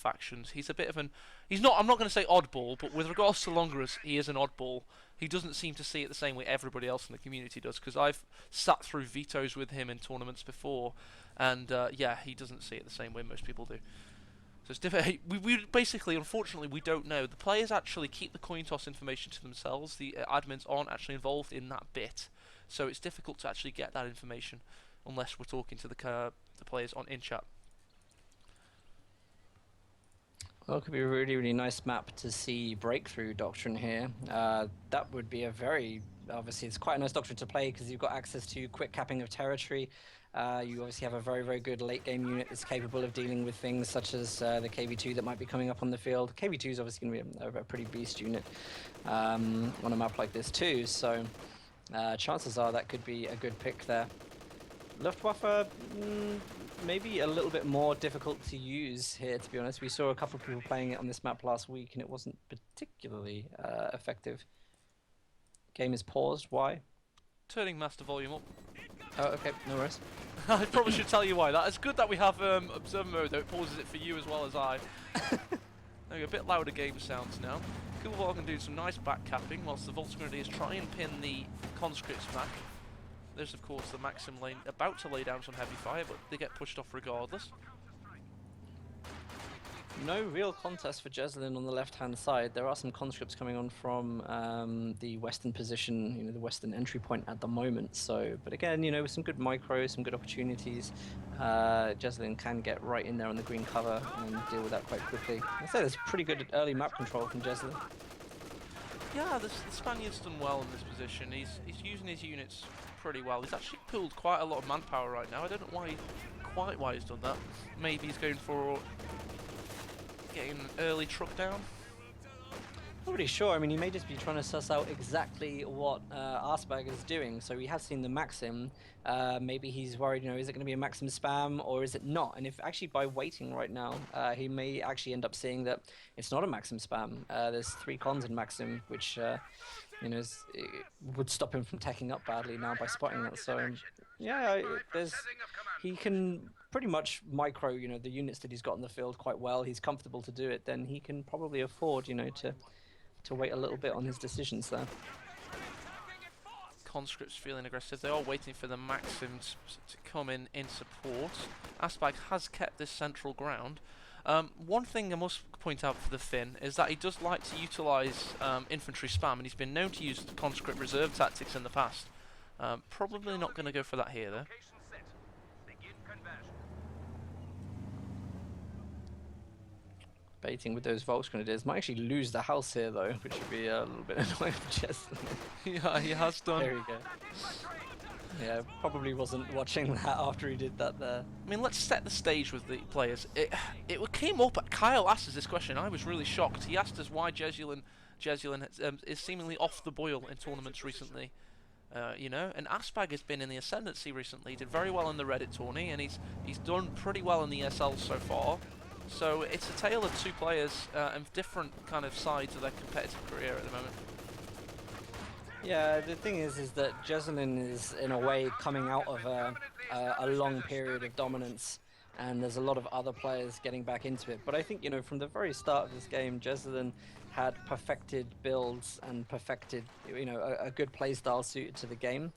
factions. He's a bit of an... He's not... I'm not going to say oddball, but with regards to Longerus, he is an oddball. He doesn't seem to see it the same way everybody else in the community does, because I've sat through vetoes with him in tournaments before, and yeah, he doesn't see it the same way most people do. So it's different. We basically, unfortunately, we don't know. The players actually keep the coin toss information to themselves. The admins aren't actually involved in that bit, so it's difficult to actually get that information unless we're talking to the players on in chat. Well, it could be a really, really nice map to see Breakthrough Doctrine here. That would be a very... Obviously, it's quite a nice doctrine to play because you've got access to quick capping of territory. You obviously have a very, very good late game unit that's capable of dealing with things such as the KV2 that might be coming up on the field. KV2 is obviously going to be a pretty beast unit on a map like this too, so chances are that could be a good pick there. Luftwaffe, maybe a little bit more difficult to use here, to be honest. We saw a couple of people playing it on this map last week and it wasn't particularly effective. Game is paused. Why? Turning master volume up. Oh, okay, no worries. I probably should tell you why. That is good that we have observer mode, though. It pauses it for you as well as I. There we go, a bit louder game sounds now. Coolball can do some nice back capping, whilst the Volksgrenadiers try and pin the conscripts back. There's, of course, the Maxim lane about to lay down some heavy fire, but they get pushed off regardless. No real contest for Jesulin on the left-hand side. There are some conscripts coming on from the western position, you know, the western entry point at the moment. So, but again, you know, with some good micros, some good opportunities, Jesulin can get right in there on the green cover and deal with that quite quickly. I'd say there's pretty good early map control from Jesulin. Yeah, the Spaniard's done well in this position. He's using his units pretty well. He's actually pulled quite a lot of manpower right now. I don't know quite why he's done that. Maybe he's going for getting an early truck down. Not really sure. I mean, he may just be trying to suss out exactly what ASSBAG is doing. So we have seen the Maxim. Maybe he's worried, you know, is it going to be a Maxim spam or is it not? And if actually by waiting right now, he may actually end up seeing that it's not a Maxim spam. There's 3 cons in Maxim, which, you know, it would stop him from teching up badly now by spotting that. So, yeah, he can pretty much micro, you know, the units that he's got in the field quite well. He's comfortable to do it. Then he can probably afford, you know, to wait a little bit on his decisions there. Conscripts feeling aggressive. They are waiting for the Maxims to come in support. ASSBAG has kept this central ground. One thing I must point out for the Finn is that he does like to utilise infantry spam, and he's been known to use conscript reserve tactics in the past. Probably not going to go for that here, though. Baiting with those Volksgrenadiers might actually lose the house here though, which would be a little bit annoying for Jesulin. Yeah, he has done. There we go. Yeah, probably wasn't watching that after he did that there. I mean, let's set the stage with the players. It came up. Kyle asked us this question. I was really shocked. He asked us why Jesulin is seemingly off the boil in tournaments recently. You know, and ASSBAG has been in the ascendancy recently. He did very well in the Reddit tourney, and he's done pretty well in the ESL so far. So it's a tale of 2 players and different kind of sides of their competitive career at the moment. Yeah, the thing is that Jesulin is in a way coming out of a long period of dominance, and there's a lot of other players getting back into it. But I think, you know, from the very start of this game, Jesulin had perfected builds and perfected, you know, a good playstyle suited to the game.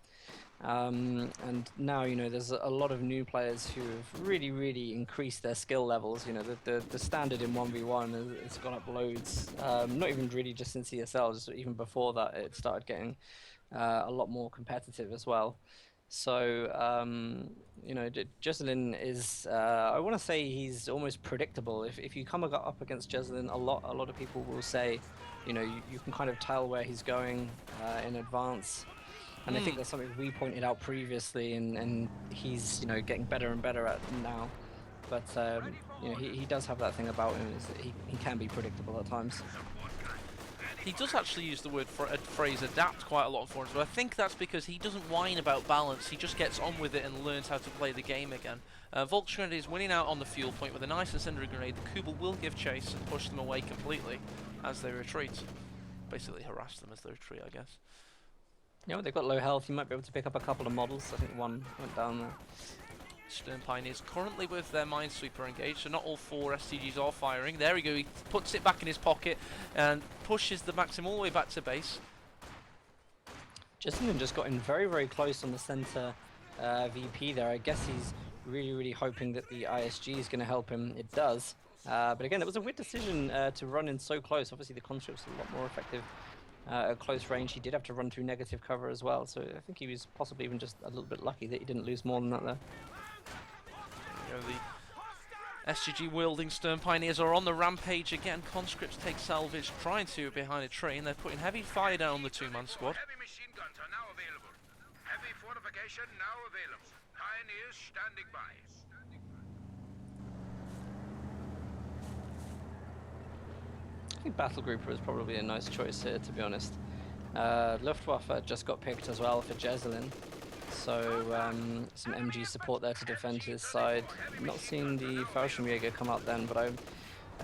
And now, you know, there's a lot of new players who have really, really increased their skill levels. You know, the standard in 1v1 has gone up loads. Not even really just since ESL, just even before that it started getting a lot more competitive as well. So, you know, Jesulin is, I want to say he's almost predictable. If you come up against Jesulin, a lot of people will say, you know, you can kind of tell where he's going in advance. And I think that's something we pointed out previously, and he's, you know, getting better and better at now. But, you know, he does have that thing about him, is that he can be predictable at times. He does actually use the phrase adapt quite a lot for us, but I think that's because he doesn't whine about balance. He just gets on with it and learns how to play the game again. Volksgrenadier is winning out on the fuel point with a nice incendiary grenade. The Kubel will give chase and push them away completely as they retreat. Basically harass them as they retreat, I guess. Yeah, well, they've got low health. You might be able to pick up a couple of models. I think one went down there. Stern Pioneers currently with their Minesweeper engaged, so not all 4 STGs are firing. There we go, he puts it back in his pocket and pushes the Maxim all the way back to base. Jesulin just got in very, very close on the center VP there. I guess he's really hoping that the ISG is going to help him. It does. But again, it was a weird decision to run in so close. Obviously, the conscript's a lot more effective at close range. He did have to run through negative cover as well, so I think he was possibly even just a little bit lucky that he didn't lose more than that there. You know, the SGG wielding Stern Pioneers are on the rampage again. Conscripts take salvage, trying to behind a tree, and they're putting heavy fire down on the 2-man squad. Heavy machine guns are now available. Heavy fortification now available. Pioneers standing by. I think Battle Grouper is probably a nice choice here, to be honest. Luftwaffe just got picked as well for Jesulin, so some MG support there to defend his side. Not seeing the Fallschirmjäger come out then, but I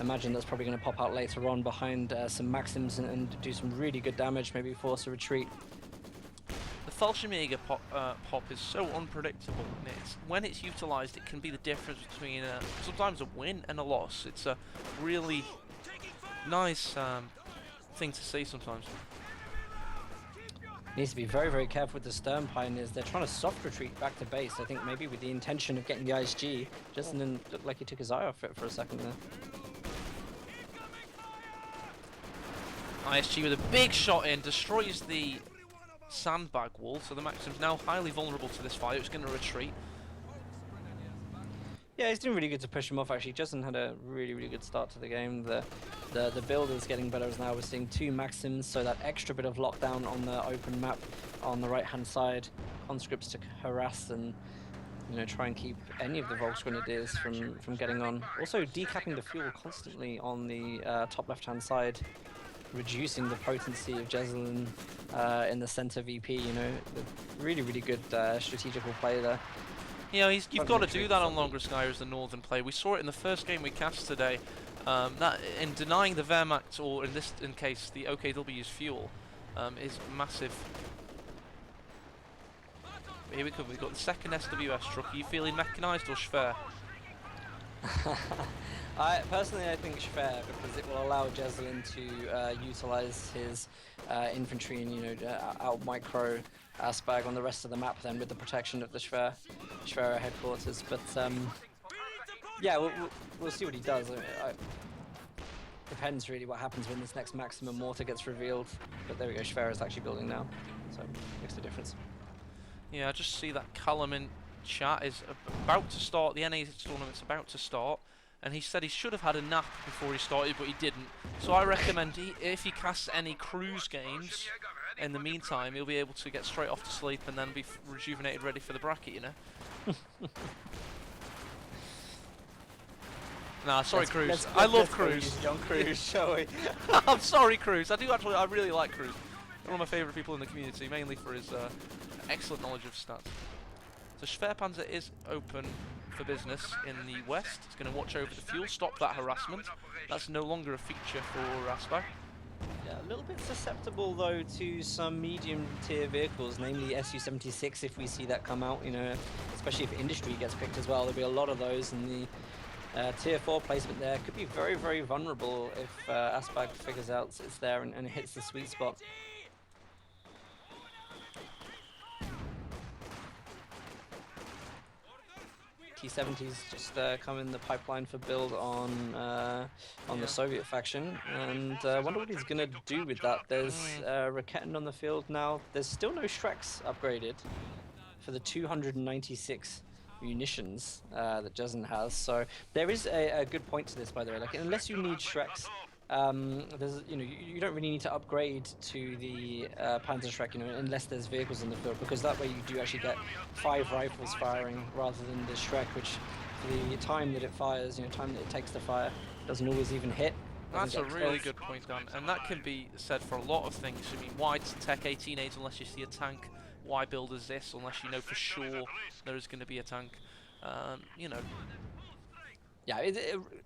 imagine that's probably going to pop out later on behind some Maxims and do some really good damage, maybe force a retreat. The Fallschirmjäger pop is so unpredictable, and when it's utilised, it can be the difference between sometimes a win and a loss. It's a really nice thing to see sometimes. Needs to be very careful with the Stern Pioneers. They're trying to soft retreat back to base, I think maybe with the intention of getting the ISG. Jesulin looked like he took his eye off it for a second there. ISG with a big shot in, destroys the sandbag wall, so the Maxim's now highly vulnerable to this fire. It's going to retreat. Yeah, he's doing really good to push him off actually. Jesulin had a really good start to the game. The build is getting better as now we're seeing 2 Maxims, so that extra bit of lockdown on the open map on the right hand side. Conscripts to harass and try and keep any of the Volksgrenadiers from getting on. Also decapping the fuel constantly on the top left hand side, reducing the potency of Jesulin in the center VP. Really good strategical play there. You know, you've got to do that on longer sky as the northern play. We saw it in the first game we cast today. That in denying the Wehrmacht, or in this case the OKW's fuel, is massive. Here we come. We've got the second SWS truck. Are you feeling mechanised or schwer? Personally, I think schwer, because it will allow Jesulin to utilise his infantry and out micro ASSBAG on the rest of the map then with the protection of the Schwer headquarters. But yeah, we'll see what he does. Depends really what happens when this next maximum mortar gets revealed. But there we go, Schwer is actually building now, so makes the difference. Yeah, I just see that Callum in chat is about to start. The NA tournament's about to start, and he said he should have had a nap before he started, but he didn't. So I recommend if he casts any cruise games in the meantime, he'll be able to get straight off to sleep and then be rejuvenated, ready for the bracket, Nah, sorry, Cruz. I love Cruz. Young Cruz, shall we? I'm sorry, Cruz. I really like Cruz. One of my favourite people in the community, mainly for his excellent knowledge of stats. So Schwerpanzer is open for business in the west. It's going to watch over the fuel, stop that harassment. That's no longer a feature for ASSBAG. Yeah, a little bit susceptible though to some medium tier vehicles, namely Su-76 if we see that come out, especially if industry gets picked as well. There'll be a lot of those, and the tier 4 placement there could be very vulnerable if ASSBAG figures out it's there and it hits the sweet spot. T-70s just come in the pipeline for build on the Soviet faction, and I wonder what he's gonna do with that. There's Raketten on the field now. There's still no Shreks upgraded for the 296 munitions that Jesulin has, so there is a good point to this, by the way. Like, unless you need Shreks, there's you don't really need to upgrade to the Panzer Shrek, unless there's vehicles in the field, because that way you do actually get 5 rifles firing rather than the Shrek, which for the time that it fires, time that it takes to fire, doesn't always even hit. That's a really good point, Dan, and that can be said for a lot of things. I mean, why tech 18As unless you see a tank? Why build as this unless you know for sure there is going to be a tank? Yeah,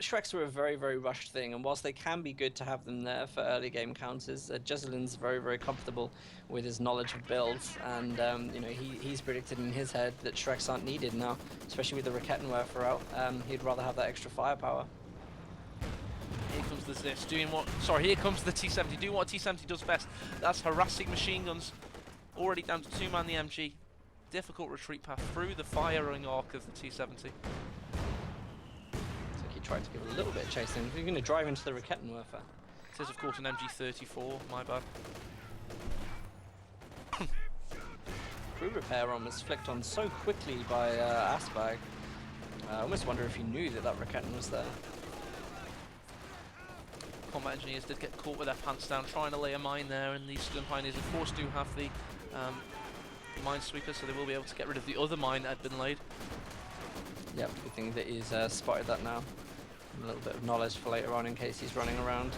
Shreks are a very, very rushed thing, and whilst they can be good to have them there for early game counters, Jesulin's very, very comfortable with his knowledge of builds, and you know, he's predicted in his head that Shreks aren't needed now, especially with the Rakettenwerfer out. He'd rather have that extra firepower. Here comes the Zis doing what... Sorry, here comes the T-70 doing what T-70 does best. That's harassing machine guns. Already down to 2-man the MG. Difficult retreat path through the firing arc of the T-70. So he tried to give a little bit of chasing. You're going to drive into the Rakettenwerfer. It is, of course, an MG-34. My bad. Crew repair arm was flicked on so quickly by ASSBAG. I almost wonder if he knew that that Raketten was there. Combat engineers did get caught with their pants down trying to lay a mine there, and these Stern Pioneers, of course, do have the minesweeper, so they will be able to get rid of the other mine that had been laid. Yep, good thing that he's spotted that now. A little bit of knowledge for later on in case he's running around.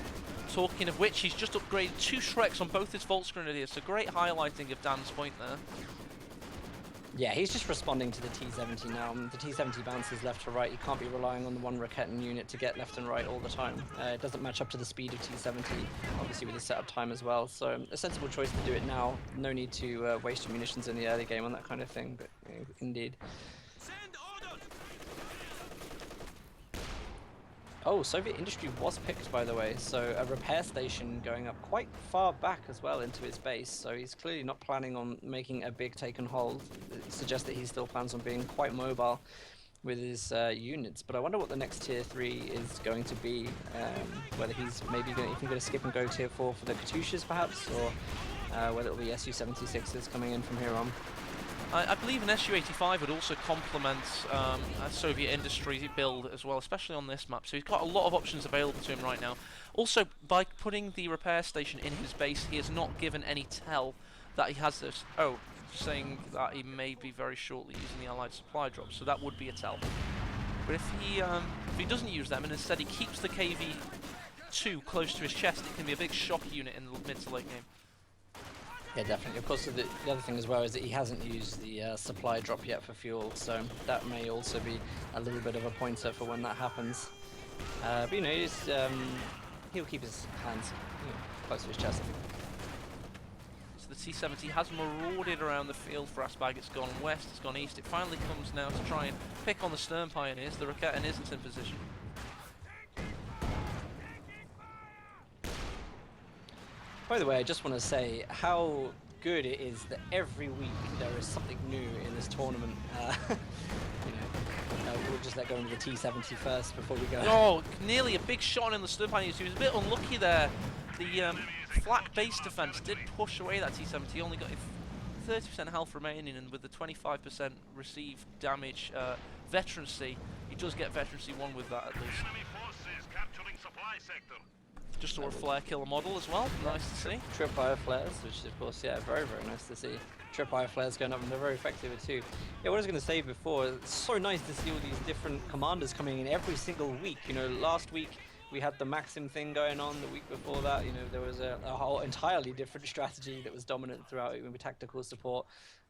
Talking of which, he's just upgraded 2 Shreks on both his Volksgrenadiers, so great highlighting of Dan's point there. Yeah, he's just responding to the T-70 now. The T-70 bounces left to right. You can't be relying on the one Raketten unit to get left and right all the time. It doesn't match up to the speed of T-70, obviously with the setup time as well. So a sensible choice to do it now. No need to waste your munitions in the early game on that kind of thing, but indeed. Oh, Soviet industry was picked, by the way, so a repair station going up quite far back as well into his base, so he's clearly not planning on making a big take and hold. It suggests that he still plans on being quite mobile with his units, but I wonder what the next tier 3 is going to be, whether he's maybe even going to skip and go tier 4 for the Katyushas perhaps, or whether it'll be Su-76s coming in from here on. I believe an Su-85 would also complement a Soviet industry build as well, especially on this map. So he's got a lot of options available to him right now. Also, by putting the repair station in his base, he has not given any tell that he has this. Oh, saying that he may be very shortly using the Allied supply drops, so that would be a tell. But if he doesn't use them and instead he keeps the KV-2 close to his chest, it can be a big shock unit in the mid to late game. Yeah, definitely. Of course, the other thing as well is that he hasn't used the supply drop yet for fuel, so that may also be a little bit of a pointer for when that happens. But you know, he'll keep his hands close to his chest. So the T-70 has marauded around the field for ASSBAG. It's gone west, it's gone east. It finally comes now to try and pick on the Stern Pioneers. The Raketten isn't in position. By the way, I just want to say how good it is that every week there is something new in this tournament. We'll just let go into the T-70 first before we go. Oh, nearly a big shot in the Stern Pioneers. He was a bit unlucky there. The flat base defense did push away that T-70. He only got 30% health remaining, and with the 25% received damage veterancy, he does get veterancy 1 with that at least. Just saw a flare killer model as well, nice to see. Tripwire flares, which is of course, yeah, very, very nice to see. Tripwire flares going up, and they're very effective too. Yeah, what I was going to say before, it's so nice to see all these different commanders coming in every single week. You know, last week we had the Maxim thing going on. The week before that, you know, there was a whole entirely different strategy that was dominant throughout with tactical support.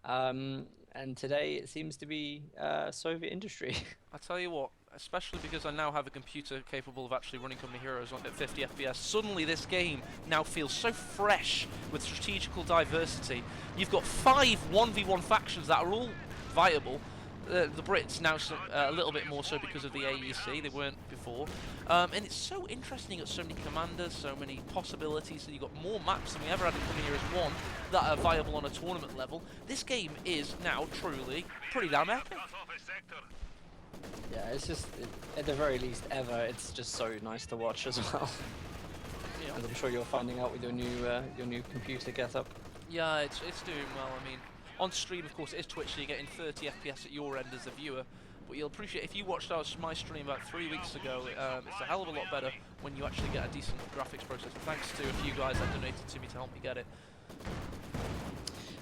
And today it seems to be Soviet industry. I tell you what, especially because I now have a computer capable of actually running Company Heroes at 50 FPS, suddenly this game now feels so fresh with strategical diversity. You've got 5 1v1 factions that are all viable. The Brits now a little bit more so because of the AEC, they weren't before. And it's so interesting, you've got so many commanders, so many possibilities, so you've got more maps than we ever had in Company Heroes 1 that are viable on a tournament level. This game is now truly pretty damn epic. Yeah, it's just, at the very least ever, it's just so nice to watch as well. Yeah. As I'm sure you're finding out with your new computer getup. Yeah, it's doing well. I mean, on stream, of course, it is Twitch, so you're getting 30 FPS at your end as a viewer. But you'll appreciate, if you watched my stream about 3 weeks ago, it's a hell of a lot better when you actually get a decent graphics processor. Thanks to a few guys that donated to me to help me get it.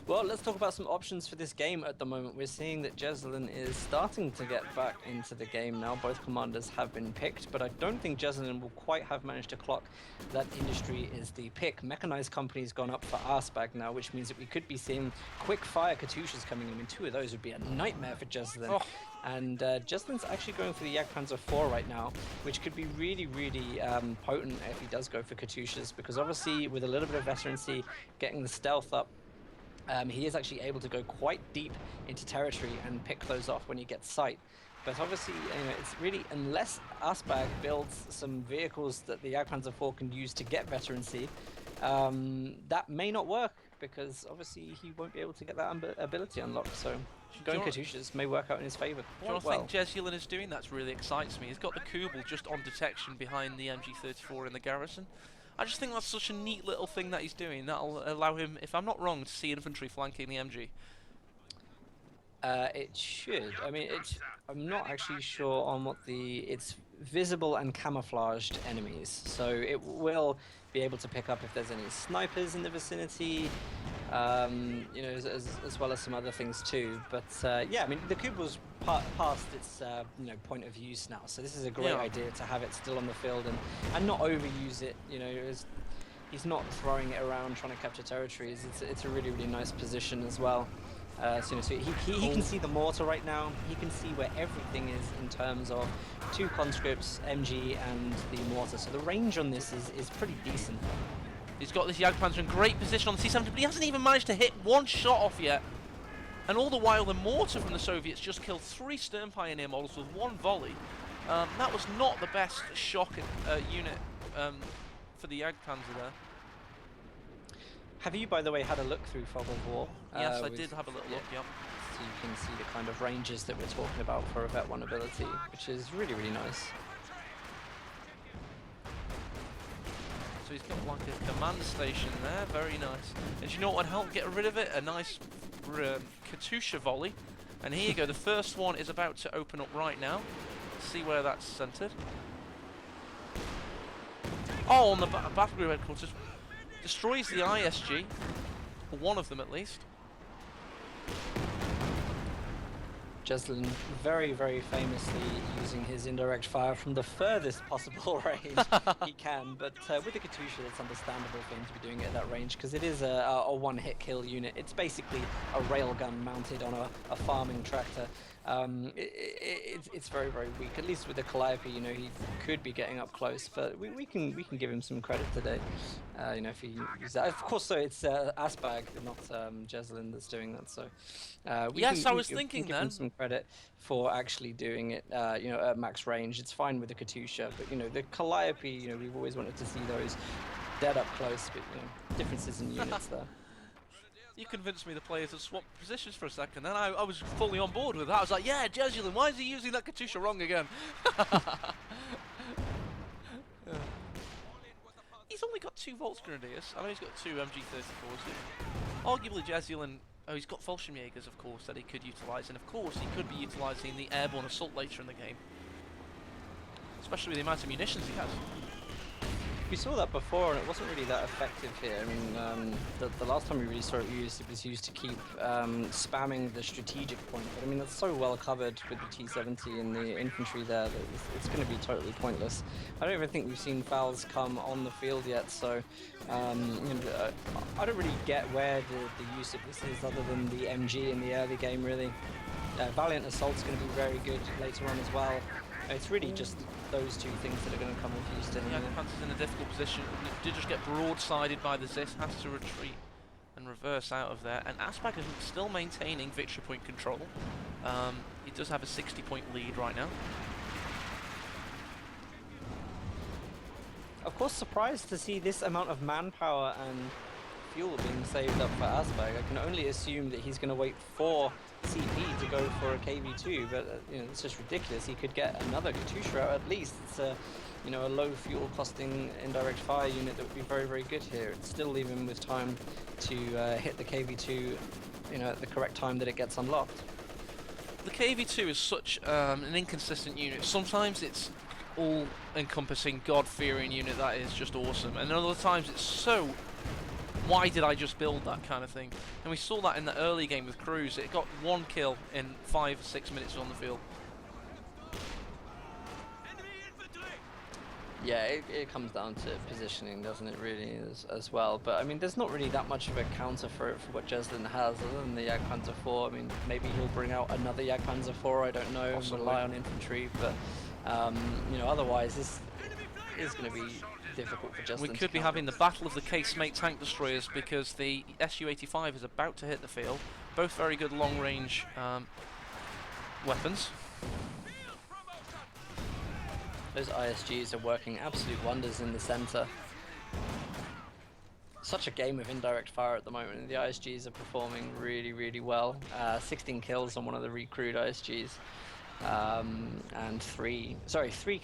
Well, let's talk about some options for this game at the moment. We're seeing that Jesulin is starting to get back into the game now. Both commanders have been picked, but I don't think Jesulin will quite have managed to clock that Industry is the pick. Mechanized Company's gone up for ASSBAG now, which means that we could be seeing quick fire Katyushas coming in. I mean, 2 of those would be a nightmare for Jesulin. Oh. And Jesulin's actually going for the Jagdpanzer 4 right now, which could be really, really potent if he does go for Katyushas, because obviously with a little bit of veterancy, getting the stealth up, he is actually able to go quite deep into territory and pick those off when he gets sight. But obviously, you know, it's really, unless ASSBAG builds some vehicles that the Jagdpanzer 4 can use to get veterancy, that may not work, because obviously he won't be able to get that ability unlocked. So going Katyushas may work out in his favor. Do you think Jesulin is doing? That really excites me. He's got the Kubel just on detection behind the MG34 in the garrison. I just think that's such a neat little thing that he's doing. That'll allow him, if I'm not wrong, to see infantry flanking the MG. It should. I mean, I'm not actually sure on what it's visible and camouflaged enemies, so it will be able to pick up if there's any snipers in the vicinity, you know, as well as some other things too. But yeah, I mean, the cube was past its you know, point of use now, so this is a great idea to have it still on the field and not overuse it. You know, he's not throwing it around trying to capture territories. It's a really, really nice position as well. So, you know, so he can see the mortar right now. He can see where everything is in terms of 2 conscripts, MG, and the mortar. So the range on this is pretty decent. He's got this Jagdpanzer in great position on the C-70, but he hasn't even managed to hit 1 shot off yet. And all the while, the mortar from the Soviets just killed 3 Stern Pioneer models with 1 volley. That was not the best shock unit for the Jagdpanzer there. Have you, by the way, had a look through Fog of War? Yes, I did have a little look, yep. So you can see the kind of ranges that we're talking about for a Vet 1 ability, which is really, really nice. So he's got like a command station there, very nice. And you know what would help get rid of it? A nice Katyusha volley. And here you go, the first one is about to open up right now. See where that's centered. Oh, on the battle group headquarters. Destroys the ISG, or one of them at least. Jesulin very, very famously using his indirect fire from the furthest possible range he can, but with the Katyusha, it's understandable for him to be doing it at that range, because it is a one-hit kill unit. It's basically a railgun mounted on a farming tractor. It's very, very weak. At least with the Calliope, you know, he could be getting up close, but we can give him some credit today. You know, if he uses that. Of course, so it's ASSBAG, not Jesulin, that's doing that. So yes, I was thinking give him some credit for actually doing it. You know, at max range. It's fine with the Katyusha, but you know, the Calliope. You know, we've always wanted to see those dead up close, but you know, differences in units there. You convinced me the players had swapped positions for a second, then I was fully on board with that. I was like, yeah, Jesulin, why is he using that Katyusha wrong again? Yeah. He's only got 2 Volks Grenadiers. I know he's got 2 MG34s. Arguably Jesulin, oh, he's got Fallschirmjägers, of course, that he could utilise, and of course he could be utilising the airborne assault later in the game. Especially with the amount of munitions he has. We saw that before, and it wasn't really that effective here. I mean, the last time we really saw it used, it was used to keep spamming the strategic point. But I mean, that's so well covered with the T-70 and the infantry there that it's going to be totally pointless. I don't even think we've seen FALs come on the field yet, so you know, I don't really get where the use of this is other than the MG in the early game, really. Valiant Assault's going to be very good later on as well. It's really just those 2 things that are going to come with Houston. Yeah, Panzer's in a difficult position. Did just get broadsided by the Zis, has to retreat and reverse out of there. And ASSBAG is still maintaining victory point control. He does have a 60-point lead right now. Of course, surprised to see this amount of manpower and fuel being saved up for ASSBAG. I can only assume that he's going to wait for CP to go for a KV2, but you know, it's just ridiculous. He could get another Katyusha out at least. It's a, you know, a low fuel costing indirect fire unit that would be very, very good here. It'd still leave him with time to hit the KV2, you know, at the correct time that it gets unlocked. The KV2 is such an inconsistent unit. Sometimes it's all-encompassing, God-fearing unit that is just awesome, and other times it's so why did I just build that kind of thing? And we saw that in the early game with Cruz. It got 1 kill in 5 or 6 minutes on the field. Yeah, it comes down to positioning, doesn't it, really, as well. But, I mean, there's not really that much of a counter for what Jesulin has, other than the Jagdpanzer 4. I mean, maybe he'll bring out another Jagdpanzer 4, I don't know, and rely on infantry. But, you know, otherwise, this is going to be difficult for Jesulin. We could be having the battle of the casemate tank destroyers, because the Su-85 is about to hit the field. Both very good long-range weapons. Those ISGs are working absolute wonders in the center. Such a game of indirect fire at the moment, and the ISGs are performing really, really well. 16 kills on one of the recruit ISGs, and 3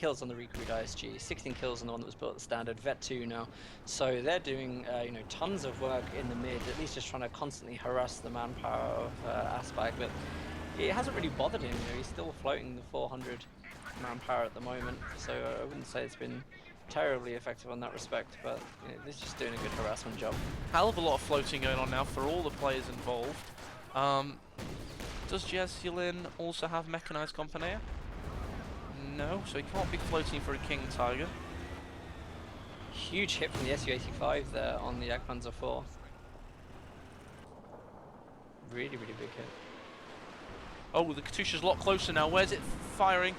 kills on the recruit ISG, 16 kills on the one that was built at the standard, Vet 2 now. So they're doing you know, tons of work in the mid, at least just trying to constantly harass the manpower of ASSBAG, but it hasn't really bothered him. You know, he's still floating the 400 manpower at the moment, so I wouldn't say it's been terribly effective on that respect, but you know, he's just doing a good harassment job. Hell of a lot of floating going on now for all the players involved. Does Jesulin also have mechanized companier? No, so he can't be floating for a King Tiger. Huge hit from the Su-85 there on the Jagdpanzer 4. Really, really big hit. Oh, the Katyusha's a lot closer now. Where's it firing?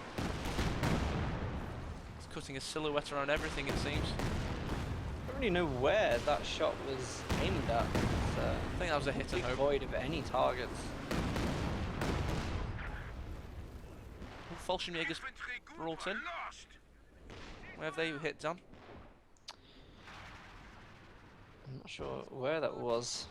It's cutting a silhouette around everything, it seems. I don't really know where that shot was aimed at. I think that was a hit and hope. Void of any targets. Fallschirmjäger's brought in. Where have they hit, Dan? I'm not sure where that was.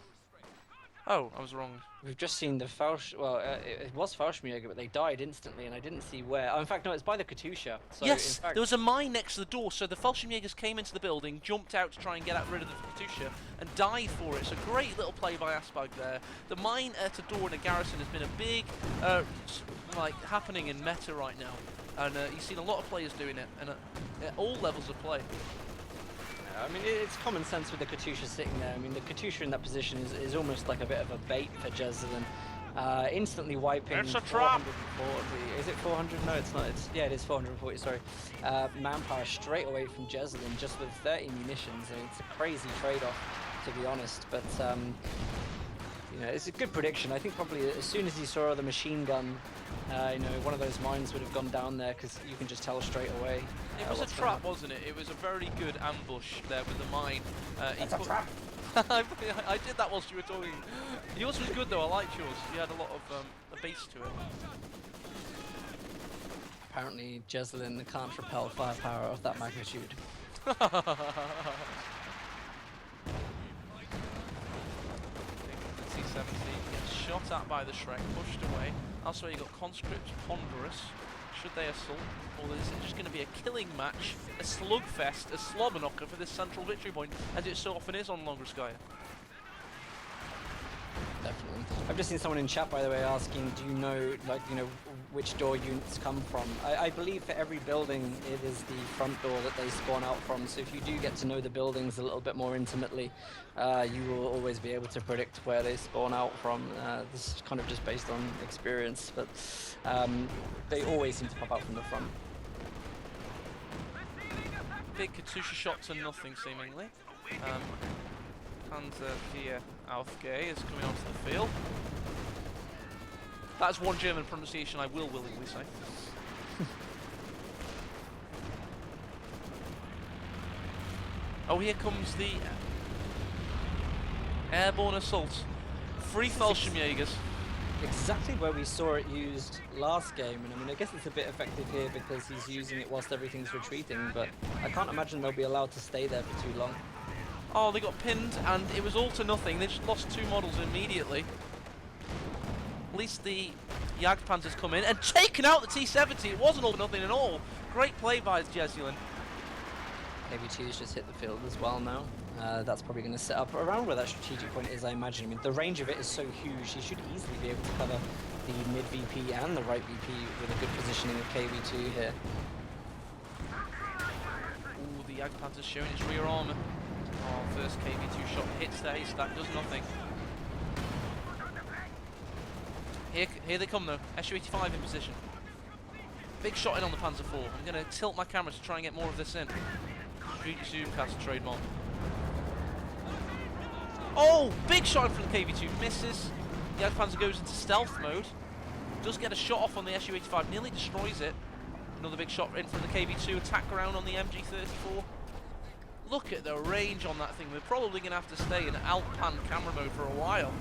Oh, I was wrong. We've just seen the it was Fallschirmjäger, but they died instantly, and I didn't see where. Oh, in fact, no, it's by the Katyusha. So yes, in fact, there was a mine next to the door, so the Fallschirmjägers came into the building, jumped out to try and get rid of the Katyusha, and died for it. So great little play by ASSBAG there. The mine at a door in a garrison has been a big, like, happening in meta right now, and you've seen a lot of players doing it, and at all levels of play. I mean, it's common sense with the Katyusha sitting there. I mean, the Katyusha in that position is almost like a bit of a bait for Jesulin. Instantly wiping. It's a trap! 440. Is it 400? No, it's not. Yeah, it is 440, sorry. Manpower straight away from Jesulin, just with 30 munitions. I mean, it's a crazy trade-off, to be honest. But, you know, it's a good prediction. I think probably as soon as he saw the machine gun, you know, one of those mines would have gone down there, because you can just tell straight away. It was a trap, wasn't it? It was a very good ambush there with the mine. It's a trap! I did that whilst you were talking. Yours was good though, I liked yours. You had a lot of a base to it. Apparently Jesulin can't repel firepower of that magnitude. T-70 gets shot at by the Shrek, pushed away. Also, you got Conscript, Ponderous. Should they assault, or is it just going to be a killing match, a slugfest, a slobber knocker for this central victory point, as it so often is on Longroskaya? Definitely. I've just seen someone in chat, by the way, asking, do you know, like, you know, which door units come from? I believe for every building, it is the front door that they spawn out from. So if you do get to know the buildings a little bit more intimately, you will always be able to predict where they spawn out from. This is kind of just based on experience, but they always seem to pop out from the front. Big Katyusha shot to nothing, seemingly. Panzer via Aufgeh is coming onto the field. That's one German pronunciation I will willingly say. Oh, here comes the airborne assault. 3 Fallschirmjägers. Exactly where we saw it used last game, and I mean, I guess it's a bit effective here because he's using it whilst everything's retreating, but I can't imagine they'll be allowed to stay there for too long. Oh, they got pinned, and it was all to nothing. They just lost 2 models immediately. At least the Jagdpanzers come in and taken out the T-70. It wasn't all to nothing at all. Great play by Jesulin. AV2's just hit the field as well now. That's probably going to set up around where that strategic point is, I imagine. I mean, the range of it is so huge, he should easily be able to cover the mid VP and the right VP with a good positioning of KV2 here. Ooh, the Jagdpanzer's showing its rear armour. Oh, first KV2 shot hits the haystack, does nothing. Here they come though. SU-85 in position. Big shot in on the Panzer IV. I'm going to tilt my camera to try and get more of this in. Street Zoomcast trademark. Oh, big shot in from the KV2. Misses. The Jagdpanzer goes into stealth mode. Does get a shot off on the SU-85. Nearly destroys it. Another big shot in from the KV2. Attack around on the MG-34. Look at the range on that thing. We're probably going to have to stay in Alpan camera mode for a while.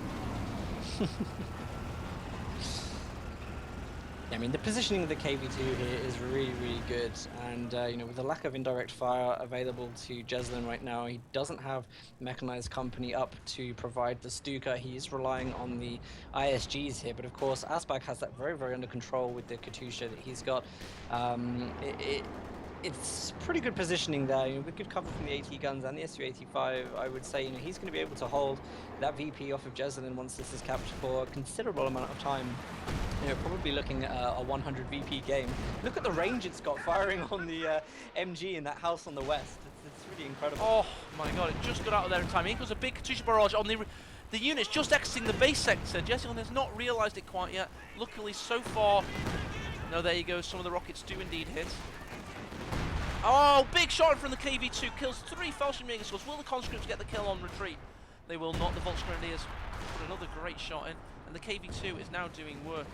Yeah, I mean, the positioning of the KV2 here is really, really good, and you know, with the lack of indirect fire available to Jesulin right now, he doesn't have mechanized company up to provide the Stuka. He is relying on the ISGs here, but of course, ASSBAG has that very, very under control with the Katusha that he's got. It's pretty good positioning there, you know, with good cover from the AT guns and the SU-85. I would say, you know, he's going to be able to hold that VP off of Jesulin once this is captured for a considerable amount of time. You know, probably looking at a 100 VP game. Look at the range it's got firing on the MG in that house on the west. It's really incredible. Oh my god, it just got out of there in time. Here goes a big Katusha barrage on the units just exiting the base sector. Jesulin has not realised it quite yet. Luckily, so far... No, there you go. Some of the rockets do indeed hit. Oh, big shot from the KV2. Kills 3 Falchion Megaskulls. Will the conscripts get the kill on retreat? They will not. The Volksgrenadiers put another great shot in. And the KV2 is now doing work.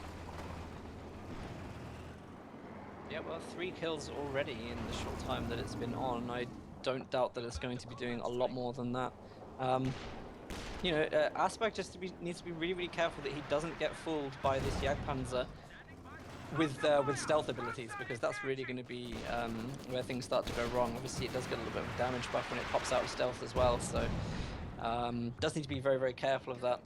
Yeah, well, 3 kills already in the short time that it's been on. I don't doubt that it's going to be doing a lot more than that. You know, ASSBAG just needs to be really, really careful that he doesn't get fooled by this Jagdpanzer with stealth abilities, because that's really going to be where things start to go wrong. Obviously, it does get a little bit of damage buff when it pops out of stealth as well, so does need to be very, very careful of that.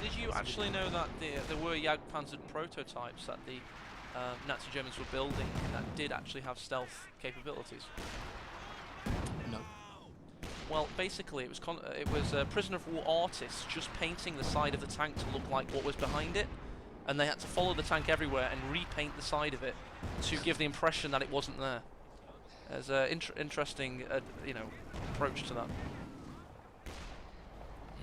Did you actually know that there were Jagdpanzer prototypes that the Nazi Germans were building that did actually have stealth capabilities? No. Well, basically, it was prisoner of war artists just painting the side of the tank to look like what was behind it, and they had to follow the tank everywhere and repaint the side of it to give the impression that it wasn't there. There's an interesting, you know, approach to that.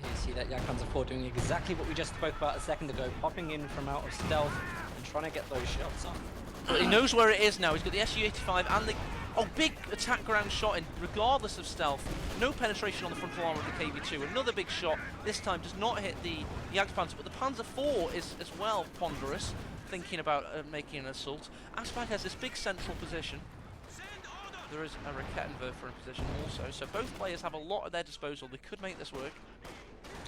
You see that Jagdpanzer IV doing exactly what we just spoke about a second ago, popping in from out of stealth and trying to get those shots off. But he knows where it is now. He's got the SU-85 and the... Oh, big attack ground shot in, regardless of stealth. No penetration on the frontal armor of the KV2. Another big shot, this time does not hit the Jagdpanzer, but the Panzer IV is as well ponderous, thinking about making an assault. ASSBAG has this big central position. There is a Rakettenwerfer in position also, so both players have a lot at their disposal. They could make this work.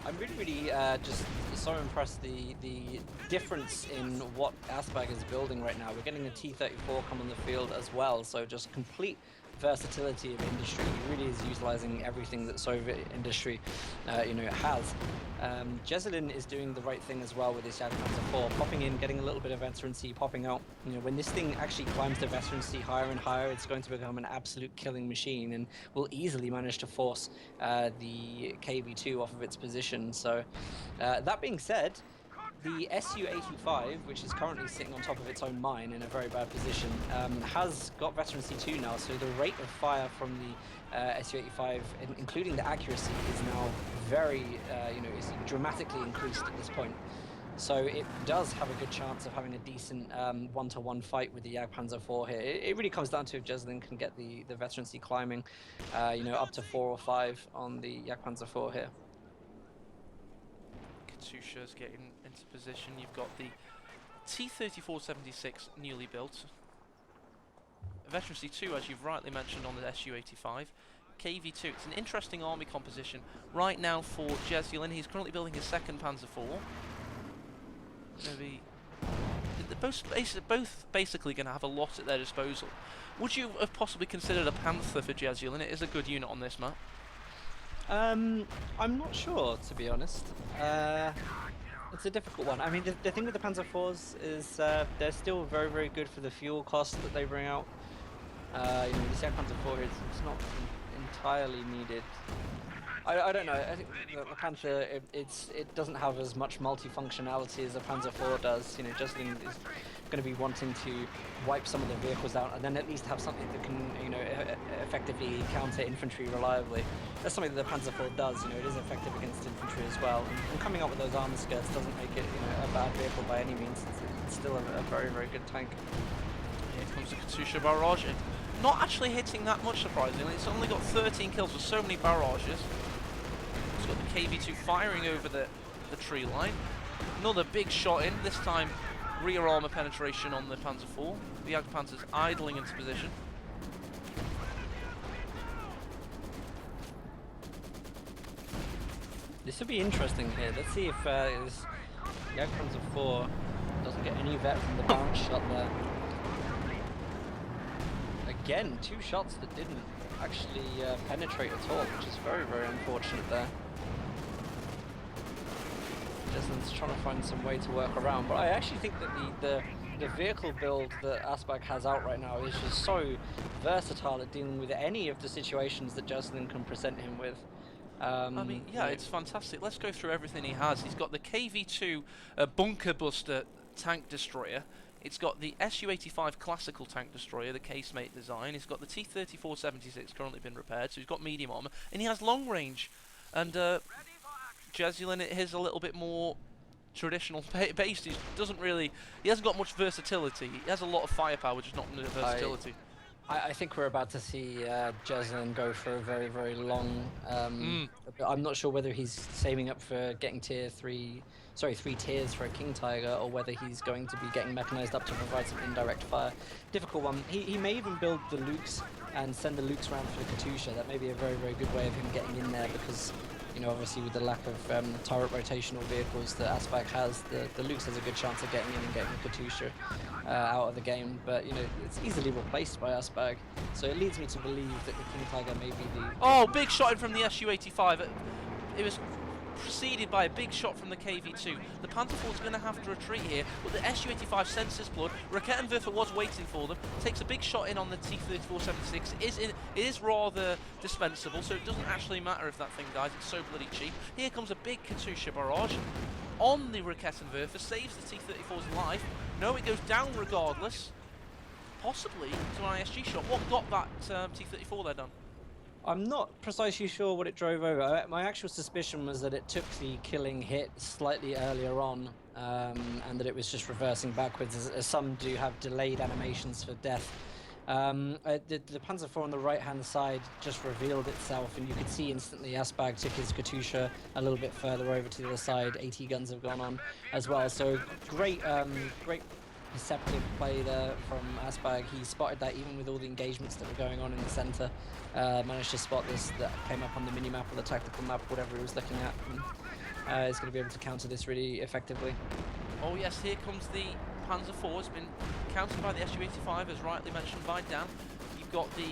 I'm really, really just so impressed the difference in what ASSBAG is building right now. We're getting a T-34 come on the field as well, so just complete versatility of industry. He really is utilizing everything that Soviet industry, you know, has. Jesulin is doing the right thing as well with his Jagdpanzer IV, popping in, getting a little bit of veterancy, popping out. You know, when this thing actually climbs the veterancy higher and higher, it's going to become an absolute killing machine, and will easily manage to force the KV2 off of its position. So, that being said, the Su-85, which is currently sitting on top of its own mine in a very bad position, has got veterancy 2 now, so the rate of fire from the Su-85, including the accuracy, is now very, you know, is dramatically increased at this point. So it does have a good chance of having a decent one-to-one fight with the Jagdpanzer IV here. It really comes down to if Jesulin can get the veterancy climbing, you know, up to 4 or 5 on the Jagdpanzer IV here. Katusha's getting into position. You've got the T-34-76 newly built. Veterancy 2, as you've rightly mentioned, on the Su-85. KV2, it's an interesting army composition right now for Jesulin. He's currently building his second Panzer IV. Maybe they're both basically going to have a lot at their disposal. Would you have possibly considered a Panther for Jesulin? It is a good unit on this map. I'm not sure, to be honest. It's a difficult one. I mean, the thing with the Panzer IVs is they're still very, very good for the fuel cost that they bring out. You know, the second Panzer IV it's not entirely needed. I don't know. I think the Panther it doesn't have as much multifunctionality as a Panzer IV does. You know, Jesulin is going to be wanting to wipe some of the vehicles out and then at least have something that can, you know, effectively counter infantry reliably. That's something that the Panzer IV does. You know, it is effective against infantry as well. And coming up with those armor skirts doesn't make it, you know, a bad vehicle by any means. It's still a very, very good tank. Here comes the Katusha barrage. Not actually hitting that much, surprisingly. It's only got 13 kills with so many barrages. It's got the KV2 firing over the tree line. Another big shot in, this time rear armor penetration on the Panzer IV. The Jagdpanzer's idling into position. This will be interesting here. Let's see if this Jagdpanzer IV doesn't get any vet from the bounce shot there. Again, 2 shots that didn't actually penetrate at all, which is very, very unfortunate there. Jesulin's trying to find some way to work around, but I actually think that the vehicle build that ASSBAG has out right now is just so versatile at dealing with any of the situations that Jesulin can present him with. I mean, yeah, it's fantastic. Let's go through everything he has. He's got the KV2 bunker buster tank destroyer. It's got the Su-85 classical tank destroyer, the casemate design. He's got the T-34-76 currently been repaired, so he's got medium armor, and he has long range. And Jesulin, it is a little bit more traditional based. He hasn't got much versatility. He has a lot of firepower, just not versatility. I think we're about to see Jesulin go for a very, very long. I'm not sure whether he's saving up for getting 3 tiers for a King Tiger, or whether he's going to be getting mechanized up to provide some indirect fire. Difficult one. He may even build the Lukes and send the Lukes around for the Katusha. That may be a very, very good way of him getting in there, because, you know, obviously with the lack of turret rotational vehicles that ASSBAG has, the Lukes has a good chance of getting in and getting the Katusha out of the game. But, you know, it's easily replaced by ASSBAG, so it leads me to believe that the King Tiger may be the... Oh, big shot in from the Su-85. It was preceded by a big shot from the KV2. The Panther IV is going to have to retreat here, but the Su-85 senses blood. Raketenwerfer was waiting for them, takes a big shot in on the T-34-76. It is rather dispensable, so it doesn't actually matter if that thing dies, it's so bloody cheap. Here comes a big Katusha barrage on the Raketenwerfer, saves the T-34's life. No, it goes down regardless. Possibly to an ISG shot. What got that T-34 there done? I'm not precisely sure what it drove over. My actual suspicion was that it took the killing hit slightly earlier on, and that it was just reversing backwards, as some do have delayed animations for death. The Panzer IV on the right-hand side just revealed itself, and you could see instantly ASSBAG took his Katusha a little bit further over to the other side. AT guns have gone on as well, so great perceptive play there from ASSBAG. He spotted that even with all the engagements that were going on in the center. Managed to spot this that came up on the mini-map or the tactical map, whatever he was looking at. And, he's going to be able to counter this really effectively. Oh yes, here comes the Panzer IV. It's been countered by the Su-85, as rightly mentioned by Dan. You've got the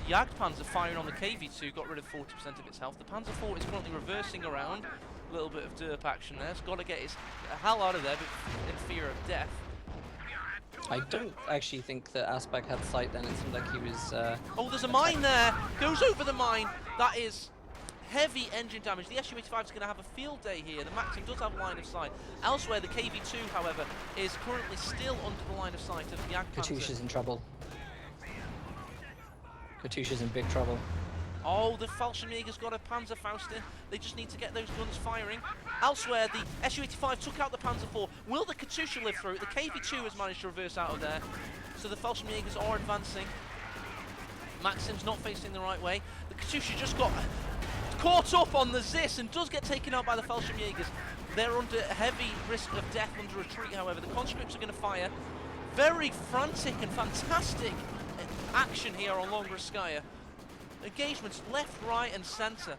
Jagdpanzer firing on the KV2, got rid of 40% of its health. The Panzer IV is currently reversing around. A little bit of derp action there. It's got to get the hell out of there in fear of death. I don't actually think that ASSBAG had sight then. It seemed like he was... oh, there's a mine there! Goes over the mine! That is heavy engine damage. The Su-85 is going to have a field day here. The Maxim does have line of sight. Elsewhere, the KV2, however, is currently still under the line of sight of the Jagdpanzer. Katusha's in trouble. Katusha's in big trouble. Oh, the Fallschirmjäger's got a Panzerfaust in. They just need to get those guns firing. Elsewhere, the Su-85 took out the Panzer IV. Will the Katusha live through it? The KV2 has managed to reverse out of there. So the Fallschirmjägers are advancing. Maxim's not facing the right way. The Katusha just got caught up on the Zis and does get taken out by the Fallschirmjägers. They're under heavy risk of death under retreat, however. The conscripts are going to fire. Very frantic and fantastic action here on Longraskaya. Engagements left, right and centre.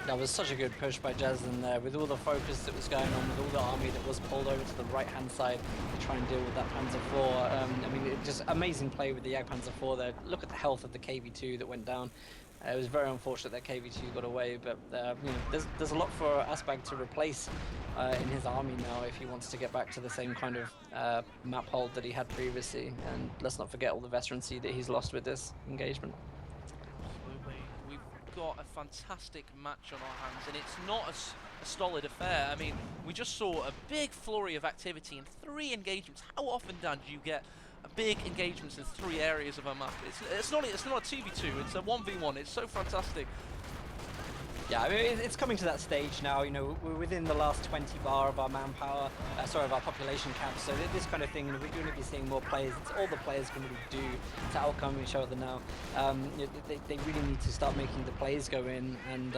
That was such a good push by Jesulin there, with all the focus that was going on, with all the army that was pulled over to the right-hand side to try and deal with that Panzer IV. I mean, just amazing play with the Jagdpanzer IV there. Look at the health of the KV2 that went down. It was very unfortunate that KV2 got away, but you know, there's a lot for ASSBAG to replace in his army now if he wants to get back to the same kind of map hold that he had previously. And let's not forget all the veterancy that he's lost with this engagement. Absolutely. We've got a fantastic match on our hands, and it's not a stolid affair. I mean, we just saw a big flurry of activity in 3 engagements. How often, Dan, do you get big engagements in 3 areas of a map? It's not a 2v2, it's a 1v1. It's so fantastic. Yeah, I mean, it's coming to that stage now. You know, we're within the last 20 bar of our manpower, of our population cap. So this kind of thing, we're going to be seeing more players. It's all the players can really do to outcome each other now. They really need to start making the plays go in. And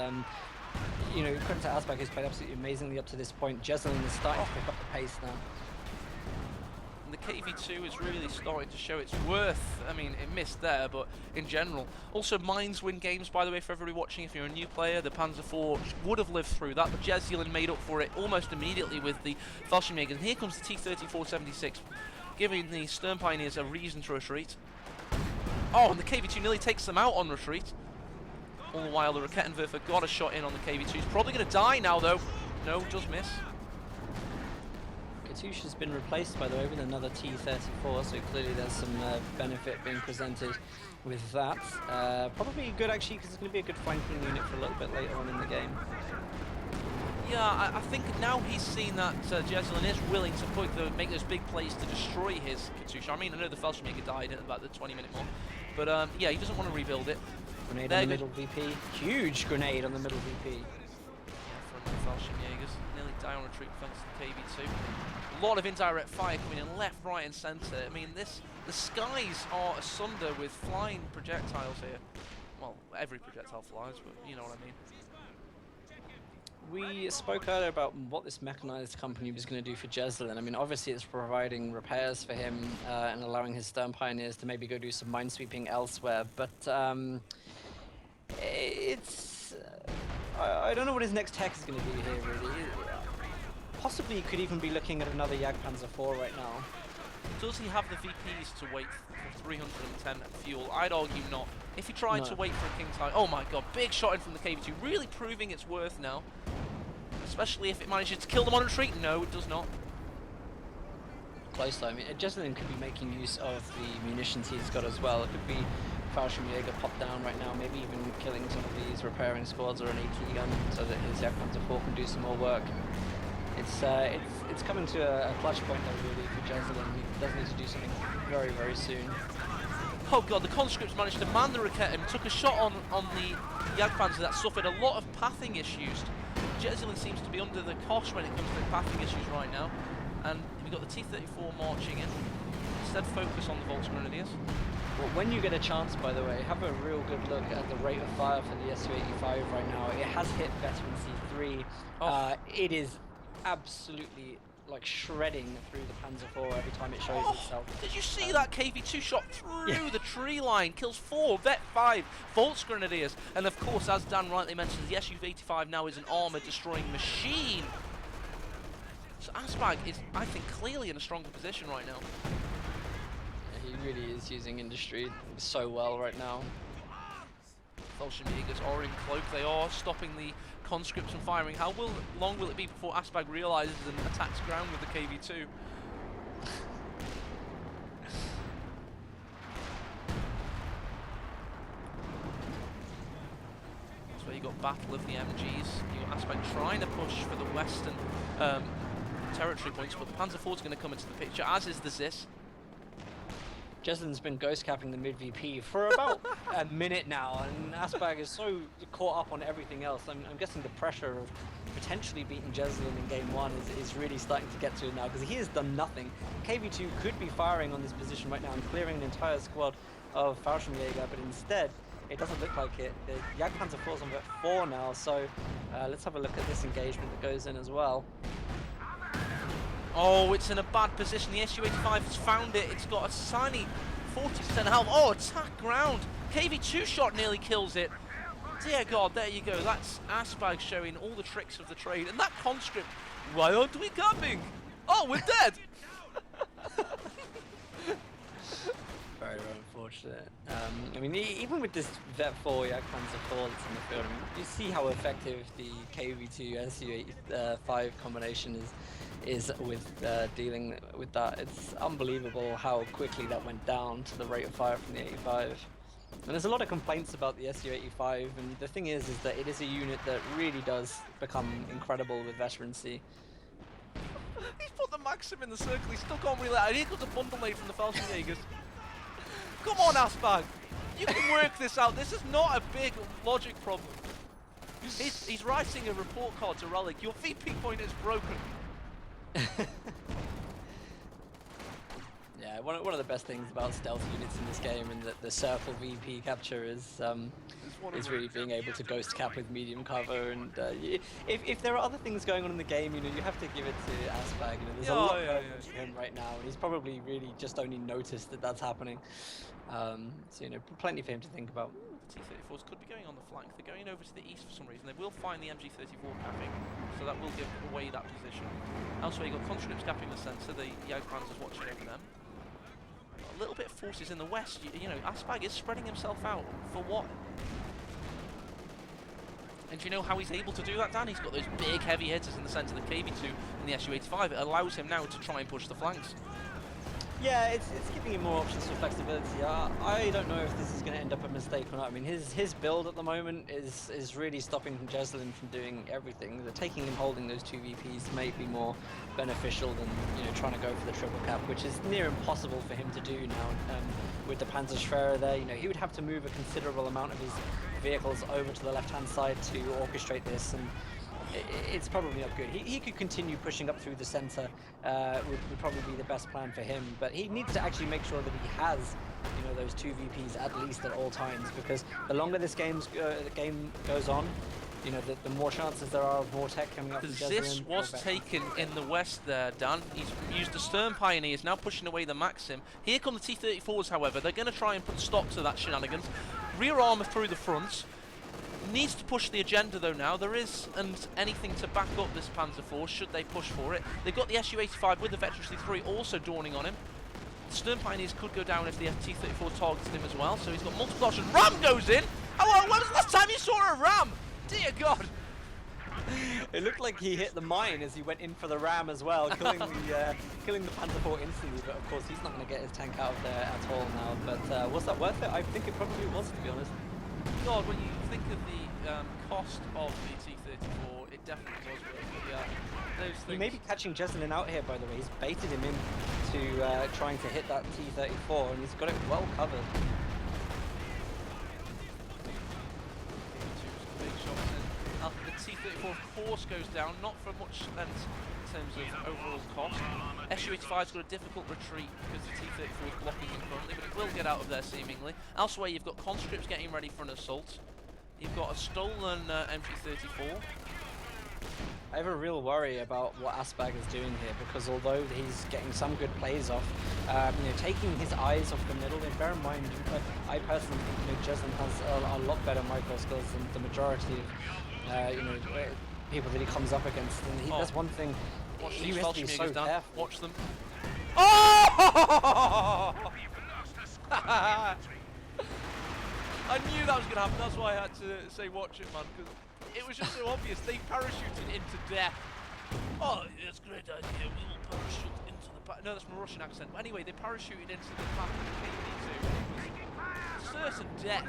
you know, credit to ASSBAG, who's played absolutely amazingly up to this point. Jesulin is starting to pick up the pace now. And the KV2 is really starting to show its worth. I mean, it missed there, but in general. Also, mines win games, by the way, for everybody watching. If you're a new player, the Panzer IV would have lived through that, but Jesulin made up for it almost immediately with the Fallschirmjäger. And here comes the T-3476, giving the Stern Pioneers a reason to retreat. Oh, and the KV2 nearly takes them out on retreat. All the while, the Rakettenwerfer got a shot in on the KV2. He's probably going to die now, though. No, just miss. Katyusha has been replaced, by the way, with another T-34, so clearly there's some benefit being presented with that. Probably good, actually, because it's going to be a good flanking unit for a little bit later on in the game. Yeah, I think now he's seen that Jesulin is willing to make those big plays to destroy his Katyusha. I mean, I know the Fallschirmjäger died at about the 20-minute mark, but yeah, he doesn't want to rebuild it. Grenade on the middle VP. Huge grenade on the middle VP. Yeah, from the Fallschirmjägers. Nearly die on retreat thanks to the KV2. A lot of indirect fire coming in left, right, and centre. I mean, the skies are asunder with flying projectiles here. Well, every projectile flies, but you know what I mean. We spoke earlier about what this mechanized company was going to do for Jesulin. I mean, obviously it's providing repairs for him and allowing his Stern Pioneers to maybe go do some minesweeping elsewhere, but it's... I don't know what his next tech is going to be here, really. Possibly he could even be looking at another Jagdpanzer IV right now. Does he have the VPs to wait for 310 fuel? I'd argue not. If he tried to wait for a King Tiger... Oh my god, big shot in from the KV2, really proving its worth now. Especially if it manages to kill them on retreat. No, it does not. Close though. I mean, Jesulin could be making use of the munitions he's got as well. It could be Fallschirmjäger pop down right now, maybe even killing some of these repairing squads or an AT gun so that his Jagdpanzer IV can do some more work. It's coming to a clutch point though, really, for Jesulin. He does need to do something very, very soon. Oh god, the conscripts managed to man the Raketen and took a shot on the Jagdpanzer that suffered a lot of pathing issues. Jesulin seems to be under the cosh when it comes to pathing issues right now. And we've got the T-34 marching in. Instead focus on the Volksgrenadiers. Well, when you get a chance, by the way, have a real good look at the rate of fire for the Su-85 right now. It has hit veteran C3. Oh. It is absolutely like shredding through the Panzer IV every time it shows itself. Did you see that KV2 shot through the tree line? Kills 4 Vet 5 Volksgrenadiers. And of course, as Dan rightly mentioned, the Su-85 now is an armor destroying machine. So ASSBAG is, I think, clearly in a stronger position right now. Yeah, he really is using industry so well right now. Fallschirmjägers are in cloak. They are stopping the conscripts from firing. How long will it be before ASSBAG realizes and attacks ground with the KV2? That's where you got battle of the MGs. You got ASSBAG trying to push for the western territory points, but the Panzer IV is going to come into the picture, as is the ZIS. Jesulin's been ghost capping the mid VP for about a minute now, and ASSBAG is so caught up on everything else. I'm guessing the pressure of potentially beating Jesulin in game 1 is really starting to get to it now, because he has done nothing. KV2 could be firing on this position right now and clearing an entire squad of Fallschirmjäger, but instead it doesn't look like it. The Jagdpanzer IV's on vet 4 now, so let's have a look at this engagement that goes in as well. Oh, it's in a bad position. The Su-85 has found it. It's got a tiny 40% health. Oh, attack ground. KV2 shot nearly kills it. Dear God, there you go. That's ASSBAG showing all the tricks of the trade. And that conscript, why aren't we coming? Oh, we're dead. Very, very unfortunate. I mean, even with this Vet 4 Jagdpanzer IV that's in the field, I mean, you see how effective the KV2 Su-85 combination is with dealing with that. It's unbelievable how quickly that went down to the rate of fire from the 85. And there's a lot of complaints about the SU-85, and the thing is that it is a unit that really does become incredible with veterancy. He's put the Maxim in the circle, he's stuck on relay, and he got a bundle aid from the Falcon. Come on, ASSBAG! You can work this out, this is not a big logic problem. He's writing a report card to Relic, your VP point is broken. Yeah, one of the best things about stealth units in this game, and that the circle VP capture is really being able to ghost cap with medium cover. And if there are other things going on in the game, you know, you have to give it to ASSBAG. You know, there's a lot going on for him right now, and he's probably really just only noticed that that's happening. So you know, plenty for him to think about. T-34s could be going on the flank. They're going over to the east for some reason. They will find the MG-34 capping, so that will give away that position. Elsewhere, you've got conscripts capping the centre. The Jagdpanzers watching over them. A little bit of forces in the west. You know, ASSBAG is spreading himself out for what? And do you know how he's able to do that, Dan? He's got those big heavy hitters in the centre, the KB2 and the SU-85. It allows him now to try and push the flanks. Yeah, it's giving him more options for flexibility. I don't know if this is going to end up a mistake or not. I mean, his build at the moment is really stopping Jesulin from doing everything. The taking and holding those two VPs may be more beneficial than, you know, trying to go for the triple cap, which is near impossible for him to do now. With the Panzerschwerer there, you know, he would have to move a considerable amount of his vehicles over to the left-hand side to orchestrate this, and it's probably not good. He could continue pushing up through the center, would probably be the best plan for him, but he needs to actually make sure that he has, you know, those two VPs at least at all times, because the longer this game goes on, you know, the more chances there are of more tech coming up from Jesulin. This was taken in the west there, Dan. He's used the Stern Pioneers, now pushing away the Maxim. Here come the T-34s, however. They're going to try and put stop to that shenanigans. Rear armour through the front. Needs to push the agenda though now. There isn't anything to back up this Panzer Force should they push for it. They've got the SU-85 with the Veterancy 3 also dawning on him. The Stern Pioneers could go down if the T-34 targets him as well, so he's got multiple options. Ram goes in! Hello, when was the last time you saw a Ram? Dear God! It looked like he hit the mine as he went in for the ram as well, killing the Panzer IV instantly, but of course he's not going to get his tank out of there at all now. But was that worth it? I think it probably was, to be honest. God, when you think of the cost of the T-34, it definitely was worth it, yeah. Those things. He may be catching Jesulin out here, by the way. He's baited him in to trying to hit that T-34, and he's got it well covered. Big shots in. After the T-34 of course goes down, not for much length in terms of overall cost. SU-85's got a difficult retreat because the T-34 is blocking him currently, but it will get out of there seemingly. Elsewhere you've got conscripts getting ready for an assault. You've got a stolen MG-34. I have a real worry about what ASSBAG is doing here, because although he's getting some good plays off, you know, taking his eyes off the middle, and bear in mind, I personally think, you know, Jesulin has a lot better micro skills than the majority of, you know, people that he comes up against. And that's one thing. Watch he these has to be so careful. Watch them. Oh! I knew that was going to happen. That's why I had to say watch it, man, because it was just so obvious. They parachuted into death. Oh, that's a great idea. We will parachute into the... No, that's my Russian accent. But anyway, they parachuted into the path of the KB2. It was certain death.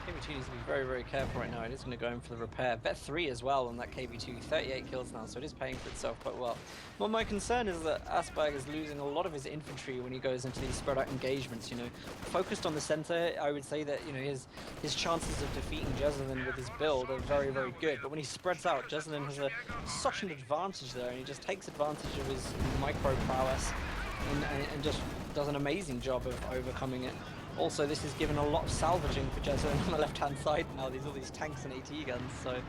KB2 needs to be very, very careful right now. It is going to go in for the repair. Vet 3 as well on that KB2. 38 kills now, so it is paying for itself quite well. Well, my concern is that ASSBAG is losing a lot of his infantry when he goes into these spread out engagements. You know, focused on the center, I would say that, you know, his chances of defeating Jesulin with his build are very, very good. But when he spreads out, Jesulin has such an advantage there, and he just takes advantage of his micro prowess and just does an amazing job of overcoming it. Also, this has given a lot of salvaging for Jesulin on the left-hand side now. All these tanks and AT guns, so you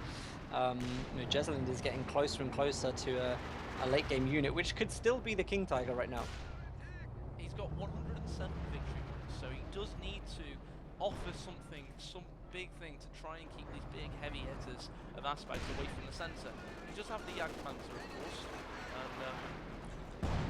know, Jesulin is getting closer and closer to a late-game unit, which could still be the King Tiger right now. He's got 107 victory points, so he does need to offer something, some big thing to try and keep these big heavy hitters of ASSBAG away from the centre. He does have the Jagdpanzer, of course,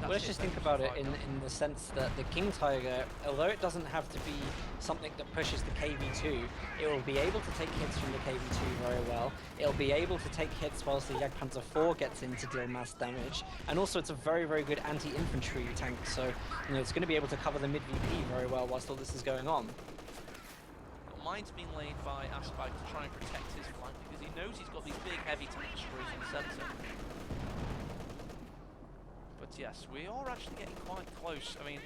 and Well, let's just think about it in the sense that the King Tiger, although it doesn't have to be something that pushes the KV2, it will be able to take hits from the KV2 very well. It'll be able to take hits whilst the Jagdpanzer IV gets in to deal mass damage. And also it's a very, very good anti-infantry tank, so you know, it's going to be able to cover the mid-VP very well whilst all this is going on. Mine's been laid by ASSBAG to try and protect his flank because he knows he's got these big heavy tank destroyers in the centre. But yes, we are actually getting quite close. I mean,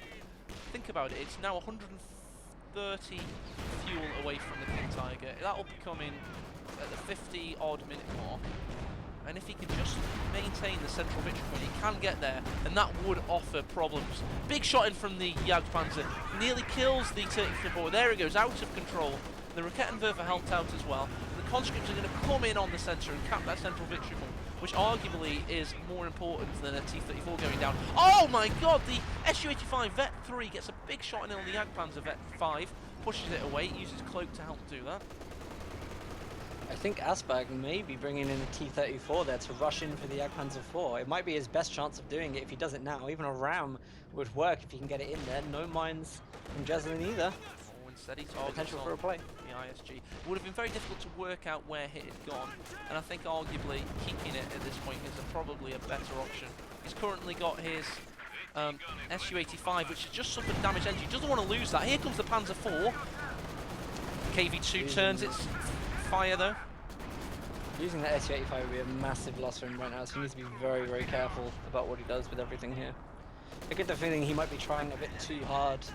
think about it, it's now 130 fuel away from the King Tiger. That'll be coming at the 50 odd minute mark. And if he can just maintain the central victory point, he can get there, and that would offer problems. Big shot in from the Jagdpanzer, nearly kills the Turkish Triple. There he goes, out of control. The Raketenwerfer helped out as well. The conscripts are going to come in on the centre and cap that central victory point, which arguably is more important than a T-34 going down. Oh my god, the Su-85 Vet 3 gets a big shot in on the Jagdpanzer Vet 5, pushes it away, uses Cloak to help do that. I think ASSBAG may be bringing in a T-34 there to rush in for the Jagdpanzer IV. It might be his best chance of doing it if he does it now. Even a ram would work if he can get it in there. No mines from Jesulin either. Oh, instead he targets potential for a play. The ISG. It would have been very difficult to work out where hit had gone, and I think arguably keeping it at this point is probably a better option. He's currently got his Su-85, which has just suffered damage energy. He doesn't want to lose that. Here comes the Panzer IV. KV2 turns its fire though. Using that Su-85 would be a massive loss for him right now, so he needs to be very, very careful about what he does with everything here. I get the feeling he might be trying a bit too hard to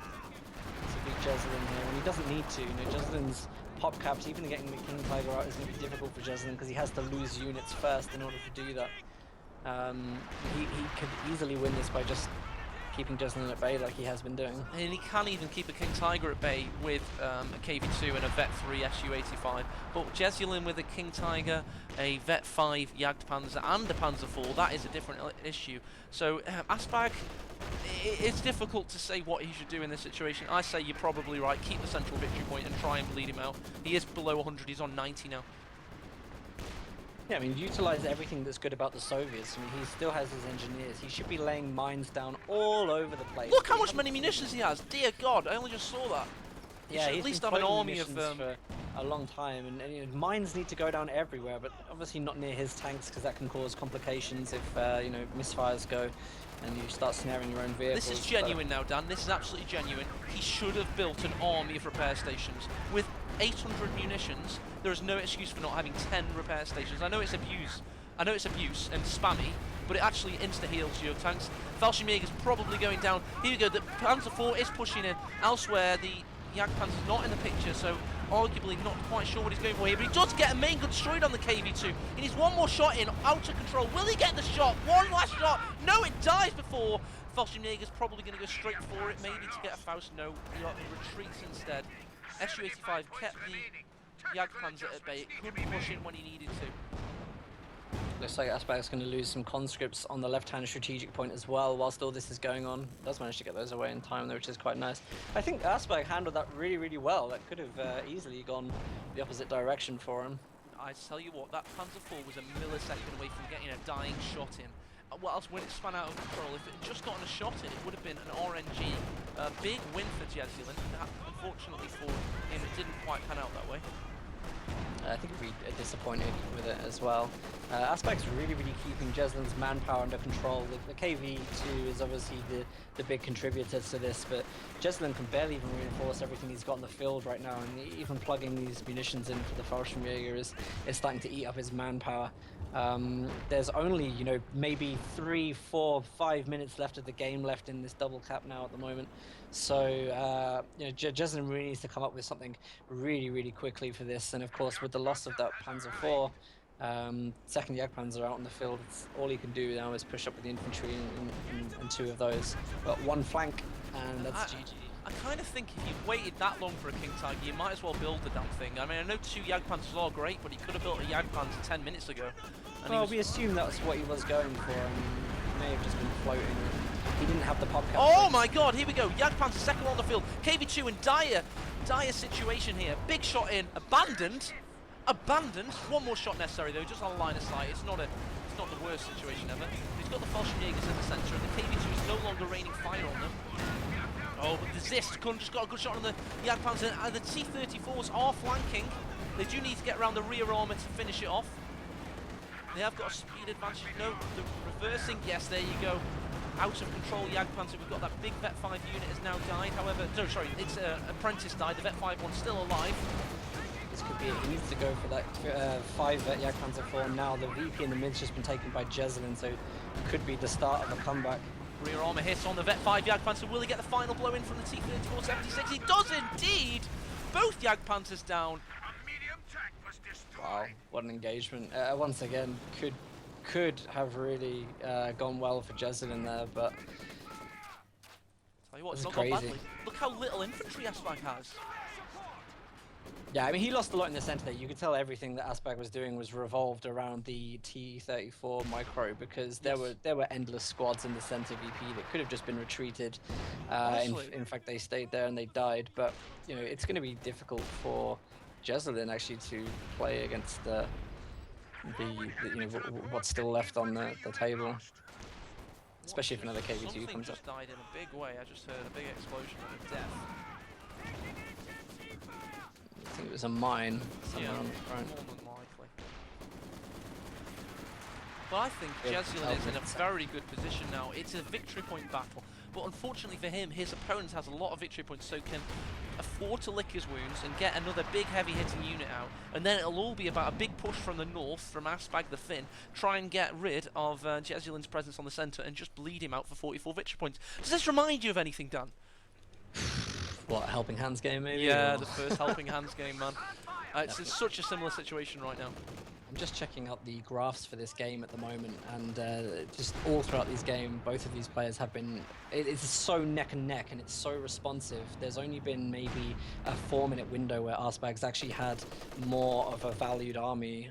beat Jesulin here, and he doesn't need to. You know, Jesulin's pop caps, even getting the King Tiger out is going to be difficult for Jesulin because he has to lose units first in order to do that. He could easily win this by just keeping Jesulin at bay like he has been doing. And he can even keep a King Tiger at bay with a KV2 and a Vet 3 Su-85. But Jesulin with a King Tiger, a Vet 5 Jagdpanzer and a Panzer IV, that is a different issue. So ASSBAG, it's difficult to say what he should do in this situation. I say you're probably right, keep the central victory point and try and bleed him out. He is below 100, he's on 90 now. Yeah, I mean, utilize everything that's good about the Soviets. I mean, he still has his engineers. He should be laying mines down all over the place. Look how much many munitions he has! Dear God, I only just saw that. Yeah, he should at least have an army of for a long time, and you know, mines need to go down everywhere, but obviously not near his tanks because that can cause complications if you know, misfires go and you start snaring your own vehicles. This is genuine now, Dan. This is absolutely genuine. He should have built an army of repair stations with 800 munitions. There is no excuse for not having 10 repair stations. I know it's abuse. I know it's abuse and spammy, but it actually insta-heals your tanks. Fallschirmjäger is probably going down. Here we go. The Panzer IV is pushing in. Elsewhere, the Jagdpanzer is not in the picture, so arguably not quite sure what he's going for here. But he does get a main gun destroyed on the KV2. He needs one more shot in, out of control. Will he get the shot? One last shot. No, it dies before. Fallschirmjäger is probably going to go straight for it, maybe to get a Faust. No, he retreats instead. Su-85 kept the Jagdpanzer at bay. It couldn't push in when he needed to. Looks like ASSBAG's going to lose some conscripts on the left-hand strategic point as well whilst all this is going on. Does manage to get those away in time though, which is quite nice. I think ASSBAG handled that really, really well. That could have easily gone the opposite direction for him. I tell you what, that Panzer IV was a millisecond away from getting a dying shot in. What else, when it spun out of control, if it had just gotten a shot in, it would have been an RNG. A big win for Jesulin. Unfortunately for him, it didn't quite pan out that way. I think we'd be disappointed with it as well. ASSBAG's really, really keeping Jesulin's manpower under control. The KV2 is obviously the big contributor to this, but Jesulin can barely even reinforce everything he's got in the field right now, and even plugging these munitions in for the Fallschirmjäger is starting to eat up his manpower. There's only, you know, maybe 3, 4, 5 minutes left of the game left in this double cap now at the moment. So, you know, Jesulin really needs to come up with something really, really quickly for this. And of course, with the loss of that Panzer IV, second Jagdpanzer out on the field, all he can do now is push up with the infantry in 2 of those. But 1 flank, and that's GG. I kind of think if you've waited that long for a King Tiger, you might as well build the damn thing. I mean, I know 2 Jagdpanzers are great, but he could have built a Jagdpanzer 10 minutes ago. And well, we assume that's what he was going for, and he may have just been floating. He didn't have the pop cap. Oh my God, here we go. Jagdpanzer second on the field. KV2 in dire situation here. Big shot in, abandoned. One more shot necessary though, just on the line of sight. It's not a It's not the worst situation ever. He's got the Fallschirmjägers in the centre, and the KV2 is no longer raining fire on them. Oh, but the Zist just got a good shot on the Jagdpanzer, and the T-34s are flanking. They do need to get around the rear armour to finish it off. They have got a speed advantage. No, the reversing. Yes, there you go. Out of control Jagdpanzer. We've got that big Vet 5 unit has now died. However, no, sorry, its apprentice died. The Vet 5 one's still alive. This could be it. He needs to go for that 5 Vet Jagdpanzer 4. Now the VP in the mid's just been taken by Jesulin, so it could be the start of a comeback. Rear armour hit on the Vet 5 Jagdpanzer. Will he get the final blow in from the T-34-76? He does indeed! Both Jagdpanzers down. A medium tank was destroyed. Wow, what an engagement. Once again, could have really gone well for Jesulin there, but Tell you what, it's this not is gone crazy. badly. Look how little infantry ASSBAG has. Yeah, I mean, he lost a lot in the center there. You could tell everything that ASSBAG was doing was revolved around the T-34 micro, because there were endless squads in the center VP that could have just been retreated. In fact, they stayed there and they died. But you know, it's going to be difficult for Jesulin actually to play against the what's still left on the table, especially if another KV2 Something comes up. just died in a big way. I just heard a big explosion and a death. I think it was a mine somewhere on the front. More than likely. But I think Yeah, Jesulin is in a it's- very good position now. It's a victory point battle. But unfortunately for him, his opponent has a lot of victory points, so can afford to lick his wounds and get another big heavy hitting unit out. And then it'll all be about a big push from the north, from ASSBAG the Finn, try and get rid of Jesulin's presence on the centre and just bleed him out for 44 victory points. Does this remind you of anything, Dan? What, Helping Hands game maybe? Yeah, or- the first Helping Hands game, man. It's in such a similar situation right now. I'm just checking out the graphs for this game at the moment, and just all throughout this game, both of these players have been. It's so neck and neck, and it's so responsive. There's only been maybe a 4-minute window where ASSBAG's actually had more of a valued army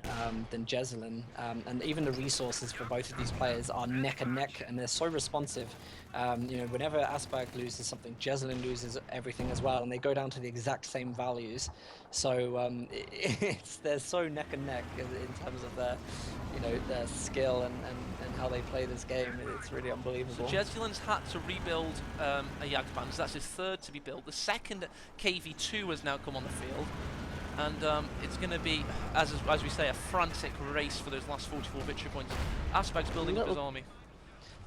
than Jesulin, and even the resources for both of these players are neck and neck, and they're so responsive. You know, whenever ASSBAG loses something, Jesulin loses everything as well, and they go down to the exact same values. So they're so neck and neck in terms of their, their skill and how they play this game. It's really unbelievable. So Jesulin's had to rebuild a Jagdpanzer. That's his third to be built. The second KV2 has now come on the field. And it's going to be, as we say, a frantic race for those last 44 victory points. ASSBAG's building up his army.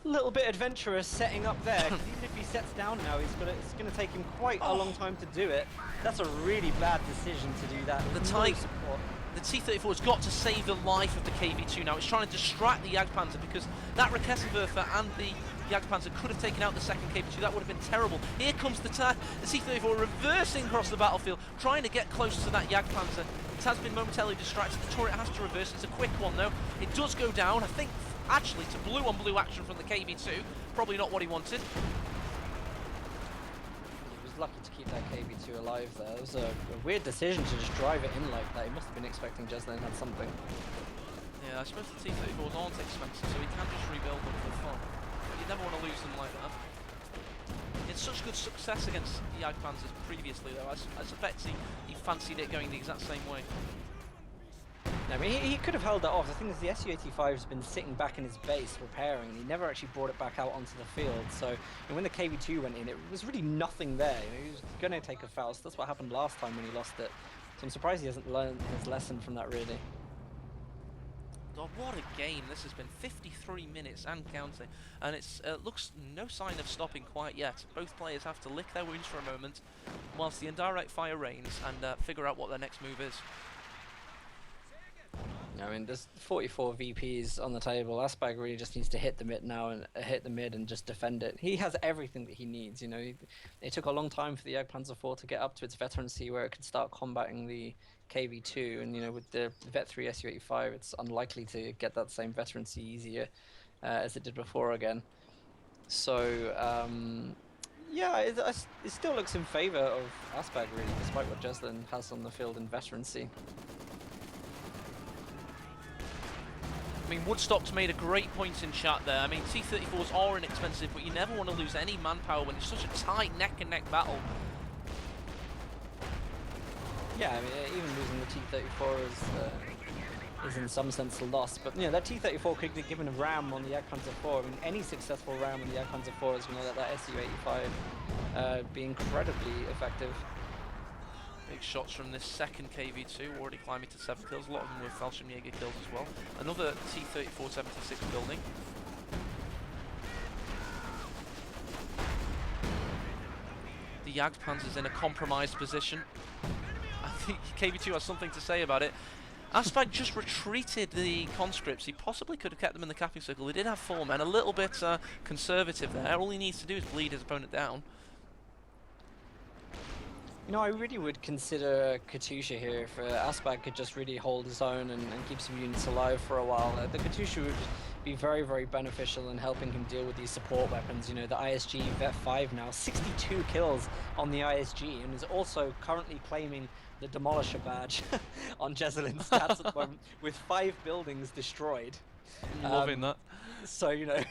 Little bit adventurous setting up there, 'cause even if he sets down now, it's going to take him quite a long time to do it. That's a really bad decision to do that. The There's no type- support. The T-34 has got to save the life of the KV2 now. It's trying to distract the Jagdpanzer because that Rakettenwerfer and the Jagdpanzer could have taken out the second KV2. That would have been terrible. Here comes the T-34 reversing across the battlefield, trying to get close to that Jagdpanzer. It has been momentarily distracted. The turret has to reverse. It's a quick one though. It does go down. I think actually to blue on blue action from the KV2. Probably not what he wanted. He was lucky to keep that KV2 alive there. It was a weird decision to just drive it in like that. He must have been expecting Jesulin had something. Yeah, I suppose the T-34s aren't expensive, so he can just rebuild them for fun. But you never want to lose them like that. It's such good success against the Jagdpanzers previously though. I suspect he fancied it going the exact same way. I mean, he could have held that off. The thing is, the Su-85 has been sitting back in his base repairing, and he never actually brought it back out onto the field. So when the KV2 went in, it was really nothing there. He was going to take a foul. So that's what happened last time when he lost it. So I'm surprised he hasn't learned his lesson from that, really. God, what a game this has been. 53 minutes and counting. And it's looks no sign of stopping quite yet. Both players have to lick their wounds for a moment whilst the indirect fire rains and figure out what their next move is. I mean, there's 44 VPs on the table. ASSBAG really just needs to hit the mid now and hit the mid and just defend it. He has everything that he needs. You know, it took a long time for the Jagdpanzer 4 to get up to its veterancy where it could start combating the KV2, and with the Vet 3 Su-85, it's unlikely to get that same veterancy easier as it did before again. So yeah, it still looks in favor of ASSBAG really, despite what Jesulin has on the field in veterancy. I mean, Woodstock's made a great point in chat there. I mean, T-34s are inexpensive, but you never want to lose any manpower when it's such a tight neck-and-neck battle. Yeah, I mean, even losing the T-34 is is in some sense a loss. But, you know, that T-34 could be given a ram on the Jagdpanzer 4. I mean, any successful ram on the Jagdpanzer 4 is going to let that Su-85 be incredibly effective. Big shots from this second KV2, already climbing to 7 kills. A lot of them were Fallschirmjäger kills as well. Another T-34-76 building. The Jagdpanzer's in a compromised position. I think KV2 has something to say about it. ASSBAG just retreated the conscripts. He possibly could have kept them in the capping circle. He did have 4 men, a little bit conservative there. All he needs to do is bleed his opponent down. You know, I really would consider Katusha here if ASSBAG could just really hold his own and keep some units alive for a while. The Katusha would be very, very beneficial in helping him deal with these support weapons. You know, the ISG Vet 5 now, 62 kills on the ISG, and is also currently claiming the Demolisher badge on Jesulin's stats at the moment, with 5 buildings destroyed. Loving that. So, you know,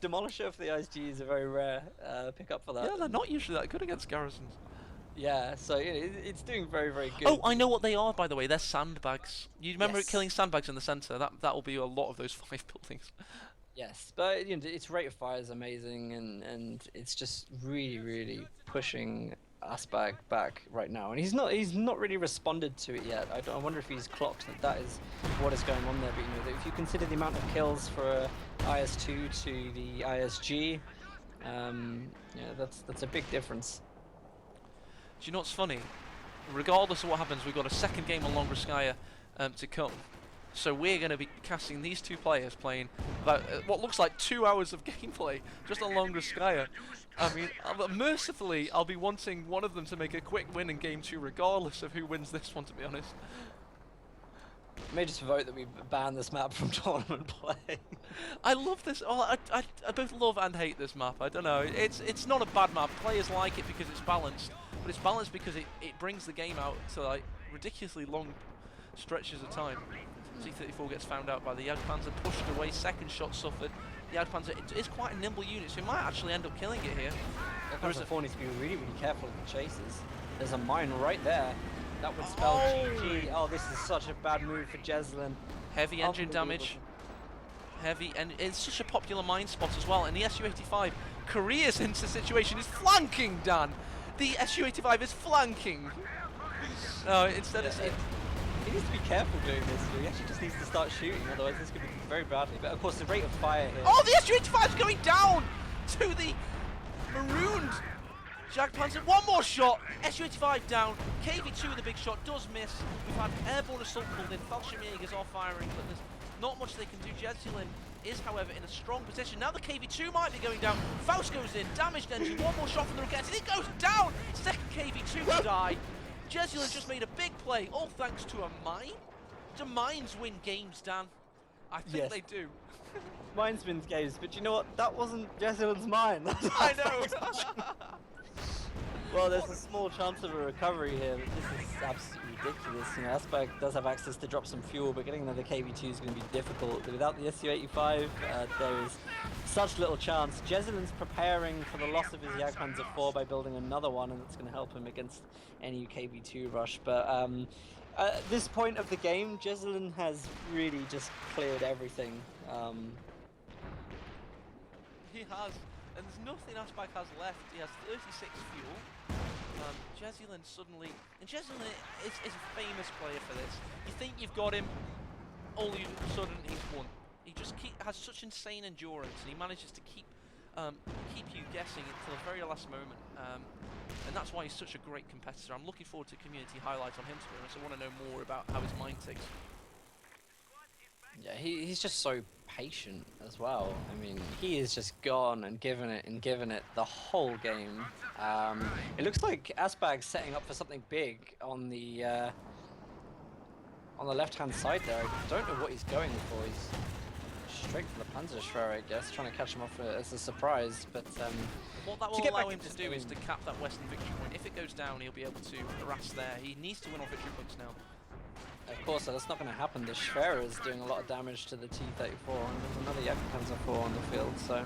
Demolisher for the ISG is a very rare pickup for that. Yeah, they're not usually that good against garrisons. Yeah, so you know, it's doing very, very good. Oh, I know what they are, by the way. They're sandbags. You remember Yes. it killing sandbags in the centre? That'll be a lot of those 5 buildings. Yes, but you know, its rate of fire is amazing, and it's just really, really pushing ASSBAG back right now. And he's not really responded to it yet. I wonder if he's clocked that is what is going on there. But you know, if you consider the amount of kills for IS2 to the ISG, yeah, that's a big difference. Do you know what's funny? Regardless of what happens, we've got a second game on Longroskaya to come. So we're going to be casting these 2 players playing about what looks like 2 hours of gameplay just on Longroskaya. I mean, mercifully, I'll be wanting one of them to make a quick win in game 2 regardless of who wins this one, to be honest. May just vote that we ban this map from tournament play. I love this. Oh, I both love and hate this map. I don't know. It's not a bad map. Players like it because it's balanced, but it's balanced because it brings the game out to like ridiculously long stretches of time. T-34 gets found out by the Jagdpanzer, pushed away. Second shot suffered. The Jagdpanzer is quite a nimble unit, so he might actually end up killing it here. Jagdpanzer 4 needs to be really, really careful of the chases. There's a mine right there. That would spell GG. Oh, this is such a bad move for Jesulin. Heavy engine damage. And it's such a popular mine spot as well. And the Su-85 careers into the situation. Is flanking, Dan. The Su-85 is flanking. No, instead it's... He needs to be careful doing this. He actually just needs to start shooting, otherwise this could be very badly. But of course, the rate of fire here... Oh, the Su-85 is going down to the marooned Jagdpanzer. One more shot. Su-85 down. KV2 with a big shot does miss. We've had airborne assault pulled in. Fallschirmjägers are firing, but there's not much they can do. Jesulin is, however, in a strong position. Now the KV2 might be going down. Faust goes in. Damaged engine. One more shot from the rockets. It goes down. Second KV2 to die. Jesulin just made a big play, all thanks to a mine. Do mines win games, Dan? I think they do. Mines wins games, but you know what? That wasn't Jesulin's mine. I know. Well, there's a small chance of a recovery here, but this is absolutely ridiculous. You know, ASSBAG does have access to drop some fuel, but getting another KV2 is going to be difficult. Without the Su-85, there is such little chance. Jesulin's preparing for the loss of his Jagdpanzer 4 by building another one, and that's going to help him against any KV2 rush. But at this point of the game, Jesulin has really just cleared everything. He has, and there's nothing ASSBAG has left. He has 36 fuel. Jesulin suddenly, and Jesulin is a famous player for this. You think you've got him, all of a sudden he's won. He just has such insane endurance, and he manages to keep you guessing until the very last moment. And that's why he's such a great competitor. I'm looking forward to community highlights on him, to be honest. I want to know more about how his mind ticks. Yeah, he's just so patient as well. I mean, he is just gone and given it the whole game. It looks like ASSBAG's setting up for something big on the left-hand side there. I don't know what he's going for. He's straight for the Panzerschwer, I guess, trying to catch him off as a surprise. But what that will allow him to do is to cap that western victory point. If it goes down, he'll be able to harass there. He needs to win on victory points now. Of course, that's not going to happen. The Schwerer is doing a lot of damage to the T-34, and there's another Jagdpanzer 4 on the field, so...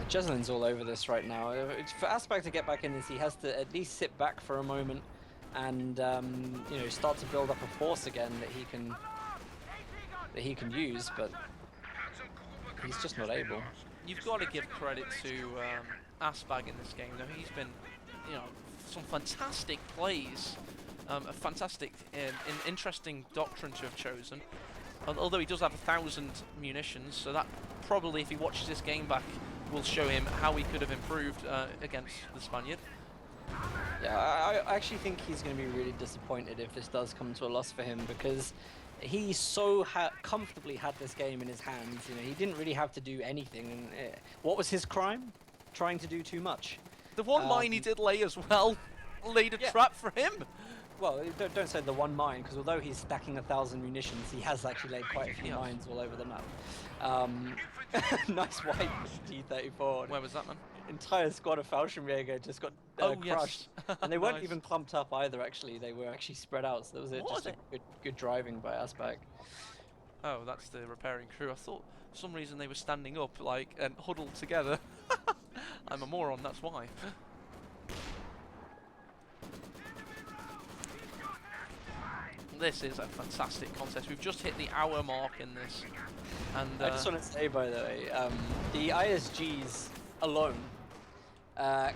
Jesulin's all over this right now. For ASSBAG to get back in this, he has to at least sit back for a moment and you know, start to build up a force again that he can use, but he's just not able. You've got to give credit to ASSBAG in this game, though. He's been, you know, some fantastic plays, a fantastic and interesting doctrine to have chosen. Although he does have 1,000 munitions, so that probably, if he watches this game back, will show him how he could have improved against the Spaniard. Yeah, I actually think he's going to be really disappointed if this does come to a loss for him, because he so comfortably had this game in his hands. You know, he didn't really have to do anything. And what was his crime? Trying to do too much. The one mine he did lay as well laid a trap for him. Well, don't say the one mine, because although he's stacking 1,000 munitions, he has actually laid quite a few mines all over the map. Nice wipe, T-34. Where was that, man? Entire squad of Fallschirmjäger just got crushed. And they weren't even clumped up either, actually. They were actually spread out, so that was just a good driving by ASSBAG. Oh, that's the repairing crew. I thought for some reason they were standing up, like, and huddled together. I'm a moron, that's why. This is a fantastic contest. We've just hit the hour mark in this. And I just want to say, by the way, the ISGs alone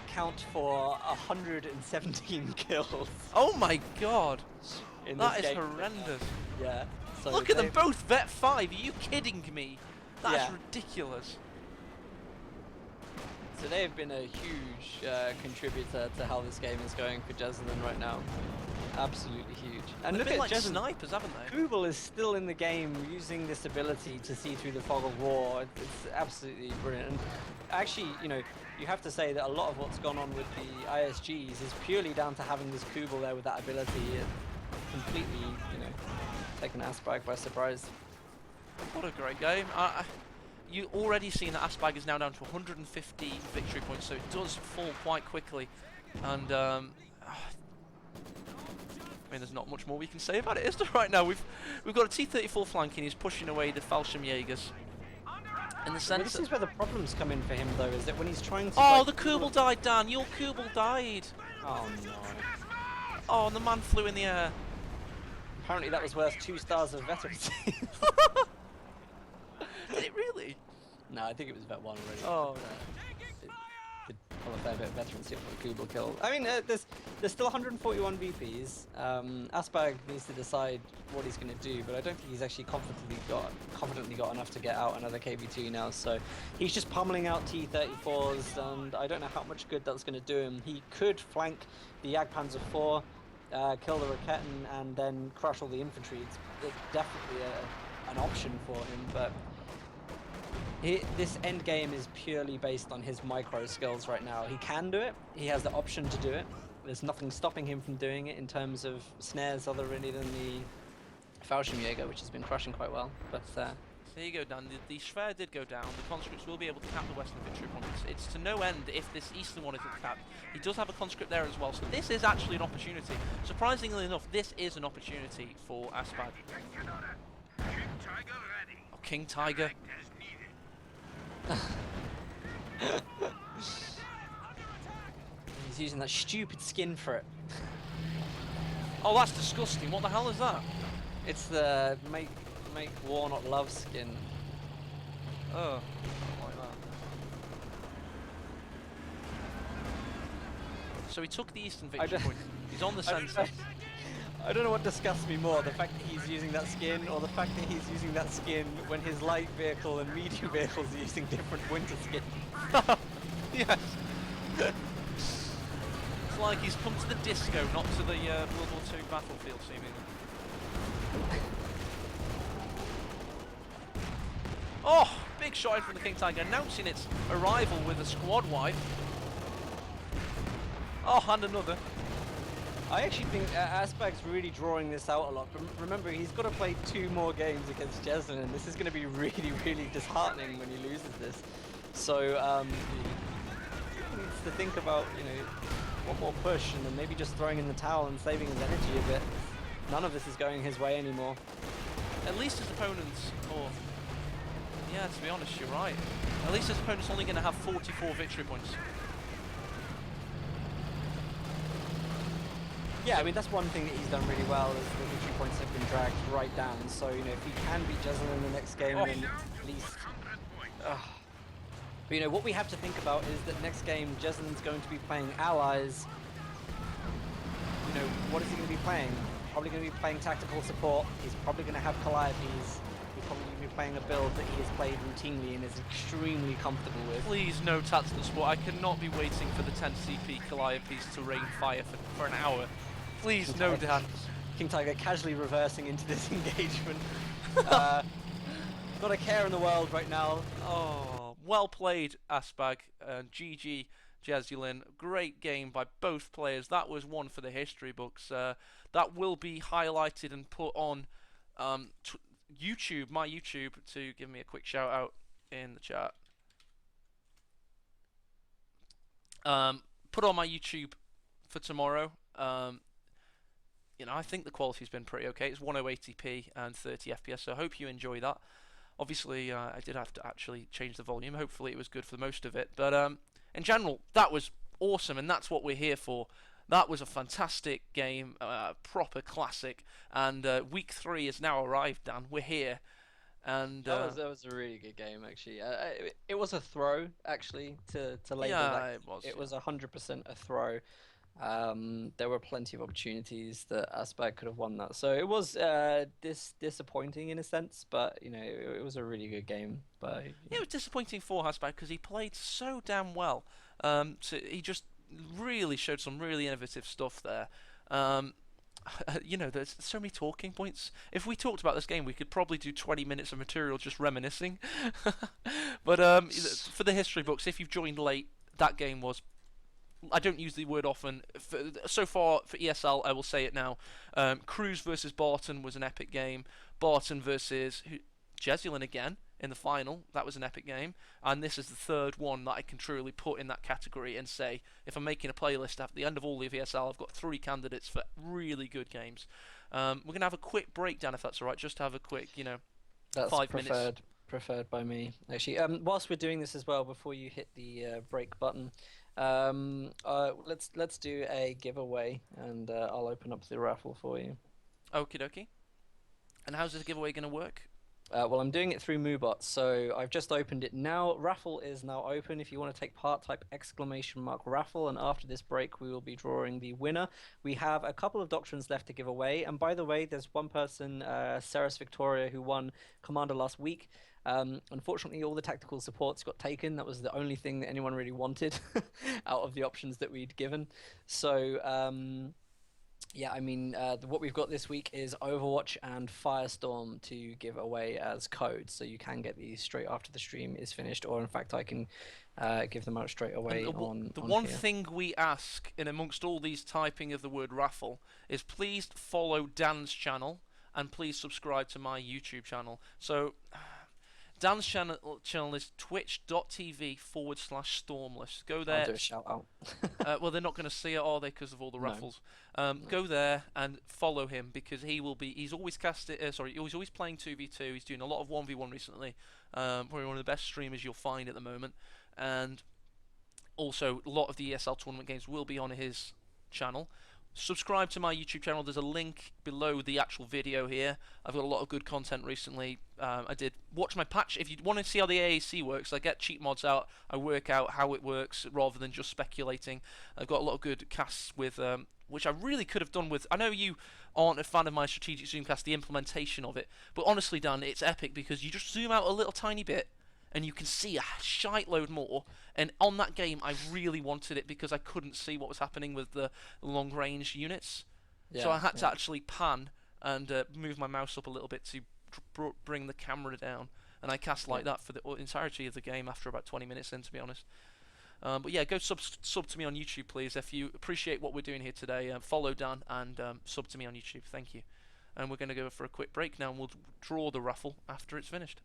count for 117 kills. Oh my god! In That this is game. horrendous. Yeah. So Look at them both vet 5. Are you kidding me? That's Yeah. ridiculous. So they've been a huge contributor to how this game is going for Jesulin right now. Absolutely huge. And They've look been at like Jesulin. snipers, haven't they? Kubel is still in the game using this ability to see through the fog of war. It's absolutely brilliant. And actually, you know, you have to say that a lot of what's gone on with the ISGs is purely down to having this Kubel there with that ability. It completely, you know, taken ASSBAG by surprise. What a great game. You already seen that ASSBAG is now down to 150 victory points, so it does fall quite quickly. And I mean, there's not much more we can say about it, is there, right now? We've got a T-34 flanking. He's pushing away the Fallschirmjägers. In the sense, This is where the problems come in for him, though, is that when he's trying to. oh, like, the Kubel died, Dan. Your Kubel died. Oh no! Oh, and the man flew in the air. Apparently, that was worth 2 stars of veterancy. Did it really? No, I think it was vet 1 already. Oh. Did pull a fair bit of veterancy for the Kubel kill. I mean, there's still 141 VPs. ASSBAG needs to decide what he's going to do, but I don't think he's actually confidently got enough to get out another KV2 now. So he's just pummeling out T-34s, and I don't know how much good that's going to do him. He could flank the Jagdpanzer IV, kill the Raketen, and then crush all the infantry. It's definitely an option for him, but this end game is purely based on his micro skills right now. He can do it. He has the option to do it. There's nothing stopping him from doing it in terms of snares other really than the Fallschirmjäger, which has been crushing quite well. But there you go, Dan. The Schwer did go down. The conscripts will be able to cap the western victory points. It's to no end if this eastern one isn't capped. He does have a conscript there as well, so this is actually an opportunity. Surprisingly enough, this is an opportunity for ASSBAG. Oh, King Tiger. he's using that stupid skin for it. Oh, that's disgusting. What the hell is that? It's the make war not love skin. Oh, I don't like that. So he took the eastern victory point. He's on the centre. I don't know what disgusts me more, the fact that he's using that skin, or the fact that he's using that skin when his light vehicle and medium vehicles are using different winter skins. Yes. It's like he's come to the disco, not to the World War II battlefield, seemingly. Oh, big shot in from the King Tiger, announcing its arrival with a squad wipe. Oh, and another. I actually think ASSBAG's really drawing this out a lot. But remember, he's got to play 2 more games against Jesulin, and this is going to be really, really disheartening when he loses this. So he needs to think about, you know, one more push, and then maybe just throwing in the towel and saving his energy a bit. None of this is going his way anymore. At least his opponents, or yeah, to be honest, you're right. At least his opponent's only going to have 44 victory points. Yeah, I mean, that's one thing that he's done really well, is the victory points have been dragged right down. So, you know, if he can beat Jesulin in the next game, Oh. then at least... But, you know, what we have to think about is that next game, Jesulin's going to be playing allies. You know, what is he going to be playing? Probably going to be playing tactical support. He's probably going to have Calliope's. He's probably going to be playing a build that he has played routinely and is extremely comfortable with. Please, no tactical support. I cannot be waiting for the 10 CP Calliope's to rain fire for an hour. Please, no Dan. King Tiger casually reversing into this engagement. Not a care in the world right now. Oh, well played, ASSBAG, and GG, Jesulin. Great game by both players. That was one for the history books. That will be highlighted and put on YouTube, my YouTube, to give me a quick shout out in the chat. Put on my YouTube for tomorrow. You know, I think the quality's been pretty okay. It's 1080p and 30 FPS, so I hope you enjoy that. Obviously, I did have to actually change the volume. Hopefully it was good for most of it. But in general, that was awesome, and that's what we're here for. That was a fantastic game, proper classic. And week 3 has now arrived, Dan. We're here. And that was a really good game, actually. It was a throw, actually, to label yeah, that. it was. It was 100% a throw. There were plenty of opportunities that ASSBAG could have won that. So it was disappointing in a sense, but you know, it was a really good game. But yeah, it was disappointing for ASSBAG because he played so damn well. So he just really showed some really innovative stuff there. You know, there's so many talking points. If we talked about this game, we could probably do 20 minutes of material just reminiscing. But for the history books, if you've joined late, that game was... I don't use the word often. So far, for ESL, I will say it now. Cruz versus Barton was an epic game. Barton versus Jesulin again in the final. That was an epic game. And this is the third one that I can truly put in that category and say, if I'm making a playlist at the end of all of ESL, I've got 3 candidates for really good games. We're going to have a quick breakdown, if that's all right. Just to have a quick, you know, that's 5 minutes. Preferred by me, actually. Whilst we're doing this as well, before you hit the break button, let's do a giveaway, and I'll open up the raffle for you. Okie dokie. And how's this giveaway going to work? Well, I'm doing it through Moobot, so I've just opened it now. Raffle is now open. If you want to take part, type !raffle, and after this break, we will be drawing the winner. We have a couple of doctrines left to give away, and by the way, there's one person, Ceres Victoria, who won Commander last week. Unfortunately, all the tactical supports got taken. That was the only thing that anyone really wanted out of the options that we'd given. So, yeah, I mean, what we've got this week is Overwatch and Firestorm to give away as codes, so you can get these straight after the stream is finished, or in fact, I can give them out straight away on The one here. thing we ask, in amongst all these typing of the word raffle, is please follow Dan's channel, and please subscribe to my YouTube channel. So... Dan's channel is twitch.tv/Stormless. Go there. I'll do a shout out. Well, they're not going to see it, are they, because of all the raffles? No. Go there and follow him, because he's always he's always playing 2v2. He's doing a lot of 1v1 recently. Probably one of the best streamers you'll find at the moment. And also, a lot of the ESL tournament games will be on his channel. Subscribe to my YouTube channel. There's a link below the actual video here. I've got a lot of good content recently. I did watch my patch. If you want to see how the AAC works, I get cheat mods out. I work out how it works rather than just speculating. I've got a lot of good casts with, which I really could have done with. I know you aren't a fan of my strategic zoomcast, the implementation of it, but honestly, Dan, it's epic because you just zoom out a little tiny bit, and you can see a shite load more. And on that game, I really wanted it because I couldn't see what was happening with the long-range units. Yeah, so I had to actually pan and move my mouse up a little bit to bring the camera down. And I cast like that for the entirety of the game after about 20 minutes in, to be honest. But yeah, go sub to me on YouTube, please. If you appreciate what we're doing here today, follow Dan and sub to me on YouTube. Thank you. And we're going to go for a quick break now, and we'll draw the raffle after it's finished.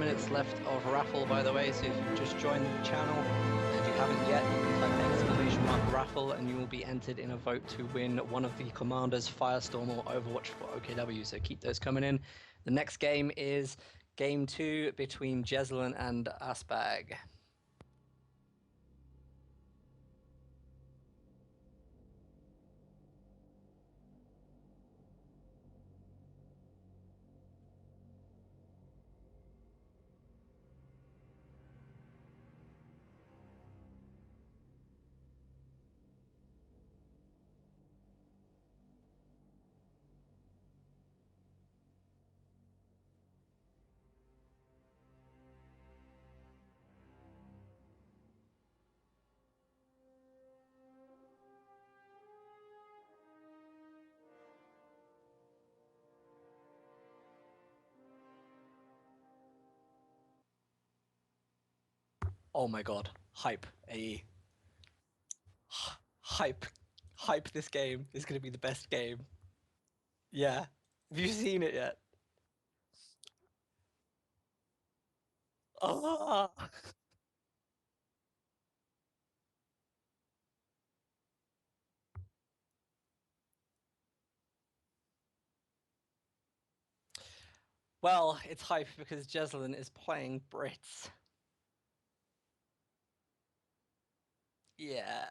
minutes left of raffle, by the way, so if you've just joined the channel and you haven't yet, you can type !raffle and you will be entered in a vote to win one of the Commanders Firestorm or Overwatch for OKW, so keep those coming in. The next game is Game 2 between Jesulin and ASSBAG. Oh my god, hype, AE. Hype. Hype, this game is going to be the best game. Yeah. Have you seen it yet? Ah! Well, it's hype because Jesulin is playing Brits. Yeah.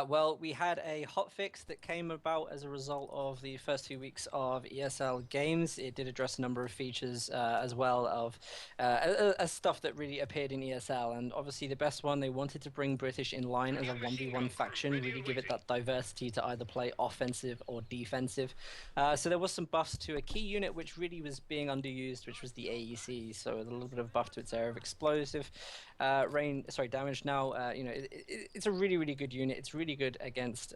Well, we had a hotfix that came about as a result of the first 2 weeks of ESL games. It did address a number of features as well of as stuff that really appeared in ESL. And obviously the best one, they wanted to bring British in line as a 1v1 faction, really give it that diversity to either play offensive or defensive. So there was some buffs to a key unit which really was being underused, which was the AEC. So a little bit of buff to its area of explosive damage. Now, you know, it's a really, really good unit. It's really good against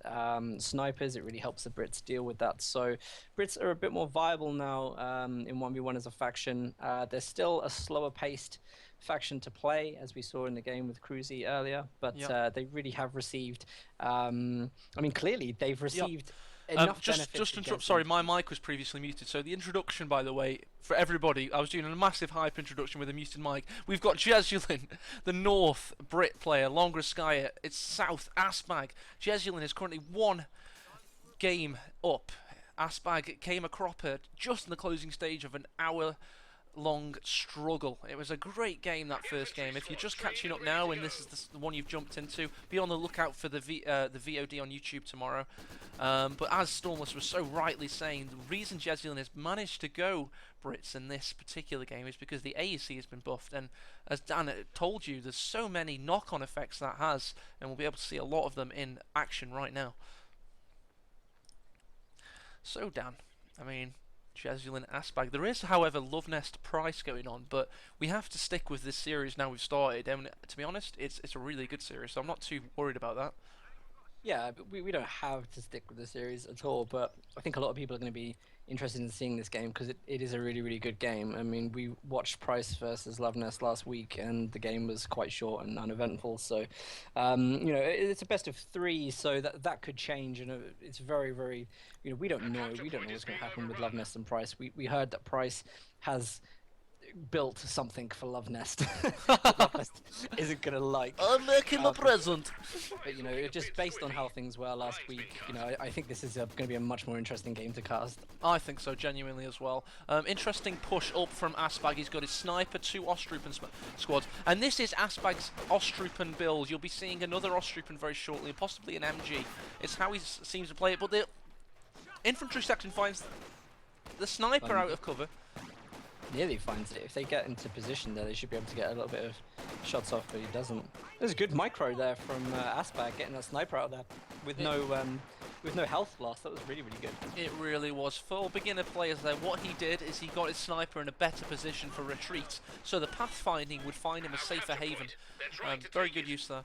snipers. It really helps the Brits deal with that. So Brits are a bit more viable now in 1v1 as a faction. They're still a slower paced faction to play, as we saw in the game with Cruzy earlier, but they really have received, I mean, clearly they've received just interrupt. Sorry, my mic was previously muted. So the introduction, by the way, for everybody, I was doing a massive hype introduction with a muted mic. We've got Jesulin, the North Brit player, Longraskaya. It's South ASSBAG. Jesulin is currently 1 game up. ASSBAG came a cropper just in the closing stage of an hour-long struggle. It was a great game, that first game. If you're just catching up now and this is the one you've jumped into, be on the lookout for the VOD on YouTube tomorrow. But as Stormless was so rightly saying, the reason Jesulin has managed to go Brits in this particular game is because the AEC has been buffed, and as Dan told you, there's so many knock-on effects that has, and we'll be able to see a lot of them in action right now. So Dan, I mean, Jesulin ASSBAG. There is, however, Love Nest Price going on, but we have to stick with this series now we've started, and to be honest, it's a really good series, so I'm not too worried about that. Yeah, but we don't have to stick with the series at all, but I think a lot of people are going to be interested in seeing this game because it is a really, really good game. I mean, we watched Price versus Love Nest last week, and the game was quite short and uneventful, so, you know, it's a best of 3, so that could change, and it's very, very, you know, we don't know what's going to happen with Love Nest and Price. We heard that Price has built something for Love Nest that Love Nest isn't gonna like. I'm making a present. But you know, just based on how things were last week, you know, I think this is going to be a much more interesting game to cast. I think so, genuinely as well. Interesting push up from ASSBAG. He's got his sniper, 2 Ostrupen squads, and this is ASSBAG's Ostrupen build. You'll be seeing another Ostrupen very shortly, possibly an MG. It's how he seems to play it, but the infantry section finds the sniper out of cover. nearly finds it. If they get into position there, they should be able to get a little bit of shots off, but he doesn't. There's a good micro there from ASSBAG, getting that sniper out there with no health loss. That was really, really good. It really was. For beginner players there, what he did is he got his sniper in a better position for retreat, so the pathfinding would find him a safer haven. Very good use there.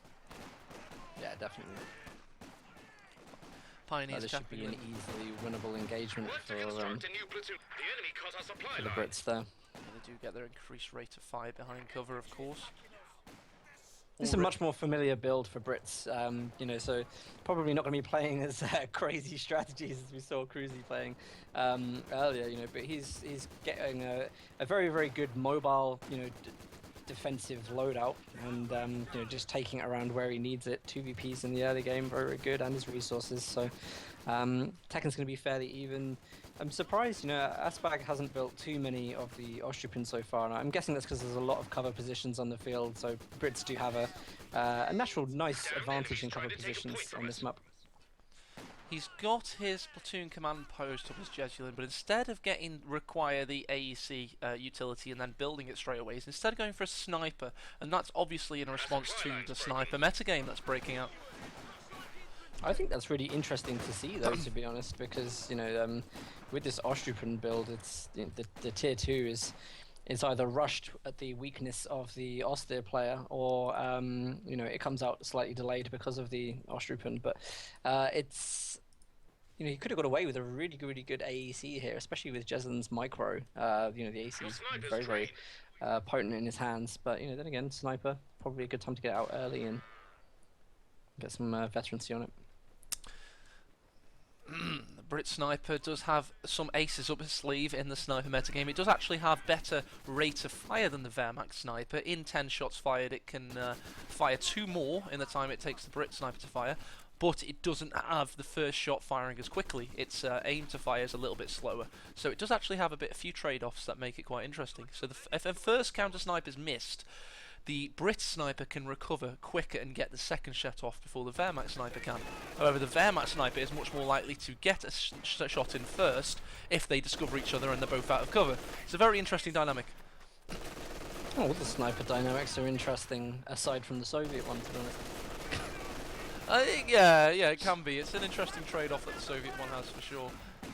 Yeah, definitely. Pioneers This should be an easily winnable engagement for the Brits there. They do get their increased rate of fire behind cover, of course. This is a much more familiar build for Brits, you know, so probably not going to be playing as crazy strategies as we saw Cruzy playing earlier, you know, but he's getting a very, very good mobile, you know, defensive loadout, and you know, just taking it around where he needs it. 2VPs in the early game, very, very good, and his resources, so Tekken's going to be fairly even. I'm surprised, you know, ASSBAG hasn't built too many of the Ostrupin so far, and I'm guessing that's because there's a lot of cover positions on the field, so Brits do have a natural nice advantage in cover positions on this map. He's got his platoon command post up as Jesulin, but instead of require the AEC utility and then building it straight away, he's instead going for a sniper, and that's obviously in response to the sniper metagame that's breaking out. I think that's really interesting to see, though, to be honest, because, you know, with this Ostrupin build, it's the tier 2 is either rushed at the weakness of the Austere player, or you know, it comes out slightly delayed because of the Ostrupin. But it's, you know, he could have got away with a really good AEC here, especially with Jesulin's micro. You know, the AEC is very, very potent in his hands. But, you know, then again, sniper, probably a good time to get out early and get some veterancy on it. The Brit Sniper does have some aces up his sleeve in the sniper metagame. It does actually have better rate of fire than the Wehrmacht Sniper. In 10 shots fired, it can fire 2 more in the time it takes the Brit Sniper to fire, but it doesn't have the first shot firing as quickly. Its aim to fire is a little bit slower. So it does actually have a few trade-offs that make it quite interesting. So if a first counter sniper is missed, the Brit Sniper can recover quicker and get the second shot off before the Wehrmacht Sniper can. However, the Wehrmacht Sniper is much more likely to get a shot in first if they discover each other and they're both out of cover. It's a very interesting dynamic. Oh, all the sniper dynamics are interesting, aside from the Soviet one, to be honest. Yeah, it can be. It's an interesting trade-off that the Soviet one has, for sure.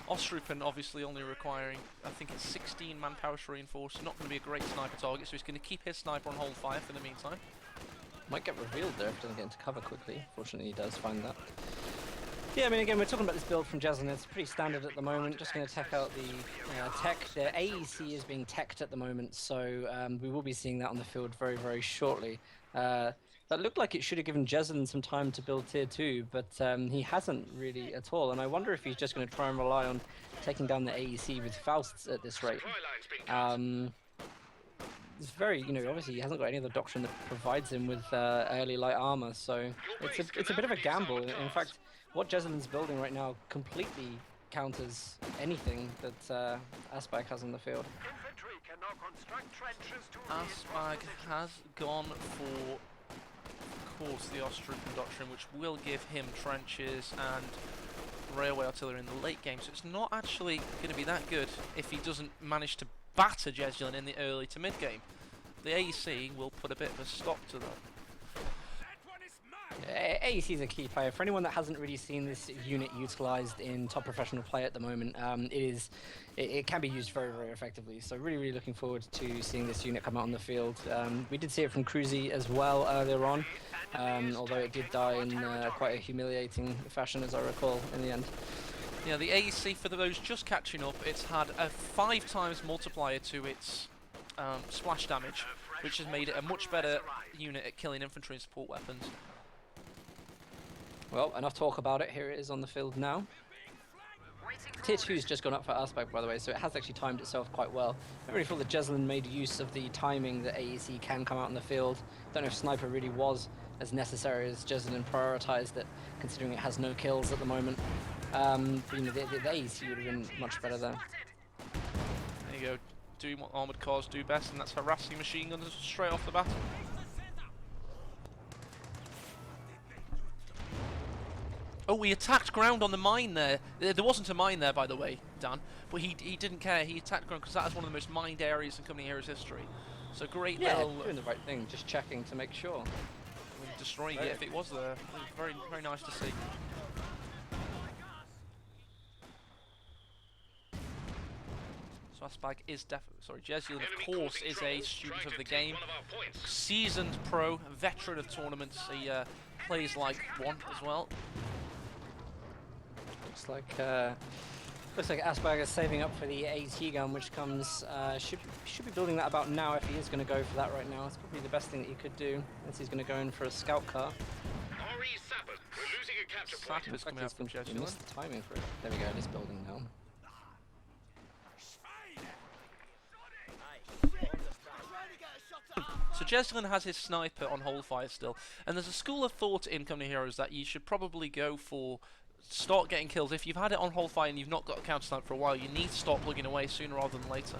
Ostrupin obviously only requiring, I think it's 16 manpower to reinforce. Not going to be a great sniper target, so he's going to keep his sniper on hold fire for the meantime. Might get revealed there if he doesn't get into cover quickly. Fortunately, he does find that. Yeah, I mean, again, we're talking about this build from Jesulin. It's pretty standard at the moment. Just going to tech out the tech. The AEC is being teched at the moment, so we will be seeing that on the field very, very shortly. That looked like it should have given Jesulin some time to build tier 2, but he hasn't really at all. And I wonder if he's just going to try and rely on taking down the AEC with Fausts at this rate. It's very, you know, obviously he hasn't got any other doctrine that provides him with early light armor, so it's a bit of a gamble. In fact, what Jesulin's building right now completely counters anything that ASSBAG has on the field. ASSBAG has gone for, of course, the Ostrupin doctrine, which will give him trenches and railway artillery in the late game, so it's not actually going to be that good if he doesn't manage to batter Jesulin in the early to mid game. The AEC will put a bit of a stop to that. AEC is a key player. For anyone that hasn't really seen this unit utilized in top professional play at the moment, it can be used very, very effectively. So really looking forward to seeing this unit come out on the field. We did see it from Cruzy as well earlier on, although it did die in quite a humiliating fashion, as I recall, in the end. Yeah, the AEC, for those just catching up, it's had a 5 times multiplier to its splash damage, which has made it a much better unit at killing infantry and support weapons. Well, enough talk about it. Here it is on the field now. Tier 2's just gone up for ASSBAG, by the way, so it has actually timed itself quite well. I really thought that Jesulin made use of the timing that AEC can come out in the field. Don't know if Sniper really was as necessary as Jesulin prioritized it, considering it has no kills at the moment. But, you know, the AEC would have been much better there. There you go, doing what armoured cars do best, and that's harassing machine guns straight off the bat. Oh, he attacked ground on the mine there. There wasn't a mine there, by the way, Dan. But he didn't care. He attacked ground because that is one of the most mined areas in Company Heroes history. So great Yeah, little doing the right thing, just checking to make sure. destroying it if it was there. It was very, very nice to see. So ASSBAG is definitely, Jesulin of course is a student of the game, seasoned pro, veteran of tournaments. He plays like one as well. Looks like ASSBAG is saving up for the AT gun, which comes should be building that about now if he is going to go for that right now. It's probably the best thing that he could do, as he's going to go in for a scout car. Sappers coming out from Jesulin. Missed the timing for it. There we go. It is building now. So Jesulin has his sniper on hold fire still, and there's a school of thought in Company Heroes that you should probably go for, start getting kills. If you've had it on hold fire and you've not got a counter snipe for a while, you need to start plugging away sooner rather than later.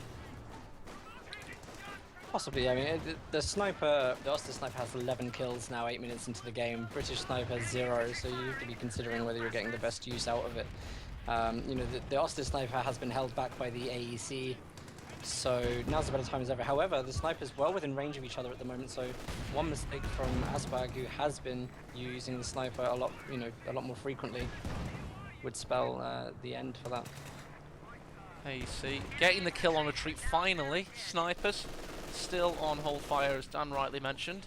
Possibly. I mean, the sniper, the Oster sniper has 11 kills now, 8 minutes into the game. British sniper has 0, so you have to be considering whether you're getting the best use out of it. You know, the Oster sniper has been held back by the AEC. So now's a better time as ever. However, the snipers well within range of each other at the moment. So one mistake from ASSBAG, who has been using the sniper a lot, a lot more frequently, would spell the end for that. AEC getting the kill on retreat finally. Snipers still on hold fire, as Dan rightly mentioned.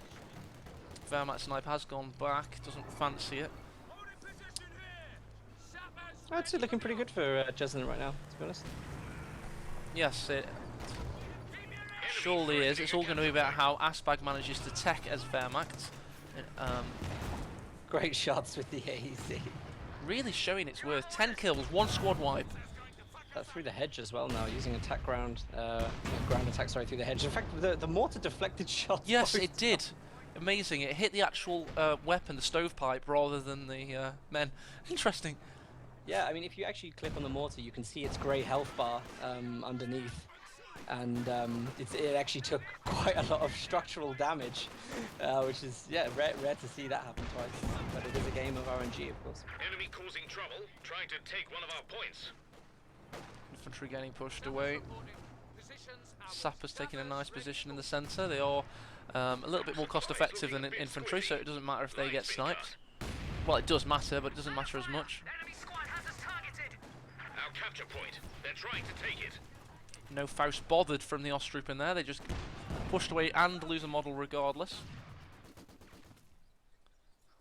Wehrmacht sniper has gone back. Doesn't fancy it. I'd say looking pretty good for Jesulin right now, to be honest. Yes, it surely is. It's all going to be about how ASSBAG manages to tech as Wehrmacht. Great shots with the AEC. Really showing its worth. 10 kills, 1 squad wipe. Through the hedge as well now, using attack ground attack, sorry, through the hedge. In fact, the mortar deflected shots. Yes, it did. Amazing. It hit the actual weapon, the stovepipe, rather than the men. Interesting. Yeah, I mean, if you actually click on the mortar, you can see its grey health bar underneath, and it actually took quite a lot of structural damage, which is rare to see that happen twice. But it is a game of RNG, of course. Enemy causing trouble, trying to take one of our points. Infantry getting pushed away. Sappers taking a nice position in the centre. They are a little bit more cost effective than infantry, so it doesn't matter if they get sniped. Well, it does matter, but it doesn't matter as much. Our capture point. They're trying to take it. No Faust bothered from the Ostrup in there. They just pushed away and lose a model regardless.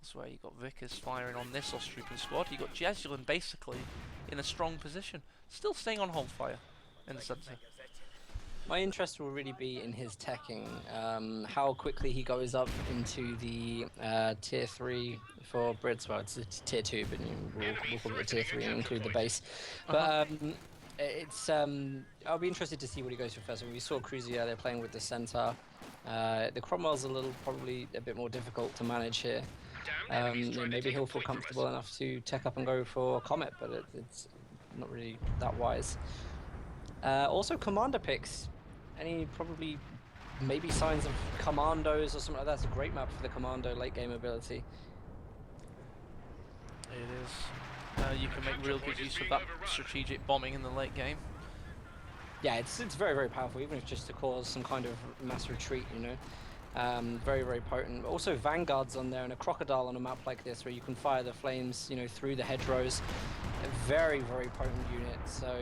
That's where you got Vickers firing on this Ostrup squad. You got Jesulin basically in a strong position, still staying on hold fire in the centre. My interest will really be in his teching, how quickly he goes up into the tier 3 for Brits. Well, it's tier 2, but we'll call it tier 3 and include the base. But I'll be interested to see what he goes for first. We saw Cruzier, they're playing with the centaur. The Cromwell's probably a bit more difficult to manage here. Maybe he'll feel comfortable enough to tech up and go for Comet, but it's not really that wise. Also, commander picks. Maybe signs of commandos or something like that. That's a great map for the commando late game ability. It is. You can make real good use of that strategic bombing in the late game. Yeah, it's very, very powerful, even if just to cause some kind of mass retreat, very, very potent. Also, vanguards on there and a crocodile on a map like this where you can fire the flames, through the hedgerows. A very, very potent unit. So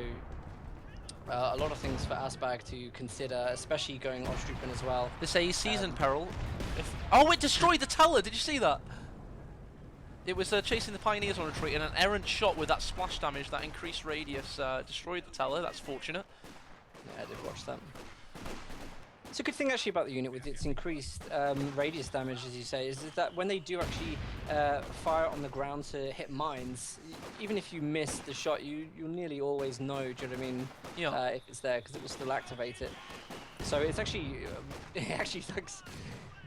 a lot of things for ASSBAG to consider, especially going Ostrupen as well. This AEC's in peril. Oh, it destroyed the tower! Did you see that? It was chasing the Pioneers on retreat, and an errant shot with that splash damage, that increased radius, destroyed the tower. That's fortunate. Yeah, I did watch that. It's a good thing actually about the unit with its increased radius damage, as you say, is that when they do actually fire on the ground to hit mines, even if you miss the shot, you'll nearly always know, do you know what I mean? Yeah. If it's there, because it will still activate it. So it's actually, it actually like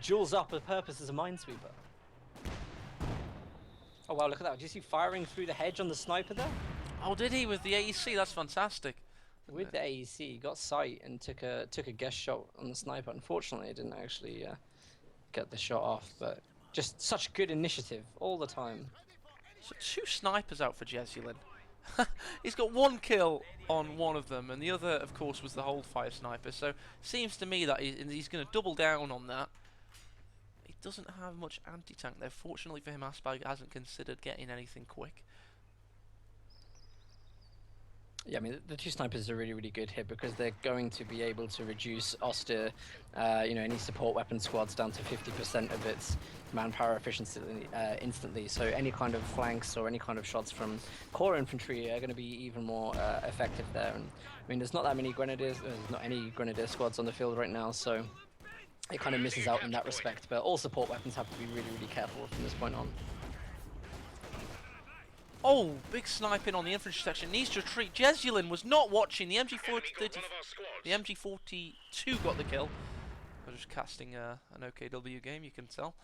jewels up a purpose as a minesweeper. Oh wow, look at that. Do you see firing through the hedge on the sniper there? Oh, did he with the AEC? That's fantastic. With the AEC, he got sight and took a guess shot on the sniper. Unfortunately, it didn't actually get the shot off, but just such good initiative all the time. So 2 snipers out for Jesulin. He's got 1 kill on one of them, and the other, of course, was the hold fire sniper. So seems to me that he's going to double down on that. He doesn't have much anti-tank there. Fortunately for him, ASSBAG hasn't considered getting anything quick. Yeah, I mean, the 2 snipers are really, really good here because they're going to be able to reduce Oster, you know, any support weapon squads down to 50% of its manpower efficiency instantly. So any kind of flanks or any kind of shots from core infantry are going to be even more effective there. And I mean, there's not that many grenadiers, there's not any grenadier squads on the field right now, so it kind of misses out in that respect. But all support weapons have to be really, really careful from this point on. Oh, big sniping on the infantry section. Needs to retreat. Jesulin was not watching. The MG42 got the kill. I was just casting an OKW game, you can tell.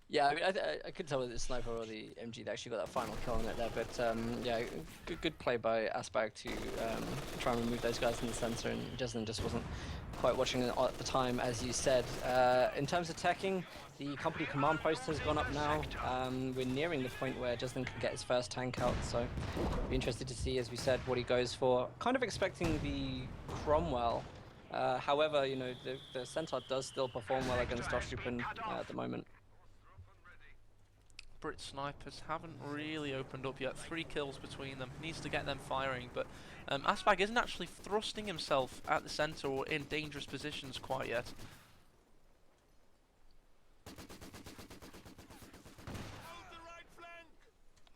Yeah, I mean, I could tell with the sniper or the MG that actually got that final kill on it there, but yeah, good play by ASSBAG to try and remove those guys in the center, and Jesulin just wasn't quite watching it at the time, as you said. In terms of teching, the company command post has gone up now. We're nearing the point where Jesulin can get his first tank out, so be interested to see, as we said, what he goes for. Kind of expecting the Cromwell. However, you know, the Centaur does still perform well against Ostrupen at the moment. Brit snipers haven't really opened up yet. 3 kills between them. Needs to get them firing, but ASSBAG isn't actually thrusting himself at the centre or in dangerous positions quite yet.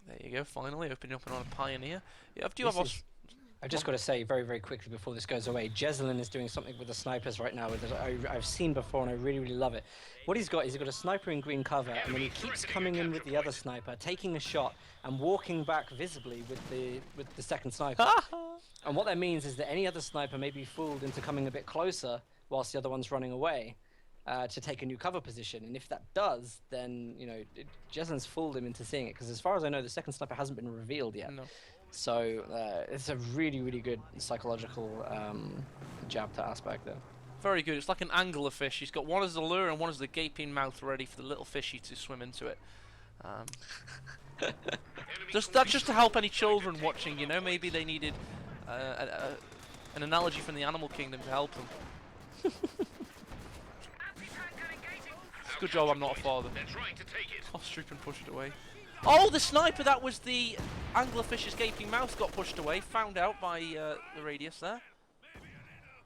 There you go, finally opening up on a Pioneer. Yeah, I've just got to say very, very quickly before this goes away, Jesulin is doing something with the snipers right now that I've seen before and I really, really love it. What he's got is he's got a sniper in green cover, and then he keeps coming in with the other sniper, taking a shot and walking back visibly with the second sniper. And what that means is that any other sniper may be fooled into coming a bit closer whilst the other one's running away to take a new cover position. And if that does, then, you know, Jesulin's fooled him into seeing it, because as far as I know, the second sniper hasn't been revealed yet. No. So it's a really, really good psychological jab to ASSBAG there. Very good. It's like an anglerfish. He's got one as the lure and one as the gaping mouth ready for the little fishy to swim into it. That's just to help any children watching, you know. Maybe they needed an analogy from the animal kingdom to help them. Good job I'm not a father. Ostrupen pushed away. Oh, the sniper that was the anglerfish's gaping mouth got pushed away. Found out by the radius there.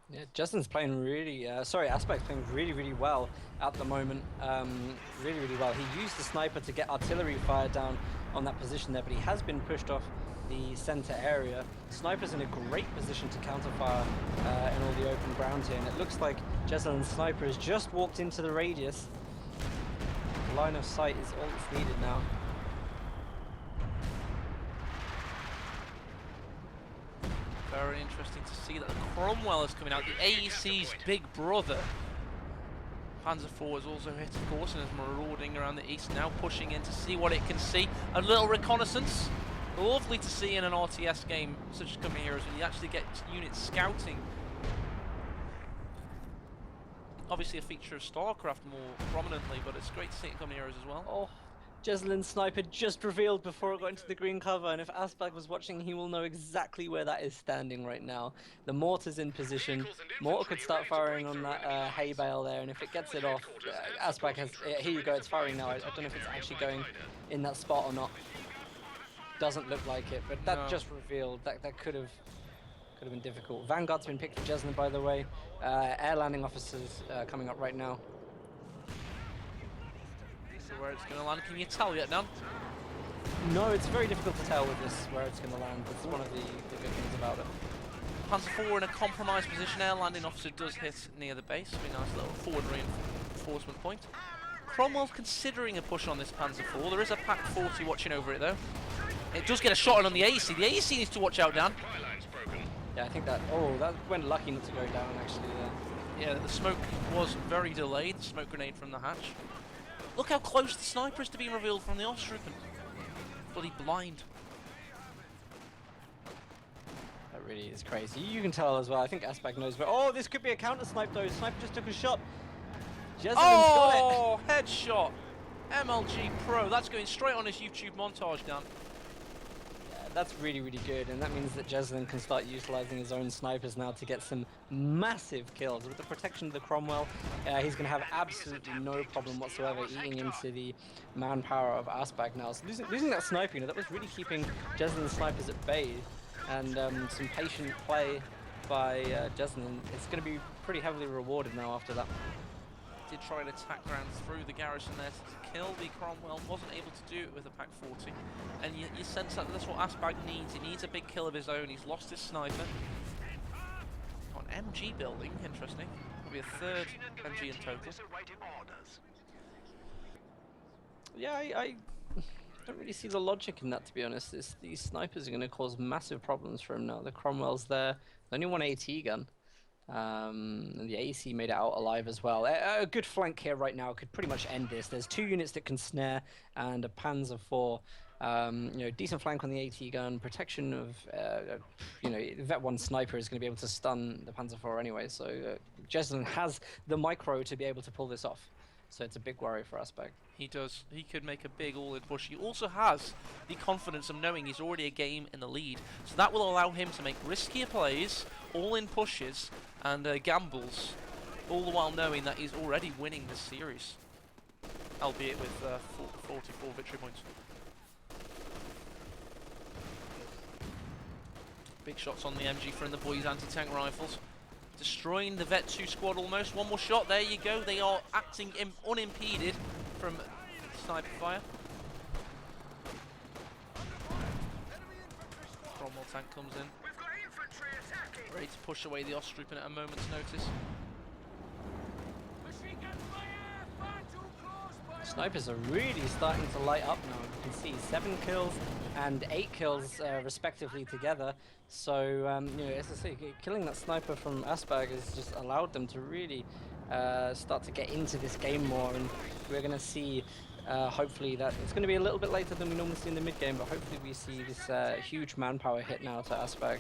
Yeah, Jesulin's playing really, ASSBAG's playing really, really well at the moment. Really, really well. He used the sniper to get artillery fire down on that position there, but he has been pushed off the center area. Sniper's in a great position to counterfire in all the open ground here, and it looks like Jesulin's sniper has just walked into the radius. Line of sight is all that's needed now. Very interesting to see that the Cromwell is coming out, the AEC's big brother. Panzer IV is also hit, of course, and is marauding around the east now, pushing in to see what it can see. A little reconnaissance. Lovely to see in an RTS game such as Coming Heroes when you actually get units scouting. Obviously a feature of StarCraft more prominently, but it's great to see it in Coming Heroes as well. Oh, Jesulin's sniper just revealed before it got into the green cover, and if ASSBAG was watching, he will know exactly where that is standing right now. The mortar's in position. Mortar could start firing on that hay bale there, and if it gets it off, ASSBAG has... here you go, it's firing now. I don't know if it's actually going in that spot or not. Doesn't look like it, but that just revealed that could have been difficult. Vanguard's been picked for Jesulin, by the way. Air landing officers coming up right now. Where it's going to land, can you tell yet, Dan? No, it's very difficult to tell with this where it's going to land. That's one of the good things about it. Panzer IV in a compromised position. Air landing officer does hit near the base. Be a nice little forward reinforcement point. Cromwell's considering a push on this Panzer IV. There is a Pack 40 watching over it though. It does get a shot on the AEC. The AEC needs to watch out, Dan. Yeah, I think that... Oh, that went lucky not to go down actually there. Yeah, the smoke was very delayed. The smoke grenade from the hatch. Look how close the sniper is to being revealed from the Ostrupen. Bloody blind. That really is crazy. You can tell as well. I think ASSBAG knows where... Oh, this could be a counter snipe though. Sniper just took a shot. Jesulin's got it. Oh, headshot. MLG Pro, that's going straight on his YouTube montage, Dan. That's really, really good, and that means that Jesulin can start utilizing his own snipers now to get some massive kills. With the protection of the Cromwell, he's going to have absolutely no problem whatsoever eating into the manpower of ASSBAG now. So losing that sniper, that was really keeping Jesulin's snipers at bay, and some patient play by Jesulin. It's going to be pretty heavily rewarded now after that. Did try an attack round through the garrison there to kill the Cromwell, wasn't able to do it with a Pack 40, and you sense that that's what ASSBAG needs. He needs a big kill of his own. He's lost his sniper. Got an MG building, interesting. Probably a third MG in total. Yeah, I don't really see the logic in that, to be honest. These snipers are going to cause massive problems for him now. The Cromwell's there, only one AT gun. And the AC made it out alive as well. A good flank here right now could pretty much end this. There's 2 units that can snare and a Panzer IV. Decent flank on the AT gun, protection of, Vet 1 sniper is going to be able to stun the Panzer IV anyway. So Jesulin has the micro to be able to pull this off. So it's a big worry for ASSBAG. He does. He could make a big all-in push. He also has the confidence of knowing he's already a game in the lead. So that will allow him to make riskier plays, all-in pushes, and gambles, all the while knowing that he's already winning this series. Albeit with 44 victory points. Big shots on the MG from the boys' anti-tank rifles. Destroying the Vet 2 squad almost. One more shot, there you go. They are acting unimpeded from sniper fire. Cromwell tank comes in. Ready to push away the Ostrupen at a moment's notice. Snipers are really starting to light up now. You can see 7 kills and 8 kills respectively together. So, as I say, killing that sniper from ASSBAG has just allowed them to really start to get into this game more. And we're going to see, hopefully, that it's going to be a little bit later than we normally see in the mid-game, but hopefully we see this huge manpower hit now to ASSBAG.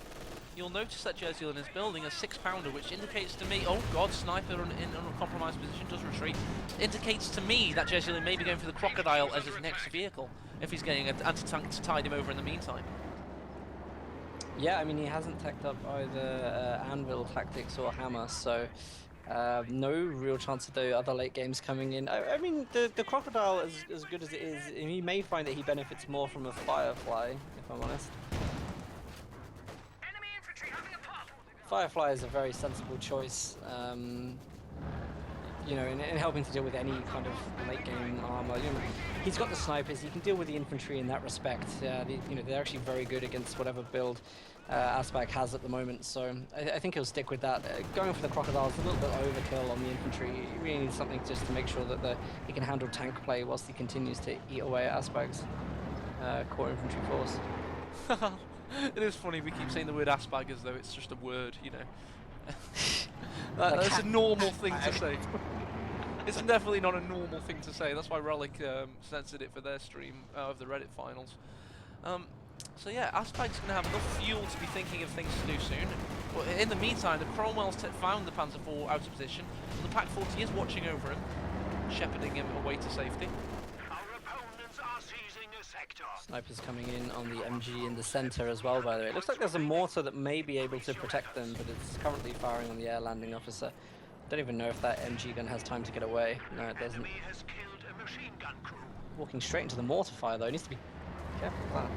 You'll notice that Jesulin is building a 6-pounder, which indicates to me, oh god, sniper in a compromised position, does retreat. Indicates to me that Jesulin may be going for the Crocodile as his next vehicle, if he's getting an anti-tank to tide him over in the meantime. Yeah, I mean, he hasn't teched up either Anvil Tactics or Hammer, so no real chance of the other late games coming in. I mean, the Crocodile, as good as it is, he may find that he benefits more from a Firefly, if I'm honest. Firefly is a very sensible choice, in helping to deal with any kind of late game armor. He's got the snipers, he can deal with the infantry in that respect. They're actually very good against whatever build ASSBAG has at the moment, so I think he'll stick with that. Going for the Crocodile is a little bit overkill on the infantry. He really needs something just to make sure that he can handle tank play whilst he continues to eat away at ASSBAG's core infantry force. It is funny, we keep saying the word ASSBAG as though it's just a word, That's a normal thing to say. It's definitely not a normal thing to say. That's why Relic censored it for their stream of the Reddit finals. So yeah, ASSBAG's going to have enough fuel to be thinking of things to do soon. But in the meantime, the Cromwell's found the Panzer IV out of position. The Pack 40 is watching over him, shepherding him away to safety. Snipers coming in on the MG in the center as well, by the way. It looks like there's a mortar that may be able to protect them, but it's currently firing on the air landing officer. Don't even know if that MG gun has time to get away. No, it doesn't. Walking straight into the mortar fire, though. Needs to be careful of that.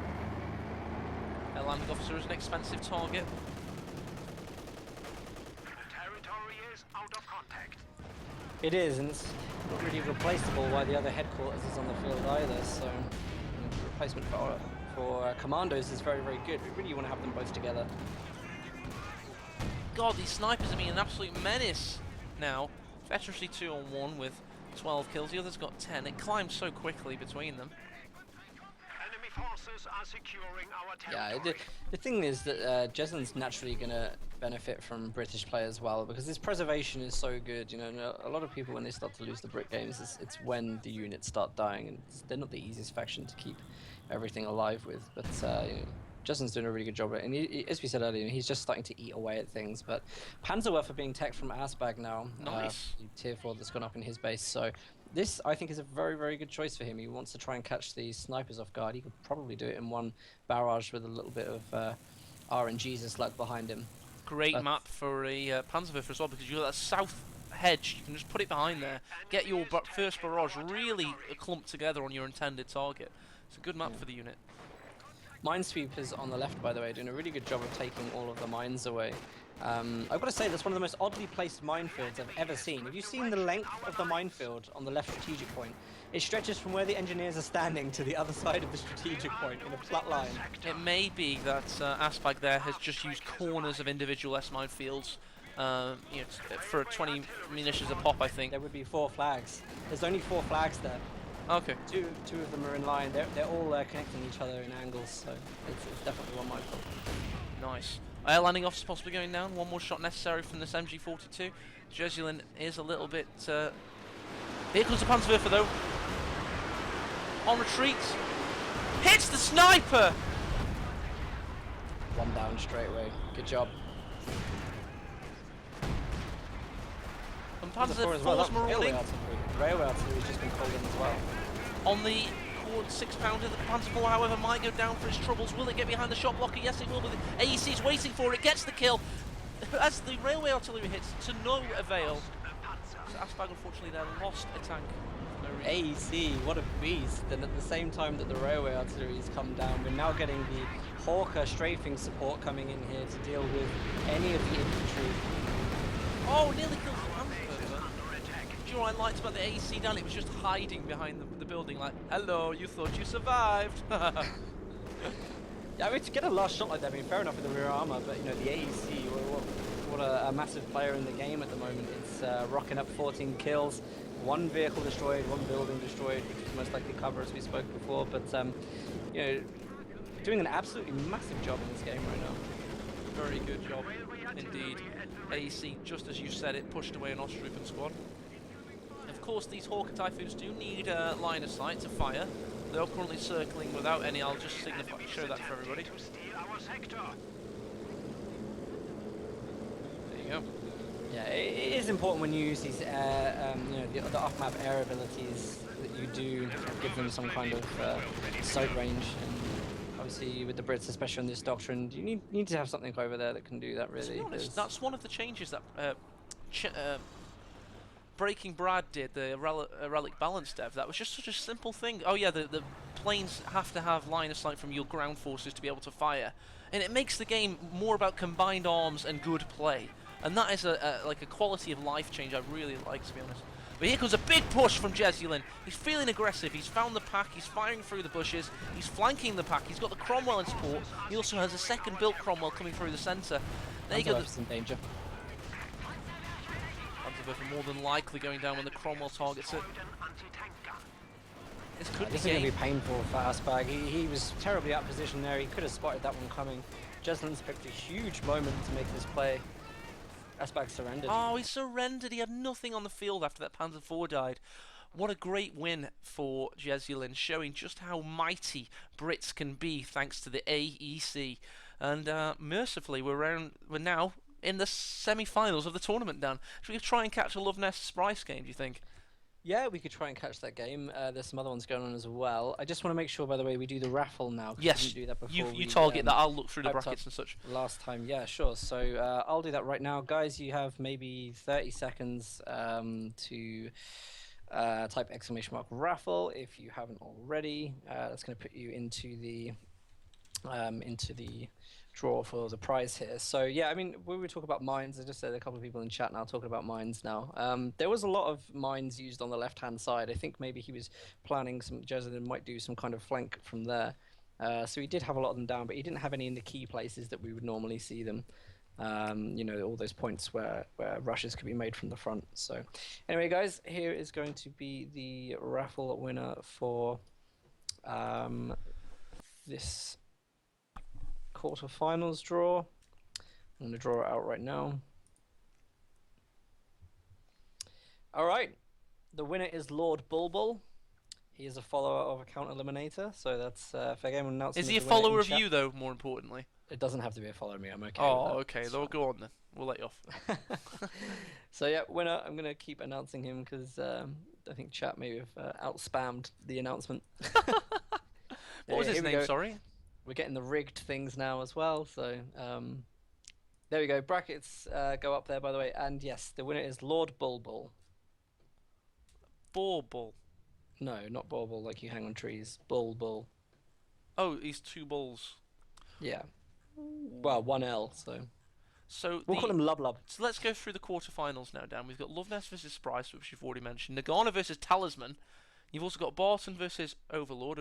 Air landing officer is an expensive target. Territory is out of contact. It is, and it's not really replaceable while the other headquarters is on the field either, so replacement for commandos is very, very good. We really want to have them both together. God, these snipers are being an absolute menace now. Veterancy 2-on-1 with 12 kills. The other's got 10. It climbs so quickly between them. Enemy forces are securing our territory. Yeah, the thing is that Jesulin's naturally going to benefit from British play as well, because his preservation is so good. A lot of people, when they start to lose the Brit games, it's when the units start dying, and they're not the easiest faction to keep everything alive with. But Jesulin's doing a really good job of it, and as we said earlier, he's just starting to eat away at things. But Panzerwerfer being tech from ASSBAG now, nice. tier 4 that's gone up in his base, so This, I think, is a very, very good choice for him. He wants to try and catch the snipers off guard. He could probably do it in one barrage with a little bit of RNGs and slug behind him. Great But map for a Panzerwerfer as well, because you've got that south hedge. You can just put it behind there, get your first barrage really clumped together on your intended target. It's a good map for the unit. Minesweepers on the left, by the way, doing a really good job of taking all of the mines away. I've got to say, that's one of the most oddly placed minefields I've ever seen. Have you seen the length of the minefield on the left strategic point? It stretches from where the engineers are standing to the other side of the strategic point in a flat line. It may be that ASSBAG there has just used corners of individual S-mine fields for 20 munitions a pop, I think. There would be 4 flags. There's only 4 flags there. Okay. Two of them are in line. They're all connecting each other in angles, so it's definitely one minefield. Nice. Landing off's possibly going down. One more shot necessary from this MG42. Jesulin is a little bit... Here comes the Panzerwerfer though. On retreat. Hits the sniper! One down straight away. Good job. And Panzerwerfer's marauding. Railway artillery's just been called in as well. On the Quad 6-pounder, the Panzer IV, however, might go down for his troubles. Will it get behind the shot blocker? Yes, it will, but the AEC's waiting for it. Gets the kill. As the railway artillery hits, to no avail. So ASSBAG, unfortunately, there lost a tank. For no reason. AEC, what a beast. And at the same time that the railway artillery has come down, we're now getting the Hawker strafing support coming in here to deal with any of the infantry. Oh, nearly killed the Panzerwerfer. Do you know what I liked about the AEC down? It was just hiding behind the building like, hello, you thought you survived. Yeah, I mean, to get a last shot like that, I mean, fair enough with the rear armor, but, you know, the AEC, what a massive player in the game at the moment. It's rocking up 14 kills, 1 vehicle destroyed, 1 building destroyed, which is most likely cover, as we spoke before, but, you know, doing an absolutely massive job in this game right now. Very good job, indeed. AEC, just as you said it, pushed away an Ostroupen squad. Of course, these Hawker Typhoons do need a line of sight to fire. They're currently circling without any. I'll just show that for everybody. There you go. Yeah, it is important when you use these, you know, the off-map air abilities that you do give them some kind of sight range. And obviously, with the Brits, especially on this doctrine, you need to have something over there that can do that. Really, to be honest, that's one of the changes that Breaking Brad did, the relic balance dev. That was just such a simple thing. Oh yeah, the planes have to have line of sight from your ground forces to be able to fire, and it makes the game more about combined arms and good play. And that is like a quality of life change I really like, to be honest. But here comes a big push from Jesulin. He's feeling aggressive. He's found the pack. He's firing through the bushes. He's flanking the pack. He's got the Cromwell in support. He also has a second built Cromwell coming through the centre. There you go. In danger. Panzerwerfer more than likely going down when the Cromwell targets it. This could This be is going to game. be painful for ASSBAG. He was terribly out of position there. He could have spotted that one coming. Jesulin's picked a huge moment to make this play. ASSBAG surrendered. Oh, he surrendered. He had nothing on the field after that Panzer IV died. What a great win for Jesulin, showing just how mighty Brits can be thanks to the AEC. And mercifully, we're now in the semi-finals of the tournament, Dan. Should we try and catch a Love Nest Sprice game, do you think? Yeah, we could try and catch that game. There's some other ones going on as well. I just want to make sure, by the way, we do the raffle now. Yes, we didn't do that before you target that. I'll look through the hyped brackets up and such. last time. Yeah, sure. So I'll do that right now. Guys, you have maybe 30 seconds to type !raffle if you haven't already. That's going to put you into the draw for the prize here. So yeah, I mean, when we talk about mines, I just said a couple of people in chat now talking about mines now. There was a lot of mines used on the left-hand side. I think maybe he was planning Jesulin might do some kind of flank from there. So he did have a lot of them down, but he didn't have any in the key places that we would normally see them. You know, all those points where rushes could be made from the front. So anyway, guys, here is going to be the raffle winner for this quarterfinals draw. I'm going to draw it out right now. All right, the winner is Lord Bulbul. He is a follower of Account Eliminator, so that's fair game. Is he a follower of you, though, more importantly? It doesn't have to be a follower of me, I'm okay Oh, with that. okay, they'll go on then. We'll let you off. So yeah, winner, I'm going to keep announcing him because I think chat may have out-spammed the announcement. What was his Here we name? go. Sorry. We're getting the rigged things now as well. So there we go. Brackets go up there, by the way. And yes, the winner is Lord Bulbul. Bauble. No, not Bulbul, like you hang on trees. Bulbul. Oh, he's two bulls. Yeah. Well, one L. So So we'll call him Lub Lub. So let's go through the quarterfinals now, Dan. We've got Loveness versus Sprice, which you've already mentioned. Nagano versus Talisman. You've also got Barton versus Overlord,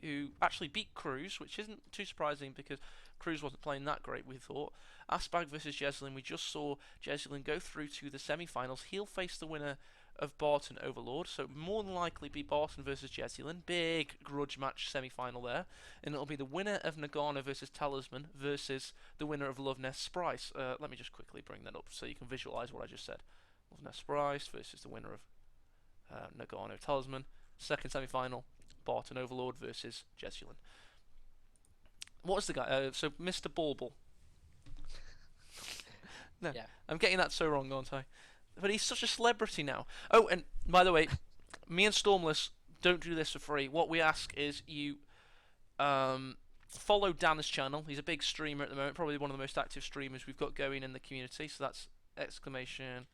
who actually beat Cruz, which isn't too surprising because Cruz wasn't playing that great, we thought. ASSBAG versus Jesulin. We just saw Jesulin go through to the semi-finals. He'll face the winner of Barton Overlord, so more than likely be Barton versus Jesulin. Big grudge match semi-final there. And it'll be the winner of Nagano versus Talisman versus the winner of Love Nest Sprice. Let me just quickly bring that up so you can visualize what I just said. Love Nest Sprice versus the winner of Nagano Talisman. Second semi-final, Barton Overlord versus Jesulin. What was the guy? So Mr. Bauble. No, Yeah. I'm getting that so wrong, aren't I? But he's such a celebrity now. Oh, and by the way, me and Stormless don't do this for free. What we ask is you follow Dan's channel. He's a big streamer at the moment, probably one of the most active streamers we've got going in the community. So that's exclamation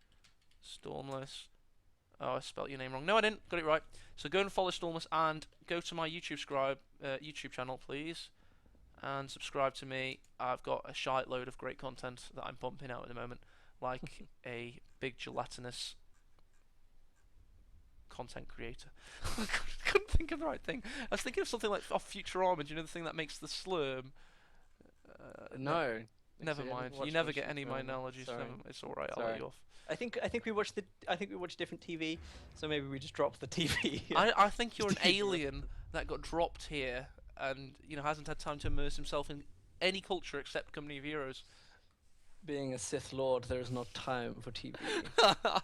Stormless. Oh, I spelt your name wrong. No, I didn't. Got it right. So go and follow Stormless and go to my YouTube channel, please, and subscribe to me. I've got a shite load of great content that I'm pumping out at the moment, like a big gelatinous content creator. I couldn't think of the right thing. I was thinking of something like off Futurama. Do you know the thing that makes the slurm? No. Never mind. You never get any of my analogies. It's all right. I'll let you off. I think we watch different TV, so maybe we just dropped the TV. I think you're an alien that got dropped here and hasn't had time to immerse himself in any culture except Company of Heroes. Being a Sith Lord, there is not time for TV.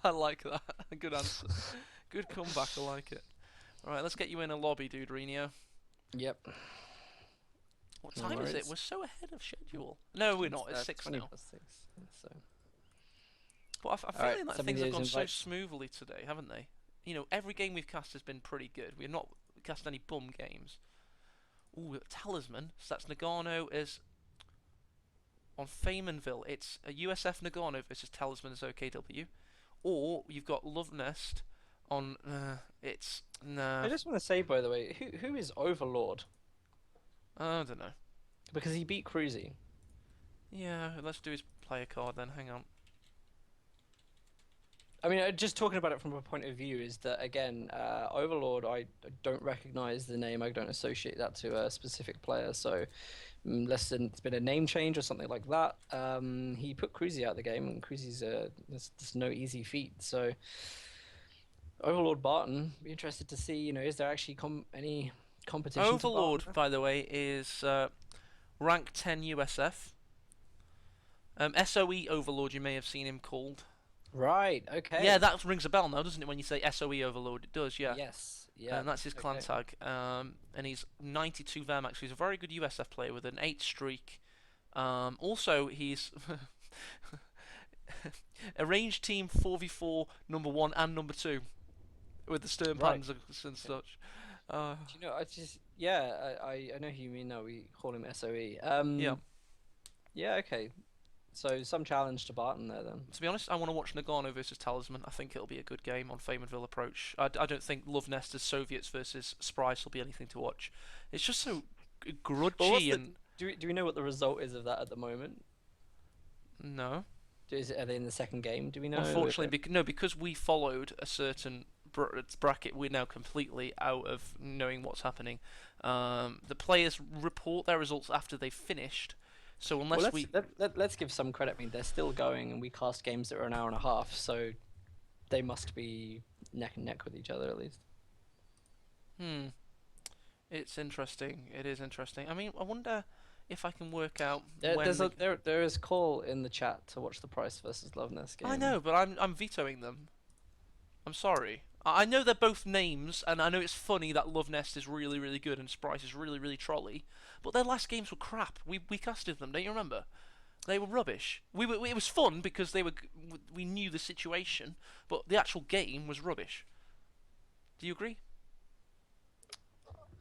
I like that. Good answer. Good comeback. I like it. All right, let's get you in a lobby, dude, Reno. Yep. What time is it? We're so ahead of schedule. No, we're not. It's 6 now. 6. So. But I'm feeling like some things of have those gone so invites. smoothly today, haven't they? Every game we've cast has been pretty good. We've not cast any bum games. Ooh, Talisman. So that's Nagano is on Faymanville. It's a USF Nagano versus Talisman as OKW. Or you've got Love Nest on. It's no. I just want to say, by the way, who is Overlord? I don't know. Because he beat Cruzy. Yeah, let's do his player card then. Hang on. I mean, just talking about it from a point of view is that, again, Overlord, I don't recognize the name. I don't associate that to a specific player. So, unless it's been a name change or something like that, he put Cruzy out of the game, and Cruzy's it's no easy feat. So, Overlord Barton, be interested to see, is there actually any competition? Overlord, by the way, is rank 10 USF. SOE Overlord, you may have seen him called. Right, okay. Yeah, that rings a bell now, doesn't it, when you say SOE Overlord? It does, yeah. Yes, yeah. And that's his clan tag. And he's 92 Vermax, so he's a very good USF player with an 8 streak. Also, he's arranged team 4v4 number 1 and number 2 with the Stern Panzers and such. Do you know, I know who you mean now. We call him SOE. Yeah. Yeah, okay. So some challenge to Barton there then. To be honest, I want to watch Nagano versus Talisman. I think it'll be a good game on Faymanville approach. I don't think Love Nest's Soviets versus Sprice will be anything to watch. It's just so grudgy and... Do we know what the result is of that at the moment? No. Are they in the second game? Do we know? Unfortunately, because we followed a certain bracket, we're now completely out of knowing what's happening. The players report their results after they've finished. So unless let's give some credit. I mean, they're still going, and we cast games that are an hour and a half, so they must be neck and neck with each other at least. It's interesting. It is interesting. I mean, I wonder if I can work out there is call in the chat to watch the Price versus Loveness game. I know, but I'm vetoing them. I'm sorry. I know they're both names, and I know it's funny that Love Nest is really, really good and Sprice is really, really trolley, but their last games were crap. We casted them, don't you remember? They were rubbish. It was fun because we knew the situation, but the actual game was rubbish. Do you agree?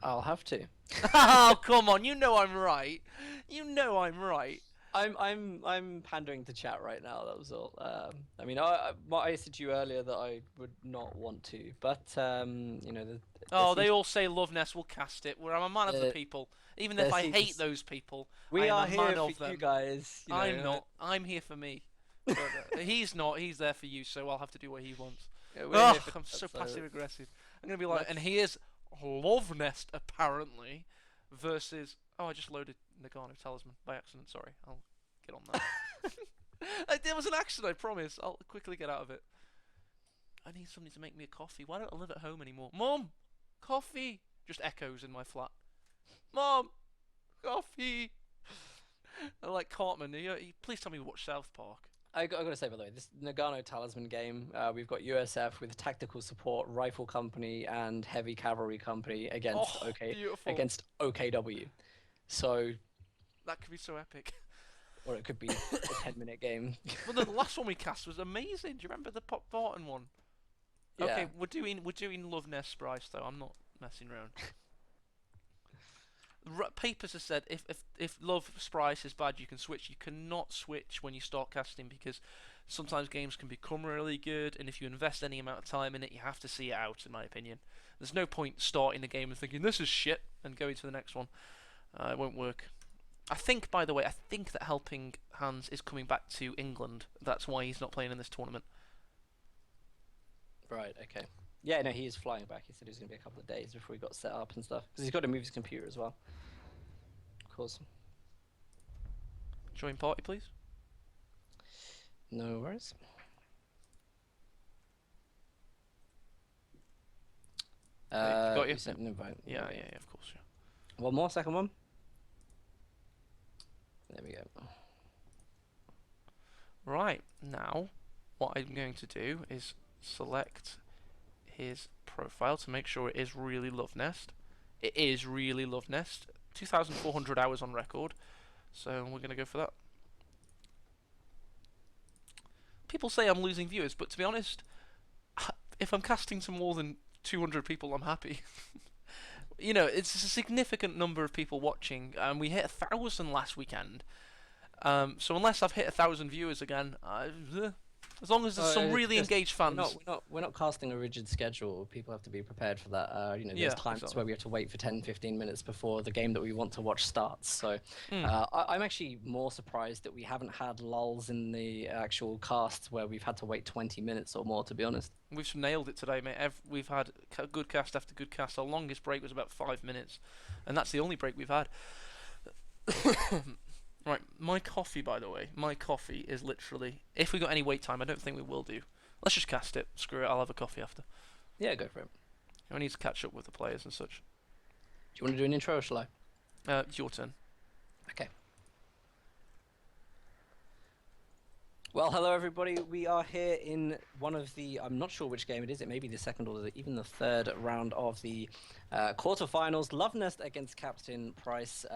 I'll have to. Oh, come on! You know I'm right. You know I'm right. I'm pandering to chat right now. That was all. I mean, I said to you earlier that I would not want to, but you know, there Oh, they seems all say Love Nest will cast it. Where I'm a man of the there, people. Even if there I hate seems those people, I we am are a man here for of you them. guys. You I'm know, not. I'm here for me. But he's not. He's there for you, so I'll have to do what he wants. we're here Ugh, for I'm so so passive aggressive. I'm gonna be like, and let's. here's Love Nest apparently versus. Oh, I just loaded Nagano Talisman by accident. Sorry, I'll get on that. There was an accident. I promise. I'll quickly get out of it. I need somebody to make me a coffee. Why don't I live at home anymore? Mom, coffee. Just echoes in my flat. Mom, coffee. I like Cartman. Please tell me you watch South Park. I got to say, by the way, this Nagano Talisman game, we've got USF with Tactical Support, Rifle Company, and Heavy Cavalry Company Oh, beautiful. against OKW. So, That could be so epic. or it could be a 10-minute game. Well, the last one we cast was amazing. Do you remember the Pop Barton one? Okay, Yeah. we're doing Love Nest Bryce though. I'm not messing around. Papers have said if Love Sprice is bad, you can switch. You cannot switch when you start casting because sometimes games can become really good, and if you invest any amount of time in it, you have to see it out. In my opinion, there's no point starting the game and thinking this is shit and going to the next one. It won't work. I think, by the way, that Helping Hands is coming back to England. That's why he's not playing in this tournament. Right, okay. Yeah, no, he is flying back. He said it was going to be a couple of days before he got set up and stuff. Because he's got to move his computer as well. Of course. Join party, please. No worries. Got you? You sent an invite. Yeah, of course, yeah. One more, second one. There we go. Right, now, what I'm going to do is select his profile to make sure it is really Love Nest. It is really Love Nest. 2,400 hours on record. So we're going to go for that. People say I'm losing viewers, but to be honest, if I'm casting to more than 200 people, I'm happy. You know, it's a significant number of people watching, and we hit 1,000 last weekend. So unless I've hit 1,000 viewers again, as long as there's some really engaged fans. We're not casting a rigid schedule. People have to be prepared for that. You know, there's times exactly. where we have to wait for 10, 15 minutes before the game that we want to watch starts. So I'm actually more surprised that we haven't had lulls in the actual casts where we've had to wait 20 minutes or more, to be honest. We've nailed it today, mate. We've had good cast after good cast. Our longest break was about 5 minutes, and that's the only break we've had. Right, my coffee, by the way, is literally, if we got any wait time, I don't think we will do. Let's just cast it. Screw it, I'll have a coffee after. Yeah, go for it. I need to catch up with the players and such. Do you want to do an intro or shall I? It's your turn. Okay. Well, hello everybody. We are here in one of the, I'm not sure which game it is, it may be the second or even the third round of the quarterfinals. Love Nest against Captain Price.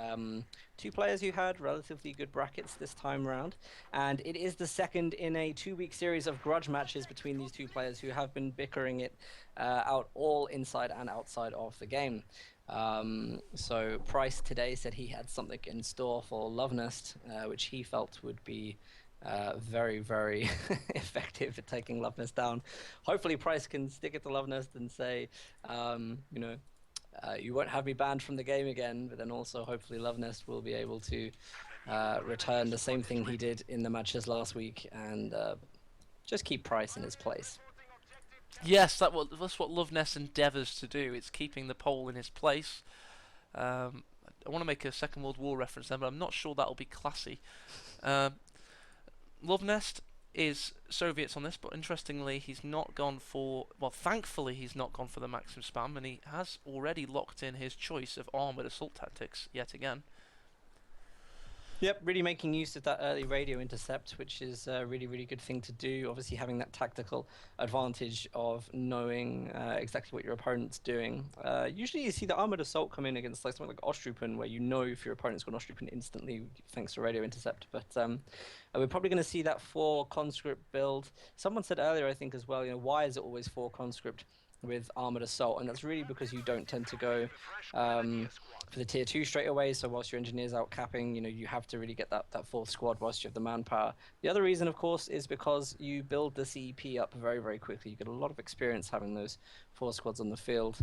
Two players who had relatively good brackets this time round. And it is the second in a 2-week series of grudge matches between these two players who have been bickering it out all inside and outside of the game. So Price today said he had something in store for Love Nest, which he felt would be very, very effective at taking Love Nest down. Hopefully Price can stick it to Love Nest and say, you know, you won't have me banned from the game again, but then also hopefully Love Nest will be able to return the same thing he did in the matches last week and just keep Price in his place. Yes, that's what Love Nest endeavours to do. It's keeping the pole in his place. I want to make a Second World War reference then, but I'm not sure that'll be classy. Love Nest is Soviets on this, but interestingly, he's not gone for. Well, thankfully, he's not gone for the maximum spam, and he has already locked in his choice of armored assault tactics yet again. Yep, really making use of that early radio intercept, which is a really, really good thing to do. Obviously, having that tactical advantage of knowing exactly what your opponent's doing. Usually, you see the armored assault come in against like something like Ostrupen, where you know if your opponent's got Ostrupen instantly thanks to radio intercept. But we're probably going to see that 4 conscript build. Someone said earlier, I think as well, you know, why is it always 4 conscript? with Armored Assault, and that's really because you don't tend to go for the tier 2 straight away. So whilst your engineer's out capping, you know, you have to really get that 4th squad whilst you have the manpower. The other reason, of course, is because you build the CEP up very, very quickly. You get a lot of experience having those 4 squads on the field.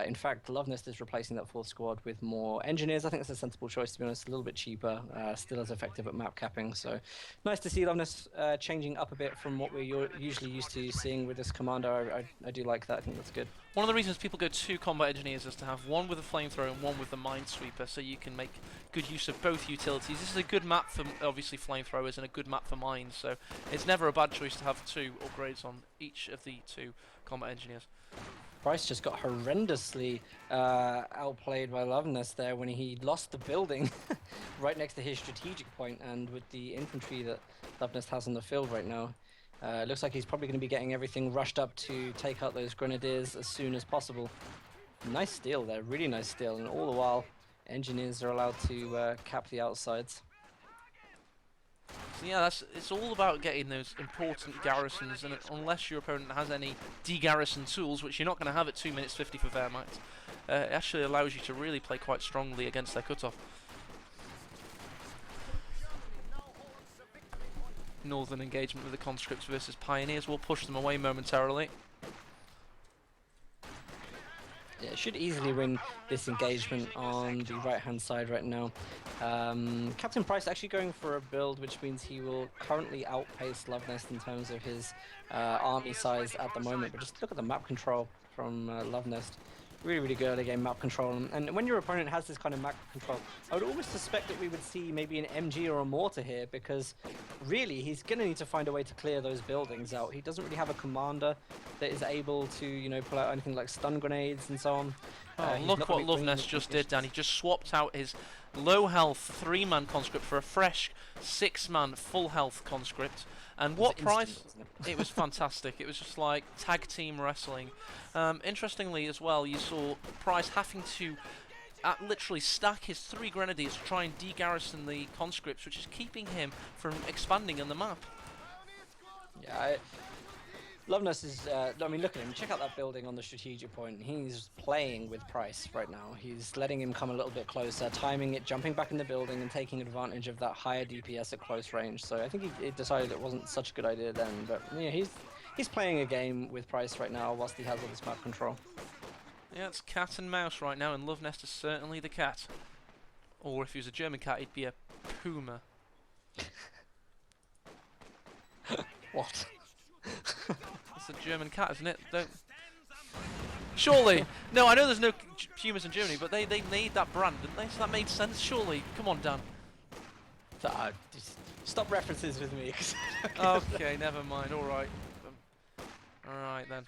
In fact, Lovenest is replacing that 4th squad with more engineers. I think it's a sensible choice, to be honest. A little bit cheaper, still as effective at map capping. So nice to see Lovenest changing up a bit from what we're usually used to seeing with this commander. I do like that. I think that's good. One of the reasons people go 2 combat engineers is to have one with a flamethrower and one with the minesweeper, so you can make good use of both utilities. This is a good map for obviously flamethrowers and a good map for mines, so it's never a bad choice to have 2 upgrades on each of the 2 combat engineers. Price just got horrendously outplayed by Lovenest there when he lost the building right next to his strategic point, and with the infantry that Lovenest has on the field right now, it looks like he's probably going to be getting everything rushed up to take out those grenadiers as soon as possible. Nice steal there, really nice steal, and all the while engineers are allowed to cap the outsides. So yeah, it's all about getting those important garrisons, and unless your opponent has any de-garrison tools, which you're not going to have at 2 minutes 50 for Wehrmacht, it actually allows you to really play quite strongly against their cutoff. Northern engagement with the conscripts versus pioneers will push them away momentarily. Yeah, should easily win this engagement on the right-hand side right now. Captain Price actually going for a build, which means he will currently outpace Lovenest in terms of his army size at the moment. But just look at the map control from Lovenest. Really, really good early game map control. And when your opponent has this kind of map control, I would almost suspect that we would see maybe an MG or a mortar here, because really he's going to need to find a way to clear those buildings out. He doesn't really have a commander that is able to, you know, pull out anything like stun grenades and so on. Look what Lovenest just did, Dan. He just swapped out his low health 3-man conscript for a fresh 6-man full health conscript. And what price? It was fantastic. It was just like tag team wrestling. Interestingly as well, you saw Price having to literally stack his 3 grenadiers to try and de-garrison the conscripts, which is keeping him from expanding on the map. Yeah, Lovenest is, I mean, look at him. Check out that building on the strategic point. He's playing with Price right now. He's letting him come a little bit closer, timing it, jumping back in the building, and taking advantage of that higher DPS at close range. So I think he decided it wasn't such a good idea then. But yeah, he's playing a game with Price right now whilst he has all this map control. Yeah, it's cat and mouse right now, and Lovenest is certainly the cat. Or if he was a German cat, he'd be a puma. What? It's a German cat, isn't it? Don't. Surely! No, I know there's no pumas in Germany, but they made that brand, didn't they? So that made sense, surely. Come on, Dan. Just stop references with me. Okay, never mind. Alright. Alright then.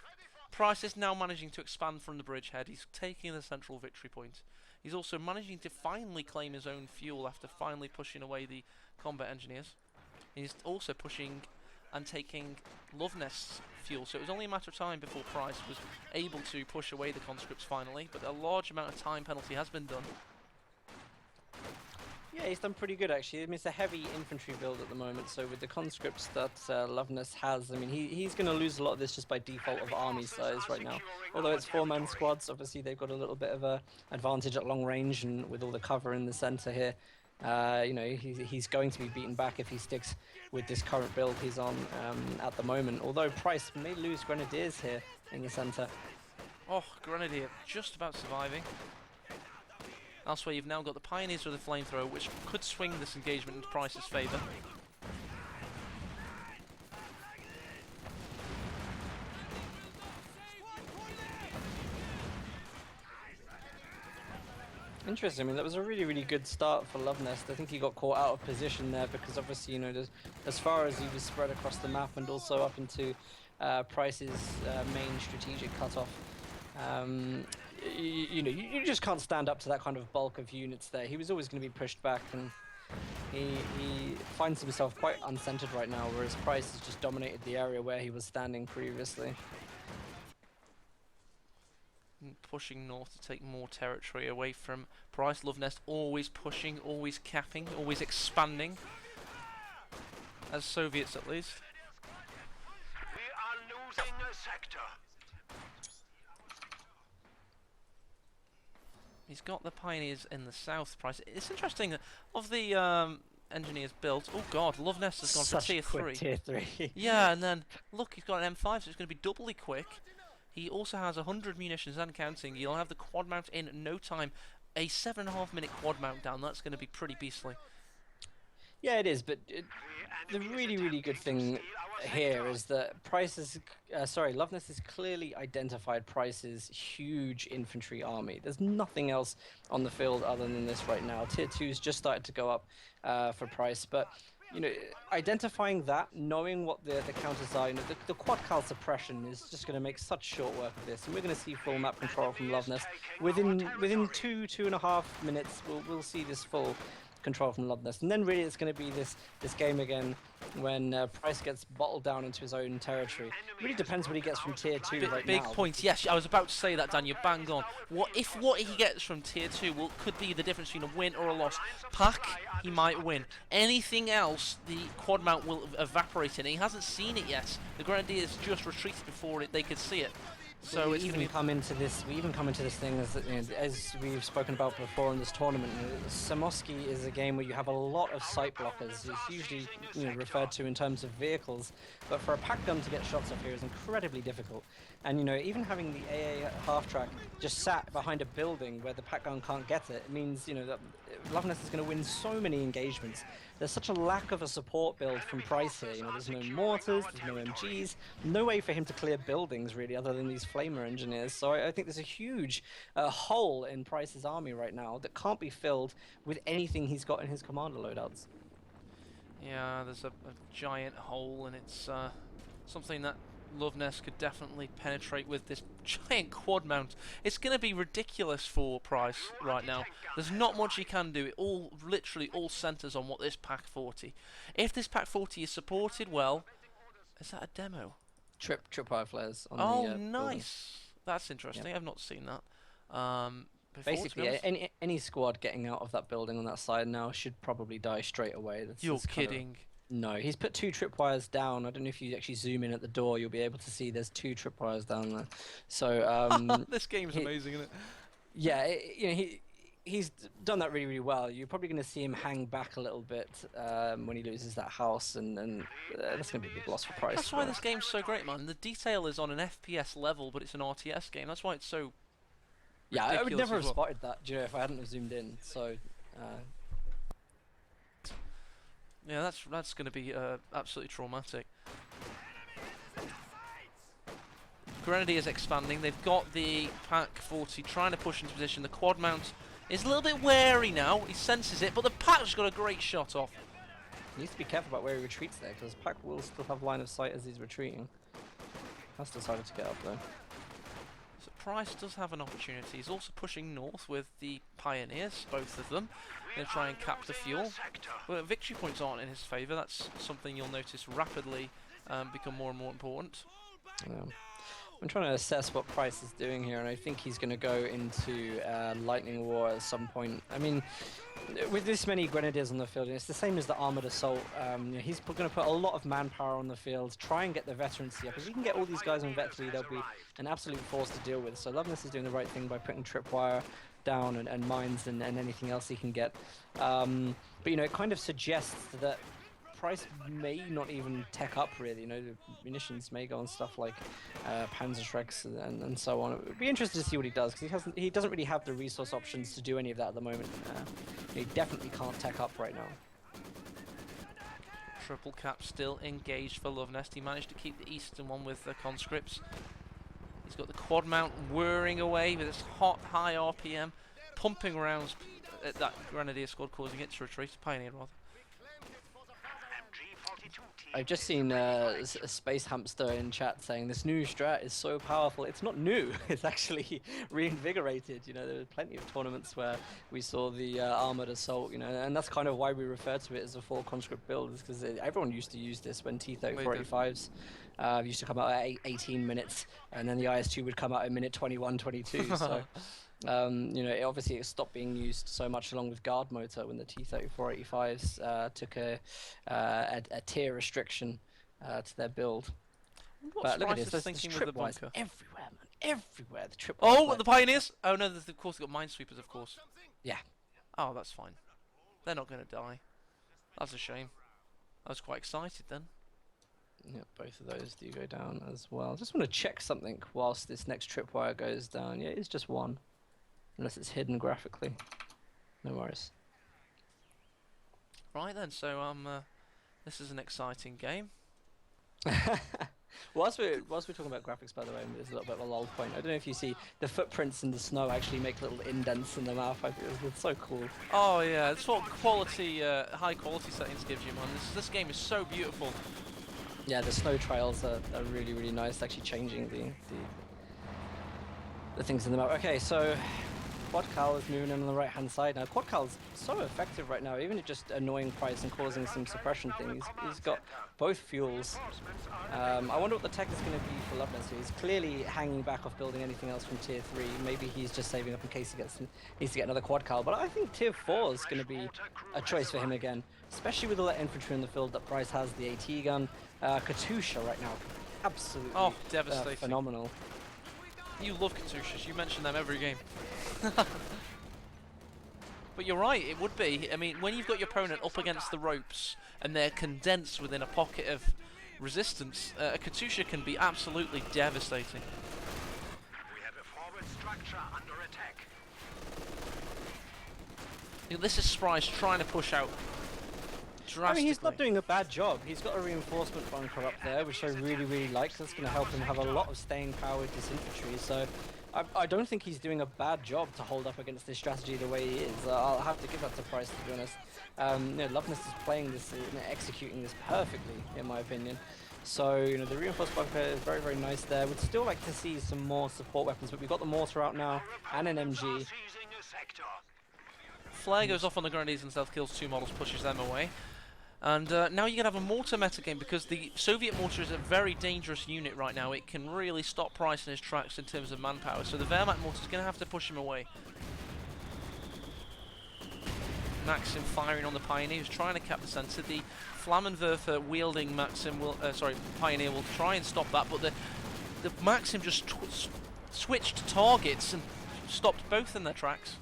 Price is now managing to expand from the bridgehead. He's taking the central victory point. He's also managing to finally claim his own fuel after finally pushing away the combat engineers. He's also pushing and taking Lovenest's fuel, so it was only a matter of time before Price was able to push away the conscripts finally, but a large amount of time penalty has been done. Yeah, he's done pretty good actually. I mean, it's a heavy infantry build at the moment, so with the conscripts that Lovenest has, I mean, he's going to lose a lot of this just by default of army size right now. Although it's 4-man squads, obviously they've got a little bit of a advantage at long range, and with all the cover in the center here, you know, he's going to be beaten back if he sticks with this current build he's on at the moment. Although Price may lose Grenadiers here in the center. Oh, Grenadier just about surviving. Elsewhere, you've now got the Pioneers with a flamethrower, which could swing this engagement into Price's favour. Interesting. I mean, that was a really, really good start for Lovenest. I think he got caught out of position there because obviously, you know, as far as he was spread across the map and also up into Price's main strategic cutoff, you know, you just can't stand up to that kind of bulk of units there. He was always going to be pushed back, and he finds himself quite uncentered right now, whereas Price has just dominated the area where he was standing previously. Pushing north to take more territory away from Price. Lovenest always pushing, always capping, always expanding. As Soviets, at least. We are losing a sector. He's got the Pioneers in the south. Price. It's interesting that of the engineers built. Oh God, Loveness has gone for Such tier quick 3. tier 3. Yeah, and then look, he's got an M5, so it's going to be doubly quick. He also has 100 munitions and counting. He'll have the quad mount in no time. A 7.5-minute quad mount down. That's going to be pretty beastly. Yeah, it is, but the really good thing here is that Loveness has clearly identified Price's huge infantry army. There's nothing else on the field other than this right now. Tier 2's just started to go up for Price, but you know, identifying that, knowing what the counters are, you know, the quad cal suppression is just going to make such short work of this, and we're going to see full map control from Loveness within 2.5 minutes. We'll see this full control from Loveness, and then really it's going to be this game again when Price gets bottled down into his own territory. It really depends what he gets from tier 2 right big now. point. Yes, I was about to say that, Dan. You're bang on. What he gets from tier 2 could be the difference between a win or a loss. Pack, he might win. Anything else, the quad mount will evaporate in. He hasn't seen it yet. The Grenadiers just retreated before they could see it. So we it's even come into this thing as we've spoken about before in this tournament. You know, Samoski is a game where you have a lot of sight blockers. It's usually referred to in terms of vehicles, but for a pack gun to get shots off here is incredibly difficult. And even having the AA half track just sat behind a building where the pack gun can't get it, means that Loveness is going to win so many engagements. There's such a lack of a support build from Price here. There's no mortars, there's no MGs, no way for him to clear buildings really, other than these flamer engineers. So I think there's a huge hole in Price's army right now that can't be filled with anything he's got in his commander loadouts. Yeah, there's a giant hole, and it's something that Loveness could definitely penetrate with this giant quad mount. It's going to be ridiculous for Price right now. There's not much he can do. It literally all centres on what this Pack 40. If this Pack 40 is supported well, is that a demo? Tripwire flares on the nice. building. That's interesting. Yep. I've not seen that. Before, basically, any squad getting out of that building on that side now should probably die straight away. You're kidding. No, he's put 2 tripwires down. I don't know if you actually zoom in at the door, you'll be able to see there's 2 tripwires down there. So this game's amazing, isn't it? Yeah, he's done that really well. You're probably going to see him hang back a little bit when he loses that house, and that's going to be a big loss for Price. That's why this game's so great, man. The detail is on an FPS level, but it's an RTS game. That's why it's so. Yeah, I would never have spotted that, if I hadn't have zoomed in. So. Yeah, that's going to be absolutely traumatic. Grenadiers expanding. They've got the Pack 40 trying to push into position. The quad mount is a little bit wary now. He senses it, but the Pack's got a great shot off. He needs to be careful about where he retreats there, because Pack will still have line of sight as he's retreating. Has decided to get up though. So Price does have an opportunity. He's also pushing north with the Pioneers, both of them. Going to try and cap the fuel. But victory points aren't in his favour. That's something you'll notice rapidly become more and more important. Yeah. I'm trying to assess what Price is doing here, and I think he's going to go into Lightning War at some point. I mean, with this many Grenadiers on the field, it's the same as the Armoured Assault. He's going to put a lot of manpower on the field, try and get the veterancy up. If he can get all these guys on veterancy, they'll be an absolute force to deal with. So Loveness is doing the right thing by putting tripwire down and mines and anything else he can get. But it kind of suggests that Price may not even tech up really. The munitions may go on stuff like Panzerschrecks and so on. It would be interesting to see what he does, because he doesn't really have the resource options to do any of that at the moment. He definitely can't tech up right now. Triple cap still engaged for Loveness. He managed to keep the eastern one with the conscripts. He's got the quad mount whirring away with its hot, high RPM, pumping rounds at that Grenadier squad, causing it to retreat. Pioneer, rather. I've just seen a Space Hamster in chat saying this new strat is so powerful. It's not new. It's actually reinvigorated. There were plenty of tournaments where we saw the Armoured Assault, and that's kind of why we refer to it as a full conscript build, is because everyone used to use this when T-3485s used to come out at 18 minutes, and then the IS-2 would come out at minute 21, 22. So. Obviously it stopped being used so much along with guard motor when the T-3485s took a tier restriction to their build. But look at this, there's tripwires everywhere, man, everywhere. The trip. Oh, the Pioneers! Oh no, of course they've got Minesweepers, of course. Yeah. Oh, that's fine. They're not going to die. That's a shame. I was quite excited then. Yeah, both of those do go down as well. Just want to check something whilst this next tripwire goes down. Yeah, it's just one. Unless it's hidden graphically. No worries. Right then, so this is an exciting game. whilst we're talking about graphics, by the way, there's a little bit of a lull point. I don't know if you see the footprints in the snow actually make little indents in the map. I feel it's so cool. Oh yeah, it's what quality, high quality settings gives you, man. This game is so beautiful. Yeah, the snow trails are really, really nice. Actually changing the things in the map. Okay, so Quad Cal is moving in on the right hand side now. Quad Cal's so effective right now, even just annoying Price and causing some suppression things. He's got both fuels. I wonder what the tech is going to be for Loveless here. He's clearly hanging back off building anything else from tier 3. Maybe he's just saving up in case he needs to get another Quad Cal. But I think tier 4 is going to be a choice for him again, especially with all that infantry in the field that Price has. The AT gun, Katusha right now, absolutely devastating. phenomenal. You love Katyushas, you mention them every game. But you're right, it would be. I mean, when you've got your opponent up against the ropes and they're condensed within a pocket of resistance, a Katyusha can be absolutely devastating. We have a forward structure under attack. You know, this is Spryce trying to push out drastically. I mean, he's not doing a bad job. He's got a reinforcement bunker up there, which I really, really like. That's going to help him have a lot of staying power with this infantry. So I don't think he's doing a bad job to hold up against this strategy the way he is. I'll have to give that to Price, to be honest. You know, Loveness is playing this and executing this perfectly, in my opinion. So, you know, the reinforced bunker is very, very nice there. We'd still like to see some more support weapons, but we've got the mortar out now and an MG. Seizing a sector. Flare goes off on the grenades and stealth kills 2 models, pushes them away. And now you're going to have a mortar metagame because the Soviet mortar is a very dangerous unit right now. It can really stop Price in his tracks in terms of manpower. So the Wehrmacht mortar is going to have to push him away. Maxim firing on the Pioneer, who's trying to cap the centre. The Flammenwerfer wielding Maxim will, Pioneer will try and stop that, but the Maxim just switched targets and stopped both in their tracks.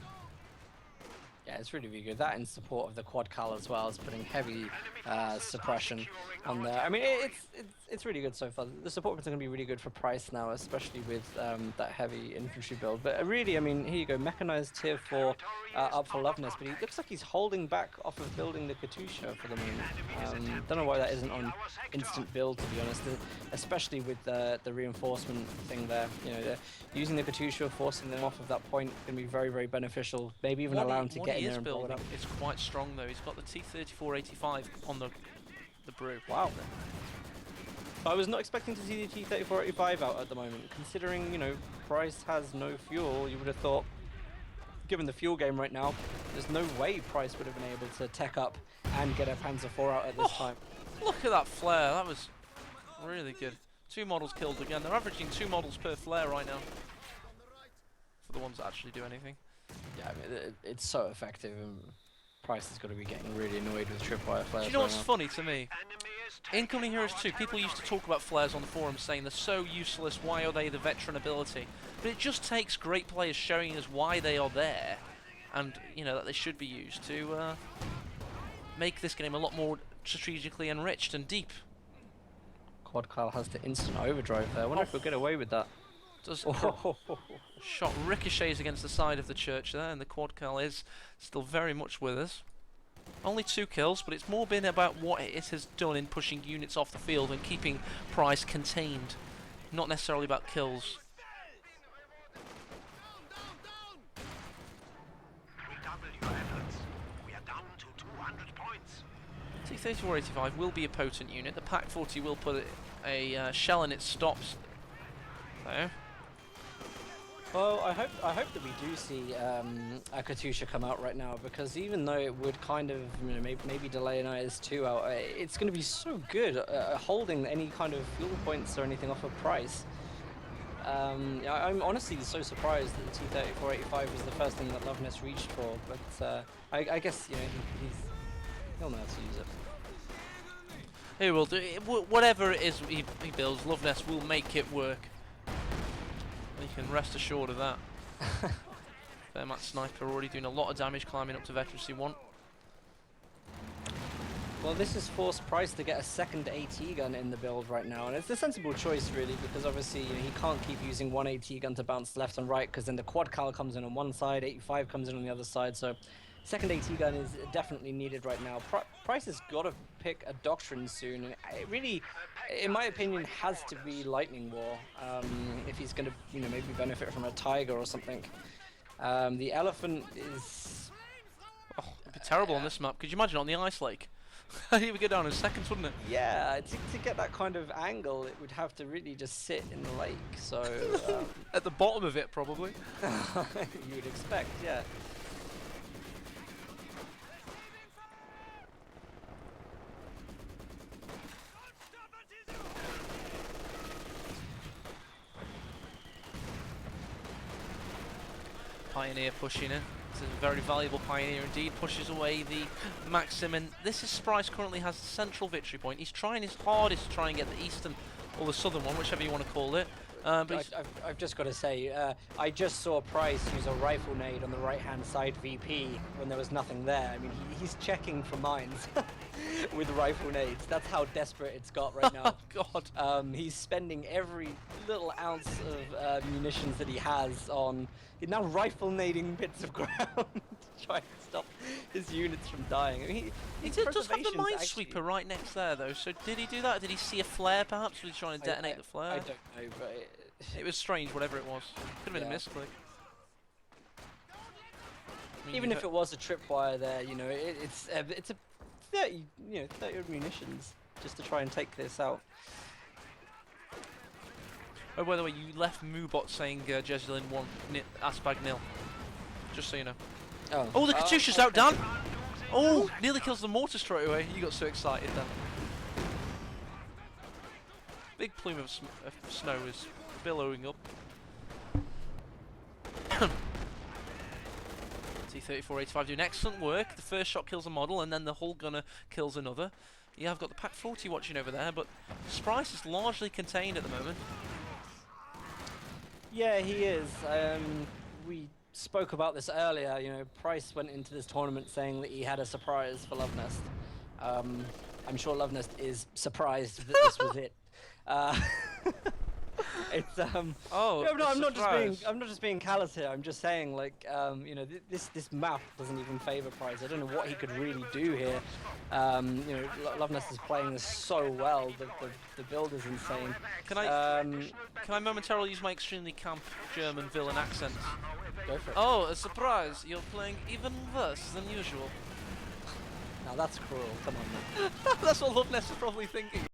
Yeah, it's really, really good. That in support of the Quad Cal as well is putting heavy suppression on there. I mean, it's really good so far. The support weapons are going to be really good for Price now, especially with that heavy infantry build. But really, I mean, here you go, mechanized tier 4 up for Loveness, but he looks like he's holding back off of building the Katusha for the moment. Don't know why that isn't on instant build, to be honest, especially with the reinforcement thing there. You know, using the Katusha, forcing them off of that point can be very, very beneficial. Maybe even allow him to get in there and blow it up. It's quite strong though. He's got the T-3485 on the brew. Wow. I was not expecting to see the T-3485 out at the moment. Considering, you know, Price has no fuel, you would have thought, given the fuel game right now, there's no way Price would have been able to tech up and get a Panzer IV out at this time. Look at that flare. That was really good. 2 models killed again. They're averaging 2 models per flare right now. For the ones that actually do anything. Yeah, I mean, it's so effective. And Price is going to be getting really annoyed with tripwire flares. Do you know what's funny to me? In Coming Heroes 2, people used to talk about flares on the forums saying they're so useless, why are they the veteran ability? But it just takes great players showing us why they are there, and, you know, that they should be used to make this game a lot more strategically enriched and deep. Quad Cal has the instant overdrive there. I wonder if we'll get away with that. Does shot ricochets against the side of the church there, and the Quad Cal is still very much with us. Only 2 kills, but it's more been about what it has done in pushing units off the field and keeping Price contained, not necessarily about kills. We are down to 200 points. T-3485 will be a potent unit. The PaK-40 will put a shell in its stops there. Well, I hope that we do see a Katusha come out right now, because even though it would kind of, you know, maybe delay an IS-2 out, it's going to be so good holding any kind of fuel points or anything off of Price. Yeah, I'm honestly so surprised that the T-3485 was the first thing that Loveness reached for, but I guess, you know, he'll know how to use it. He will do whatever it is he builds. Loveness will make it work. You can rest assured of that. Fairmat Sniper already doing a lot of damage climbing up to Veterancy 1. Well, this has forced Price to get a second AT gun in the build right now, and it's a sensible choice really, because obviously he can't keep using one AT gun to bounce left and right, because then the quad cal comes in on one side, 85 comes in on the other side, so second AT gun is definitely needed right now. Price has got to pick a doctrine soon, and it really, in my opinion, has to be Lightning War if he's going to, maybe benefit from a Tiger or something. The Elephant is... Oh, it'd be terrible on this map. Could you imagine on the Ice Lake? He would go down in seconds, wouldn't it? Yeah, to get that kind of angle, it would have to really just sit in the lake, so... At the bottom of it, probably. You would expect, yeah. Pioneer pushing in. This is a very valuable Pioneer indeed. Pushes away the Maxim, and this is Sprice currently has the central victory point. He's trying his hardest to try and get the eastern or the southern one, whichever you want to call it. But I've just got to say, I just saw Price use a rifle nade on the right-hand side VP when there was nothing there. I mean, he's checking for mines with rifle nades. That's how desperate it's got right now. Oh God! He's spending every little ounce of munitions that he has on now rifle nading bits of ground to try and stop his units from dying. I mean, He does have the Minesweeper right next there, though. So did he do that? Did he see a flare, perhaps? Was he trying to detonate the flare? I don't know, but it was strange, whatever it was. Could have been a misclick. I mean, even if it was a tripwire there, it's a 30, 30 munitions just to try and take this out. Oh, by the way, you left Moobot saying Jesulin 1, ASSBAG 0. Just so you know. Oh, the Katyusha's out, Dan! Oh, nearly kills the mortar straight away. You got so excited then. Big plume of snow is billowing up. T-3485 doing excellent work. The first shot kills a model, and then the hull gunner kills another. Yeah, I've got the Pack 40 watching over there, but Sprice is largely contained at the moment. Yeah, he is. We spoke about this earlier. Price went into this tournament saying that he had a surprise for Love Nest. I'm sure Love Nest is surprised that this was it. It's oh, no, I'm not just being callous here. I'm just saying, like, this map doesn't even favor Price. I don't know what he could really do here. Love Nest is playing this so well. The build is insane. Can I momentarily use my extremely camp German villain accent? Go for it. Oh, a surprise! You're playing even worse than usual. Now that's cruel. Come on, man. That's what Love Nest is probably thinking.